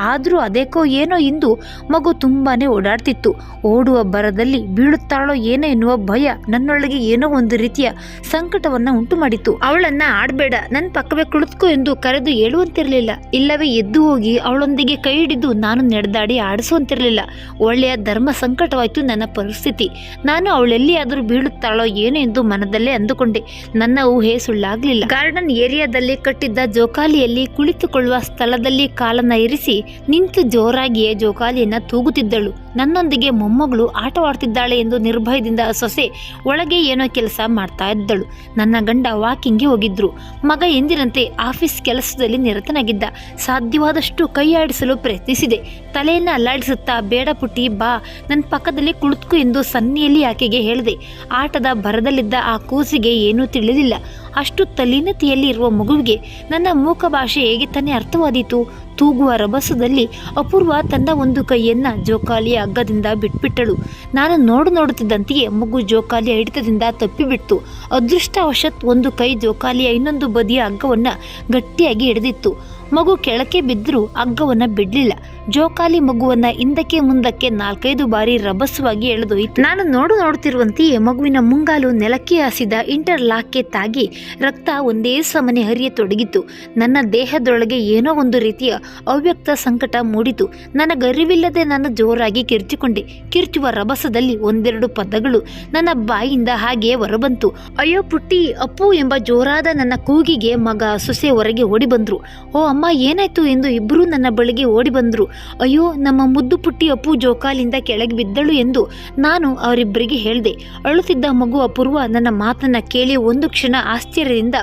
ಆದರೂ ಅದೇಕೋ ಏನೋ ಇಂದು ಮಗು ತುಂಬಾನೇ ಓಡಾಡ್ತಿತ್ತು. ಓಡುವ ಬರದಲ್ಲಿ ಬೀಳುತ್ತಾಳೋ ಏನೋ ಎನ್ನುವ ಭಯ ನನ್ನೊಳಗೆ ಏನೋ ಒಂದು ರೀತಿಯ ಸಂಕಟವನ್ನ ಉಂಟು ಮಾಡಿತು. ಅವಳನ್ನ ಆಡ್ಬೇಡ, ನನ್ನ ಪಕ್ಕವೇ ಕುಳಿತುಕೋ ಎಂದು ಕರೆದು ಹೇಳುವಂತಿರಲಿಲ್ಲ. ಇಲ್ಲವೇ ಎದ್ದು ಹೋಗಿ ಅವಳೊಂದಿಗೆ ಕೈ ಹಿಡಿದು ನಾನು ನಡೆದಾಡಿ ಆಡಿಸುವಂತಿರಲಿಲ್ಲ. ಒಳ್ಳೆಯ ಧರ್ಮ ಸಂಕಟವಾಯಿತು ನನ್ನ ಪರಿಸ್ಥಿತಿ. ನಾನು ಅವಳೆಲ್ಲಿಯಾದರೂ ಬೀಳುತ್ತಾಳೋ ಏನೋ ಎಂದು ಮನದಲ್ಲೇ ಅಂದುಕೊಂಡೆ. ನನ್ನ ಊಹೆ ಸುಳ್ಳಾಗ್ಲಿಲ್ಲ. ಗಾರ್ಡನ್ ಏರಿಯಾದಲ್ಲಿ ಕಟ್ಟಿದ್ದ ಜೋಕಾಲಿಯಲ್ಲಿ ಕುಳಿತುಕೊಳ್ಳುವ ಸ್ಥಳದಲ್ಲಿ ಕಾಲನ್ನ ಇರಿಸಿ ನಿಂತು ಜೋರಾಗಿಯೇ ಜೋಕಾಲಿಯನ್ನ ತೂಗುತ್ತಿದ್ದಳು. ನನ್ನೊಂದಿಗೆ ಮೊಮ್ಮಗಳು ಆಟವಾಡ್ತಿದ್ದಾಳೆ ಎಂದು ನಿರ್ಭಯದಿಂದ ಸೊಸೆ ಒಳಗೆ ಏನೋ ಕೆಲಸ ಮಾಡ್ತಾ ಇದ್ದಳು. ನನ್ನ ಗಂಡ ವಾಕಿಂಗ್ಗೆ ಹೋಗಿದ್ರು. ಮಗ ಎಂದಿನಂತೆ ಆಫೀಸ್ ಕೆಲಸದಲ್ಲಿ ನಿರತನಾಗಿದ್ದ. ಸಾಧ್ಯವಾದಷ್ಟು ಕೈ ಆಡಿಸಲು ಪ್ರಯತ್ನಿಸಿದೆ. ತಲೆಯನ್ನು ಅಲ್ಲಾಡಿಸುತ್ತಾ, ಬೇಡ ಪುಟ್ಟಿ, ಬಾ ನನ್ನ ಪಕ್ಕದಲ್ಲಿ ಕುಳಿತುಕು ಎಂದು ಸನ್ನಿಯಲ್ಲಿ ಆಕೆಗೆ ಹೇಳಿದೆ. ಆಟದ ಭರದಲ್ಲಿದ್ದ ಆ ಕೂಸಿಗೆ ಏನೂ ತಿಳಿಲಿಲ್ಲ. ಅಷ್ಟು ತಲ್ಲೀನತೆಯಲ್ಲಿ ಇರುವ ಮಗುವಿಗೆ ನನ್ನ ಮೂಕ ಭಾಷೆ ಹೇಗೆ ತಾನೇ ಅರ್ಥವಾದೀತು. ತೂಗುವ ರಭಸದಲ್ಲಿ ಅಪೂರ್ವ ತನ್ನ ಒಂದು ಕೈಯನ್ನ ಜೋಕಾಲಿಯ ಹಗ್ಗದಿಂದ ಬಿಟ್ಬಿಟ್ಟಳು. ನಾನು ನೋಡುತ್ತಿದ್ದಂತೆಯೇ ಮಗು ಜೋಕಾಲಿಯ ಹಿಡಿತದಿಂದ ತಪ್ಪಿಬಿಡ್ತು. ಅದೃಷ್ಟವಶತ್ ಒಂದು ಕೈ ಜೋಕಾಲಿಯ ಇನ್ನೊಂದು ಬದಿಯ ಹಗ್ಗವನ್ನ ಗಟ್ಟಿಯಾಗಿ ಹಿಡಿದಿತ್ತು. ಮಗು ಕೆಳಕ್ಕೆ ಬಿದ್ದರೂ ಹಗ್ಗವನ್ನ ಬಿಡ್ಲಿಲ್ಲ. ಜೋಕಾಲಿ ಮಗುವನ್ನ ಹಿಂದಕ್ಕೆ ಮುಂದಕ್ಕೆ 4-5 ಬಾರಿ ರಭಸವಾಗಿ ಎಳೆದೊಯ್ತು. ನಾನು ನೋಡುತ್ತಿರುವಂತೆಯೇ ಮಗುವಿನ ಮುಂಗಾಲು ನೆಲಕ್ಕೆ ಹಾಸಿದ ಇಂಟರ್ಲಾಕ್ಗೆ ತಾಗಿ ರಕ್ತ ಒಂದೇ ಸಮನೆ ಹರಿಯತೊಡಗಿತು. ನನ್ನ ದೇಹದೊಳಗೆ ಏನೋ ಒಂದು ರೀತಿಯ ಅವ್ಯಕ್ತ ಸಂಕಟ ಮೂಡಿತು. ನನಗರಿವಿಲ್ಲದೆ ನಾನು ಜೋರಾಗಿ ಕಿರ್ಚಿಕೊಂಡೆ. ಕಿರ್ಚುವ ರಭಸದಲ್ಲಿ ಒಂದೆರಡು ಪದಗಳು ನನ್ನ ಬಾಯಿಯಿಂದ ಹಾಗೆಯೇ ಹೊರಬಂತು. ಅಯ್ಯೋ ಪುಟ್ಟಿ, ಅಪ್ಪು ಎಂಬ ಜೋರಾದ ನನ್ನ ಕೂಗಿಗೆ ಮಗ ಸೊಸೆ ಹೊರಗೆ ಓಡಿ ಬಂದ್ರು. ಓ ಅಮ್ಮ, ಏನಾಯ್ತು ಎಂದು ಇಬ್ಬರೂ ನನ್ನ ಬಳಿಗೆ ಓಡಿ ಬಂದ್ರು. ಅಯ್ಯೋ, ನಮ್ಮ ಮುದ್ದು ಪುಟ್ಟಿ ಅಪ್ಪು ಜೋಕಾಲಿಂದ ಕೆಳಗೆ ಬಿದ್ದಳು ಎಂದು ನಾನು ಅವರಿಬ್ಬರಿಗೆ ಹೇಳಿದೆ. ಅಳುತ್ತಿದ್ದ ಮಗು ಅಪೂರ್ವ ನನ್ನ ಮಾತನ್ನ ಕೇಳಿ ಒಂದು ಕ್ಷಣ ಆಶ್ಚರ್ಯದಿಂದ,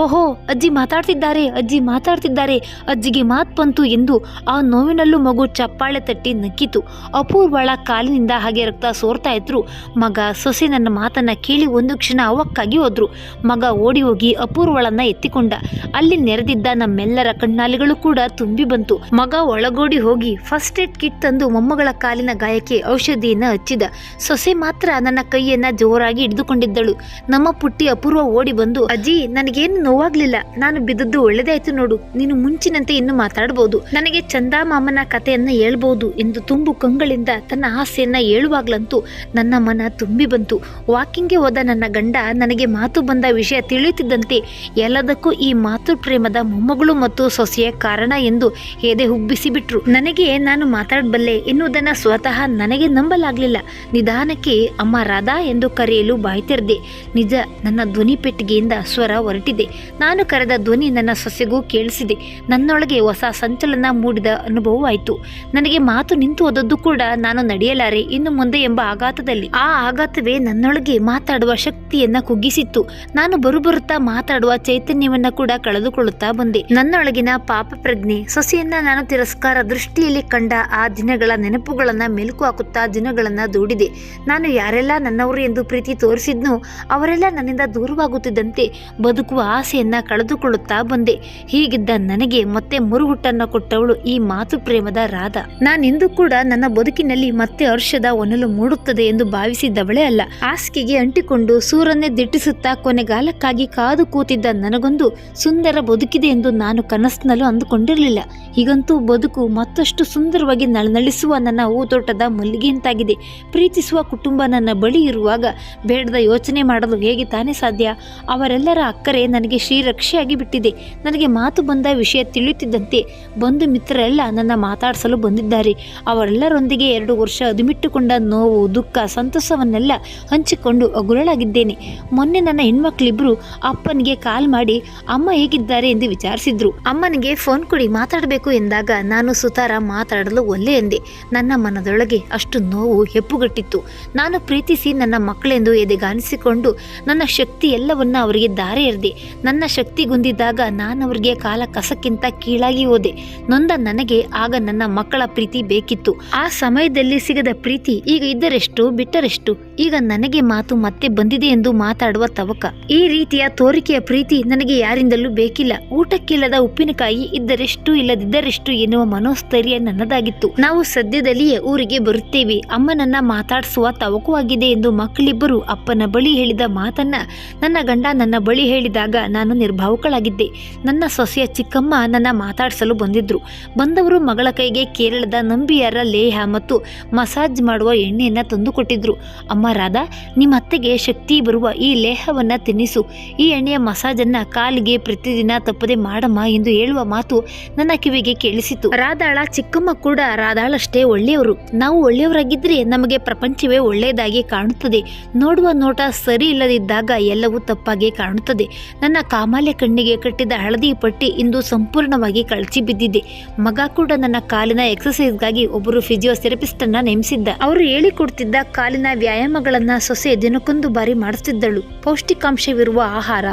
ಓಹೋ, ಅಜ್ಜಿ ಮಾತಾಡ್ತಿದ್ದಾರೆ, ಅಜ್ಜಿ ಮಾತಾಡ್ತಿದ್ದಾರೆ, ಅಜ್ಜಿಗೆ ಮಾತು ಬಂತು ಎಂದು ಆ ನೋವಿನಲ್ಲೂ ಮಗು ಚಪ್ಪಾಳೆ ತಟ್ಟಿ ನಕ್ಕಿತು. ಅಪೂರ್ವಳ ಕಾಲಿನಿಂದ ಹಾಗೆ ರಕ್ತ ಸೋರ್ತಾ ಇದ್ರು. ಮಗ ಸೊಸೆ ನನ್ನ ಮಾತನ್ನ ಕೇಳಿ ಒಂದು ಕ್ಷಣ ಅವಕ್ಕಾಗಿ ಹೋದ್ರು. ಮಗ ಓಡಿ ಹೋಗಿ ಅಪೂರ್ವಳನ್ನ ಎತ್ತಿಕೊಂಡ. ಅಲ್ಲಿ ನೆರೆದಿದ್ದ ನಮ್ಮೆಲ್ಲರ ಕಣ್ಣಾಲಿಗಳು ಕೂಡ ತುಂಬಿ ಬಂತು. ಮಗ ಒಳಗೋಡಿ ಹೋಗಿ ಫಸ್ಟ್ ಏಡ್ ಕಿಟ್ ತಂದು ಮೊಮ್ಮಗಳ ಕಾಲಿನ ಗಾಯಕ್ಕೆ ಔಷಧಿಯನ್ನ ಹಚ್ಚಿದ. ಸೊಸೆ ಮಾತ್ರ ನನ್ನ ಕೈಯನ್ನ ಜೋರಾಗಿ ಹಿಡಿದುಕೊಂಡಿದ್ದಳು. ನಮ್ಮ ಪುಟ್ಟಿ ಅಪೂರ್ವ ಓಡಿ ಬಂದು, ಅಜ್ಜಿ, ನನಗೇನು ನೋವಾಗ್ಲಿಲ್ಲ, ನಾನು ಬಿದ್ದದ್ದು ಒಳ್ಳೇದಾಯ್ತು ನೋಡು, ನೀನು ಮುಂಚಿನಂತೆ ಇನ್ನು ಮಾತಾಡಬಹುದು, ನನಗೆ ಚಂದಾ ಮಾಮನ ಕಥೆಯನ್ನ ಹೇಳ್ಬಹುದು ಎಂದು ತುಂಬು ಕಂಗಳಿಂದ ತನ್ನ ಆಸೆಯನ್ನ ಹೇಳುವಾಗ್ಲಂತೂ ನನ್ನ ಮನ ತುಂಬಿ ಬಂತು. ವಾಕಿಂಗ್ಗೆ ಹೋದ ನನ್ನ ಗಂಡ ನನಗೆ ಮಾತು ಬಂದ ವಿಷಯ ತಿಳಿಯುತ್ತಿದ್ದಂತೆ ಎಲ್ಲದಕ್ಕೂ ಈ ಮಾತೃ ಪ್ರೇಮದ ಮೊಮ್ಮಗಳು ಮತ್ತು ಸೊಸೆಯ ಕಾರಣ ಎಂದು ಎದೆ ಹುಬ್ಬಿಸಿಬಿಟ್ರು. ನನಗೆ ನಾನು ಮಾತಾಡಬಲ್ಲೆ ಎನ್ನುವುದನ್ನು ಸ್ವತಃ ನನಗೆ ನಂಬಲಾಗಲಿಲ್ಲ. ನಿಧಾನಕ್ಕೆ ಅಮ್ಮ ರಾಧಾ ಎಂದು ಕರೆಯಲು ಬಾಯಿ ತೆರೆದೆ. ನಿಜ, ನನ್ನ ಧ್ವನಿ ಪೆಟ್ಟಿಗೆಯಿಂದ ಸ್ವರ ಹೊರಟಿದೆ. ನಾನು ಕರೆದ ಧ್ವನಿ ನನ್ನ ಸೊಸೆಗೂ ಕೇಳಿಸಿದೆ. ನನ್ನೊಳಗೆ ಹೊಸ ಸಂಚಲನ ಮೂಡಿದ ಅನುಭವವಾಯಿತು. ನನಗೆ ಮಾತು ನಿಂತು ಹೋದದ್ದು ಕೂಡ ನಾನು ನಡೆಯಲಾರೆ ಇನ್ನು ಮುಂದೆ ಎಂಬ ಆಘಾತದಲ್ಲಿ. ಆ ಆಘಾತವೇ ನನ್ನೊಳಗೆ ಮಾತಾಡುವ ಶಕ್ತಿಯನ್ನ ಕುಗ್ಗಿಸಿತ್ತು. ನಾನು ಬರುತ್ತಾ ಮಾತಾಡುವ ಚೈತನ್ಯವನ್ನ ಕೂಡ ಕಳೆದುಕೊಳ್ಳುತ್ತಾ ಬಂದೆ. ನನ್ನೊಳಗಿನ ಪಾಪ ಪ್ರಜ್ಞೆ. ಸೊಸೆಯನ್ನ ನಾನು ತಿರಸ್ಕಾರ ದೃಷ್ಟಿಯಲ್ಲಿ ಕಂಡ ಆ ದಿನಗಳ ನೆನಪುಗಳನ್ನ ಮೆಲುಕು ಹಾಕುತ್ತಾ ದಿನಗಳನ್ನ ದೂಡಿದೆ. ನಾನು ಯಾರೆಲ್ಲ ನನ್ನವರು ಎಂದು ಪ್ರೀತಿ ತೋರಿಸಿದ್ನೋ ಅವರೆಲ್ಲ ನನ್ನಿಂದ ದೂರವಾಗುತ್ತಿದ್ದಂತೆ ಬದುಕುವ ಆಸೆಯನ್ನ ಕಳೆದುಕೊಳ್ಳುತ್ತಾ ಬಂದೆ. ಹೀಗಿದ್ದ ನನಗೆ ಮತ್ತೆ ಮರುಹುಟ್ಟನ್ನು ಕೊಟ್ಟವಳು ಈ ಮಾತು ಪ್ರೇಮದ ರಾಧಾ. ನಾನೆಂದೂ ಕೂಡ ನನ್ನ ಬದುಕಿನಲ್ಲಿ ಮತ್ತೆ ಹರ್ಷದ ಒನಲು ಮೂಡುತ್ತದೆ ಎಂದು ಭಾವಿಸಿದ್ದವಳೇ ಅಲ್ಲ. ಹಾಸಿಗೆಗೆ ಅಂಟಿಕೊಂಡು ಸೂರನ್ನೇ ದಿಟ್ಟಿಸುತ್ತಾ ಕೊನೆಗಾಲಕ್ಕಾಗಿ ಕಾದು ಕೂತಿದ್ದ ನನಗೊಂದು ಸುಂದರ ಬದುಕಿದೆ ಎಂದು ನಾನು ಕನಸಿನಲ್ಲೂ ಅಂದುಕೊಂಡಿರಲಿಲ್ಲ. ಈಗಂತೂ ಬದುಕು ಮತ್ತಷ್ಟು ಸುಂದರವಾಗಿ ನಳನಳಿಸುವ ನನ್ನ ಹೂತೋಟದ ಮಲ್ಲಿಗೆಯಂತಾಗಿದೆ. ಪ್ರೀತಿಸುವ ಕುಟುಂಬ ನನ್ನ ಬಳಿ ಇರುವಾಗ ಬೇಡದ ಯೋಚನೆ ಮಾಡಲು ಹೇಗೆ ತಾನೇ ಸಾಧ್ಯ? ಅವರೆಲ್ಲರ ಅಕ್ಕರೆ ನನಗೆ ಶ್ರೀರಕ್ಷೆಯಾಗಿ ಬಿಟ್ಟಿದೆ. ನನಗೆ ಮಾತು ಬಂದ ವಿಷಯ ತಿಳಿಯುತ್ತಿದ್ದಂತೆ ಬಂಧು ಮಿತ್ರರೆಲ್ಲ ನನ್ನ ಮಾತಾಡಿಸಲು ಬಂದಿದ್ದಾರೆ. ಅವರೆಲ್ಲರೊಂದಿಗೆ 2 ವರ್ಷ ಅದುಮಿಟ್ಟುಕೊಂಡ ನೋವು, ದುಃಖ, ಸಂತಸವನ್ನೆಲ್ಲ ಹಂಚಿಕೊಂಡು ಅಗುರಳಾಗಿದ್ದೇನೆ. ಮೊನ್ನೆ ನನ್ನ ಹೆಣ್ಮಕ್ಳಿಬ್ರು ಅಪ್ಪನಿಗೆ ಕಾಲ್ ಮಾಡಿ ಅಮ್ಮ ಹೇಗಿದ್ದಾರೆ ಎಂದು ವಿಚಾರಿಸಿದ್ರು. ಅಮ್ಮನಿಗೆ ಫೋನ್ ಕೊಡಿ ಮಾತಾಡಬೇಕು ಎಂದಾಗ ನಾನು ಸುತಾರ ಮಾತಾಡಲು ಒಲ್ಲೆ ಎಂದೆ. ನನ್ನ ಮನದೊಳಗೆ ಅಷ್ಟು ನೋವು ಹೆಪ್ಪುಗಟ್ಟಿತ್ತು. ನಾನು ಪ್ರೀತಿಸಿ ನನ್ನ ಮಕ್ಕಳೆಂದು ಎದೆಗಾನಿಸಿಕೊಂಡು ನನ್ನ ಶಕ್ತಿ ಎಲ್ಲವನ್ನ ಅವರಿಗೆ ದಾರೆ ಎರೆದೆ. ನನ್ನ ಶಕ್ತಿಗುಂದಿದಾಗ ನಾನು ಅವರಿಗೆ ಕಾಲ ಕಸಕ್ಕಿಂತ ಕೀಳಾಗಿ ಹೋದೆ. ನೊಂದ ನನಗೆ ಆಗ ನನ್ನ ಮಕ್ಕಳ ಪ್ರೀತಿ ಬೇಕಿತ್ತು. ಆ ಸಮಯದಲ್ಲಿ ಸಿಗದ ಪ್ರೀತಿ ಈಗ ಇದ್ದರೆಷ್ಟು ಬಿಟ್ಟರೆಷ್ಟು. ಈಗ ನನಗೆ ಮಾತು ಮತ್ತೆ ಬಂದಿದೆ ಎಂದು ಮಾತಾಡುವ ತವಕ. ಈ ರೀತಿಯ ತೋರಿಕೆಯ ಪ್ರೀತಿ ನನಗೆ ಯಾರಿಂದಲೂ ಬೇಕಿಲ್ಲ. ಊಟಕ್ಕಿಲ್ಲದ ಉಪ್ಪಿನಕಾಯಿ ಇದ್ದರೆಷ್ಟು ಇಲ್ಲದಿದ್ದರೆಷ್ಟು ಎನ್ನುವ ಮನೋಸ್ಥೈರ್ಯ ನನ್ನದಾಗಿತ್ತು. ನಾವು ಸದ್ಯದಲ್ಲಿಯೇ ಊರಿಗೆ ಬರುತ್ತೇವೆ, ಅಮ್ಮನನ್ನ ಮಾತಾಡಿಸುವ ತವಕವಾಗಿದೆ ಎಂದು ಮಕ್ಕಳಿಬ್ಬರು ಅಪ್ಪನ ಬಳಿ ಹೇಳಿದ ಮಾತನ್ನ ನನ್ನ ಗಂಡ ನನ್ನ ಬಳಿ ಹೇಳಿದಾಗ ನಾನು ನಿರ್ಭಾವುಕಳಾಗಿದ್ದೆ. ನನ್ನ ಸೊಸೆಯ ಚಿಕ್ಕಮ್ಮ ನನ್ನ ಮಾತಾಡಿಸಲು ಬಂದಿದ್ರು. ಬಂದವರು ಮಗಳ ಕೈಗೆ ಕೇರಳದ ನಂಬಿಯಾರ ಲೇಹ ಮತ್ತು ಮಸಾಜ್ ಮಾಡುವ ಎಣ್ಣೆಯನ್ನ ತಂದುಕೊಟ್ಟಿದ್ರು. ಅಮ್ಮ ರಾಧಾ, ನಿಮ್ಮ ಅತ್ತೆಗೆ ಶಕ್ತಿ ಬರುವ ಈ ಲೇಹವನ್ನ ತಿನ್ನಿಸು. ಈ ಎಣ್ಣೆಯ ಮಸಾಜನ್ನ ಕಾಲಿಗೆ ಪ್ರತಿದಿನ ತಪ್ಪದೆ ಮಾಡಮ್ಮ ಎಂದು ಹೇಳುವ ಮಾತು ನನ್ನ ಕಿವಿಗೆ ಕೇಳಿಸಿತು. ರಾಧಾಳ ಚಿಕ್ಕಮ್ಮ ಕೂಡ ರಾಧಾಳಷ್ಟೇ ಒಳ್ಳೆಯವರು. ನಾವು ಒಳ್ಳೆಯವರಾಗಿದ್ರೆ ನಮಗೆ ಪ್ರಪಂಚವೇ ಒಳ್ಳೆಯದಾಗಿ ಕಾಣುತ್ತದೆ. ನೋಡುವ ನೋಟ ಸರಿ ಇಲ್ಲದಿದ್ದಾಗ ಎಲ್ಲವೂ ತಪ್ಪಾಗಿ ಕಾಣುತ್ತದೆ. ನನ್ನ ಕಾಮಾಲೆ ಕಣ್ಣಿಗೆ ಕಟ್ಟಿದ ಹಳದಿ ಪಟ್ಟಿ ಇಂದು ಸಂಪೂರ್ಣವಾಗಿ ಕಳಚಿ ಬಿದ್ದಿದೆ. ಮಗ ಕೂಡ ನನ್ನ ಕಾಲಿನ ಎಕ್ಸರ್ಸೈಸ್ಗಾಗಿ ಒಬ್ಬರು ಫಿಸಿಯೋಥೆರಪಿಸ್ಟ್ ಅನ್ನ ನೇಮಿಸಿದ್ದ. ಅವರು ಹೇಳಿಕೊಡ್ತಿದ್ದ ಕಾಲಿನ ವ್ಯಾಯಾಮಗಳನ್ನ ಸೊಸೆ ದಿನಕ್ಕೊಂದು ಬಾರಿ ಮಾಡಿಸ್ತಿದ್ದಳು. ಪೌಷ್ಟಿಕಾಂಶವಿರುವ ಆಹಾರ,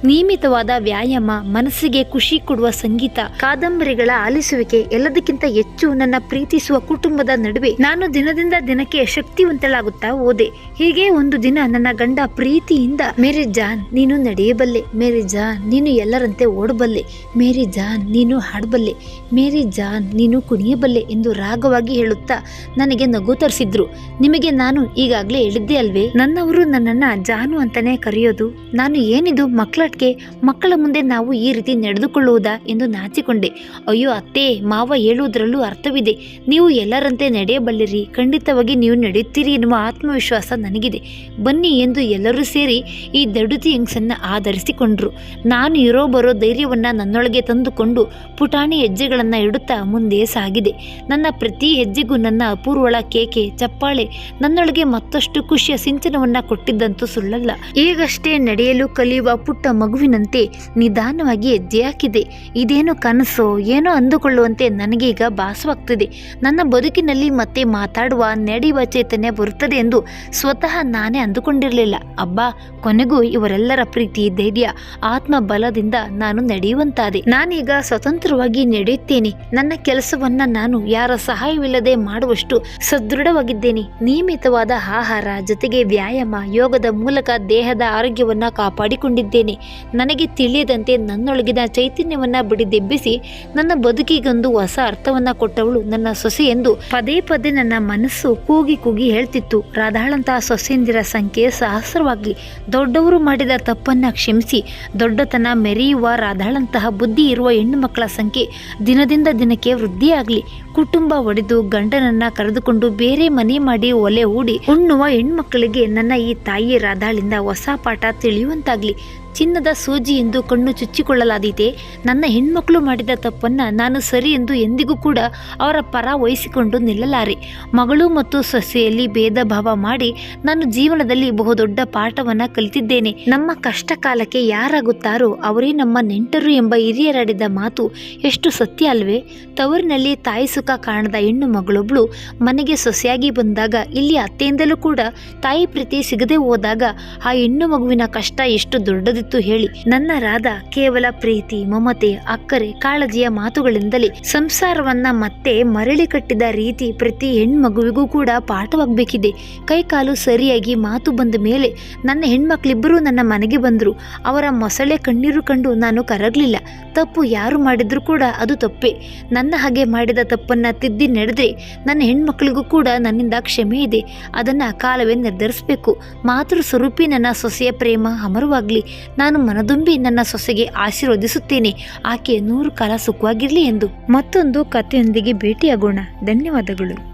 ನಿಯಮಿತವಾದ ವ್ಯಾಯಾಮ, ಮನಸ್ಸಿಗೆ ಖುಷಿ ಕೊಡುವ ಸಂಗೀತ, ಕಾದಂಬರಿಗಳ ಆಲಿಸುವಿಕೆ, ಎಲ್ಲದಕ್ಕಿಂತ ಹೆಚ್ಚು ನನ್ನ ಪ್ರೀತಿಸುವ ಕುಟುಂಬದ ನಡುವೆ ನಾನು ದಿನದಿಂದ ದಿನಕ್ಕೆ ಶಕ್ತಿವಂತಳಾಗುತ್ತಾ ಹೋದೆ. ಹೀಗೆ ಒಂದು ದಿನ ನನ್ನ ಗಂಡ ಪ್ರೀತಿಯಿಂದ, ಮೇರಿ ಜಾನ್ ನೀನು ನಡೆಯಬಲ್ಲೆ, ಮೇರಿ ಜಾನ್ ನೀನು ಎಲ್ಲರಂತೆ ಓಡಬಲ್ಲೆ, ಮೇರಿ ಜಾನ್ ನೀನು ಹಾಡಬಲ್ಲೆ, ಮೇರಿ ಜಾನ್ ನೀನು ಕುಣಿಯಬಲ್ಲೆ ಎಂದು ರಾಗವಾಗಿ ಹೇಳುತ್ತಾ ನನಗೆ ನಗು ತರಿಸಿದ್ರು. ನಿಮಗೆ ನಾನು ಈಗಾಗಲೇ ಹೇಳಿದ್ದೆ ಅಲ್ವೇ, ನನ್ನವರು ನನ್ನನ್ನ ಜಾನು ಅಂತಾನೆ ಕರೆಯೋದು. ನಾನು ಏನಿದು ಮಕ್ಕಳಟ್ಗೆ, ಮಕ್ಕಳ ಮುಂದೆ ನಾವು ಈ ರೀತಿ ನಡೆದುಕೊಳ್ಳುವುದಾ ಎಂದು ನಾಚಿಕೊಂಡೆ. ಅಯ್ಯೋ ಅತ್ತೆ, ಮಾವ ಹೇಳುವುದರಲ್ಲೂ ಅರ್ಥವಿದೆ. ನೀವು ಎಲ್ಲರಂತೆ ನಡೆಯಬಲ್ಲಿರಿ, ಖಂಡಿತವಾಗಿ ನೀವು ನಡೆಯುತ್ತೀರಿ ಎನ್ನುವ ಆತ್ಮವಿಶ್ವಾಸ ನನಗಿದೆ. ಬನ್ನಿ ಎಂದು ಎಲ್ಲರೂ ಸೇರಿ ಈ ದಡುತಿ ಹೆಂಗಸನ್ನ ಆಧರಿಸಿಕೊಂಡ್ರು. ನಾನು ಇರೋ ಬರೋ ಧೈರ್ಯವನ್ನ ನನ್ನೊಳಗೆ ತಂದುಕೊಂಡು ಪುಟಾಣಿ ಹೆಜ್ಜೆಗಳನ್ನ ಇಡುತ್ತಾ ಮುಂದೆ ಸಾಗಿದೆ. ನನ್ನ ಪ್ರತಿ ಹೆಜ್ಜೆಗೂ ನನ್ನ ಅಪೂರ್ವಳ ಕೇಕೆ, ಚಪ್ಪಾಳೆ ನನ್ನೊಳಗೆ ಮತ್ತಷ್ಟು ಖುಷಿಯ ಸಿಂಚನವನ್ನ ಕೊಟ್ಟಿದ್ದಂತೂ ಸುಳ್ಳಲ್ಲ. ಈಗಷ್ಟೇ ನಡೆಯಲು ಕಲಿಯುವ ಪುಟ್ಟ ಮಗುವಿನಂತೆ ನಿಧಾನವಾಗಿ ಹೆಜ್ಜೆ ಹಾಕಿದೆ. ಇದೇನು ಕನಸೋ ಏನೋ ಅಂದುಕೊಳ್ಳುವಂತೆ ನನಗೀಗ ಭಾಸವಾಗ್ತಿದೆ. ನನ್ನ ಬದುಕಿನಲ್ಲಿ ಮತ್ತೆ ಮಾತಾಡುವ, ನಡೆಯುವ ಚೈತನ್ಯ ಬರುತ್ತದೆ ಎಂದು ಸ್ವತಃ ನಾನೇ ಅಂದುಕೊಂಡಿರಲಿಲ್ಲ. ಅಬ್ಬಾ, ಕೊನೆಗೂ ಇವರೆಲ್ಲರ ಪ್ರೀತಿ, ಧೈರ್ಯ, ಆತ್ಮ ಬಲದಿಂದ ನಾನು ನಡೆಯುವಂತಾದೆ. ನಾನೀಗ ಸ್ವತಂತ್ರವಾಗಿ ನಡೆಯುತ್ತೇನೆ. ನನ್ನ ಕೆಲಸವನ್ನ ನಾನು ಯಾರ ಸಹಾಯವಿಲ್ಲದೆ ಮಾಡುವಷ್ಟು ಸದೃಢವಾಗಿದ್ದೇನೆ. ನಿಯಮಿತವಾದ ಆಹಾರ ಜೊತೆಗೆ ವ್ಯಾಯಾಮ, ಯೋಗದ ಮೂಲಕ ದೇಹದ ಆರೋಗ್ಯವನ್ನ ಕಾಪಾಡಿಕೊಂಡಿದ್ದೇನೆ. ನನಗೆ ತಿಳಿಯದಂತೆ ನನ್ನೊಳಗಿನ ಚೈತನ್ಯವನ್ನ ಬಡಿದೆಬ್ಬಿಸಿ ನನ್ನ ಬದುಕಿಗೊಂದು ಹೊಸ ಅರ್ಥವನ್ನ ಕೊಟ್ಟವಳು ನನ್ನ ಸೊಸೆ ಎಂದು ಪದೇ ಪದೇ ನನ್ನ ಮನಸ್ಸು ಕೂಗಿ ಕೂಗಿ ಹೇಳ್ತಿತ್ತು. ರಾಧಾಳಂತಹ ಸೊಸೆಯಂದಿರ ಸಂಖ್ಯೆ ಸಹಸ್ರವಾಗ್ಲಿ. ದೊಡ್ಡವರು ಮಾಡಿದ ತಪ್ಪನ್ನ ಕ್ಷಮಿಸಿ ದೊಡ್ಡತನ ಮೆರೆಯುವ ರಾಧಾಳಂತಹ ಬುದ್ಧಿ ಇರುವ ಹೆಣ್ಣು ಮಕ್ಕಳ ಸಂಖ್ಯೆ ದಿನದಿಂದ ದಿನಕ್ಕೆ ವೃದ್ಧಿಯಾಗ್ಲಿ. ಕುಟುಂಬ ಒಡೆದು ಗಂಡನನ್ನ ಕರೆದುಕೊಂಡು ಬೇರೆ ಮನೆ ಮಾಡಿ ಒಲೆ ಹೂಡಿ ಉಣ್ಣುವ ಹೆಣ್ಮಕ್ಕಳಿಗೆ ನನ್ನ ಈ ತಾಯಿ ರಾಧಾಳಿಂದ ಹೊಸ ಪಾಠ ತಿಳಿಯುವಂತಾಗ್ಲಿ. ಚಿನ್ನದ ಸೂಜಿ ಎಂದು ಕಣ್ಣು ಚುಚ್ಚಿಕೊಳ್ಳಲಾದೀತೆ. ನನ್ನ ಹೆಣ್ಮಕ್ಳು ಮಾಡಿದ ತಪ್ಪನ್ನ ನಾನು ಸರಿ ಎಂದು ಎಂದಿಗೂ ಕೂಡ ಅವರ ಪರ ವಹಿಸಿಕೊಂಡು ನಿಲ್ಲಲಾರೆ. ಮಗಳು ಮತ್ತು ಸೊಸೆಯಲ್ಲಿ ಭೇದ ಭಾವ ಮಾಡಿ ನಾನು ಜೀವನದಲ್ಲಿ ಬಹುದೊಡ್ಡ ಪಾಠವನ್ನ ಕಲಿತಿದ್ದೇನೆ. ನಮ್ಮ ಕಷ್ಟ ಕಾಲಕ್ಕೆ ಯಾರಾಗುತ್ತಾರೋ ಅವರೇ ನಮ್ಮ ನೆಂಟರು ಎಂಬ ಹಿರಿಯರಾಡಿದ ಮಾತು ಎಷ್ಟು ಸತ್ಯ ಅಲ್ವೇ. ತವರಿನಲ್ಲಿ ತಾಯಿ ಸುಖ ಕಾಣದ ಹೆಣ್ಣು ಮಗಳೊಬ್ಳು ಮನೆಗೆ ಸೊಸೆಯಾಗಿ ಬಂದಾಗ ಇಲ್ಲಿ ಅತ್ತೆಯಿಂದಲೂ ಕೂಡ ತಾಯಿ ಪ್ರೀತಿ ಸಿಗದೆ ಹೋದಾಗ ಆ ಹೆಣ್ಣು ಮಗುವಿನ ಕಷ್ಟ ಎಷ್ಟು ದೊಡ್ಡದಿದೆ ಕುರಿತು ಹೇಳಿ. ನನ್ನ ರಾಧಾ ಕೇವಲ ಪ್ರೀತಿ, ಮಮತೆ, ಅಕ್ಕರೆ, ಕಾಳಜಿಯ ಮಾತುಗಳಿಂದಲೇ ಸಂಸಾರವನ್ನ ಮತ್ತೆ ಮರಳಿ ಕಟ್ಟಿದ ರೀತಿ ಪ್ರತಿ ಹೆಣ್ಮಗುವಿಗೂ ಕೂಡ ಪಾಠವಾಗಬೇಕಿದೆ. ಕೈಕಾಲು ಸರಿಯಾಗಿ ಮಾತು ಬಂದ ಮೇಲೆ ನನ್ನ ಹೆಣ್ಮಕ್ಳಿಬ್ಬರೂ ನನ್ನ ಮನೆಗೆ ಬಂದರು. ಅವರ ಮೊಸಳೆ ಕಣ್ಣೀರು ಕಂಡು ನಾನು ಕರಗಲಿಲ್ಲ. ತಪ್ಪು ಯಾರು ಮಾಡಿದ್ರು ಕೂಡ ಅದು ತಪ್ಪೇ. ನನ್ನ ಹಾಗೆ ಮಾಡಿದ ತಪ್ಪನ್ನ ತಿದ್ದಿ ನಡೆದ್ರೆ ನನ್ನ ಹೆಣ್ಮಕ್ಳಿಗೂ ಕೂಡ ನನ್ನಿಂದ ಕ್ಷಮೆ ಇದೆ. ಅದನ್ನ ಕಾಲವೇ ನಿರ್ಧರಿಸಬೇಕು. ಮಾತೃ ಸ್ವರೂಪಿ ನನ್ನ ಸೊಸೆಯ ಪ್ರೇಮ ಅಮರವಾಗ್ಲಿ. ನಾನು ಮನದುಂಬಿ ನನ್ನ ಸೊಸೆಗೆ ಆಶೀರ್ವದಿಸುತ್ತೇನೆ. ಆಕೆ 100 ಕಾಲ ಸುಖವಾಗಿರ್ಲಿ ಎಂದು. ಮತ್ತೊಂದು ಕಥೆಯೊಂದಿಗೆ ಭೇಟಿಯಾಗೋಣ. ಧನ್ಯವಾದಗಳು.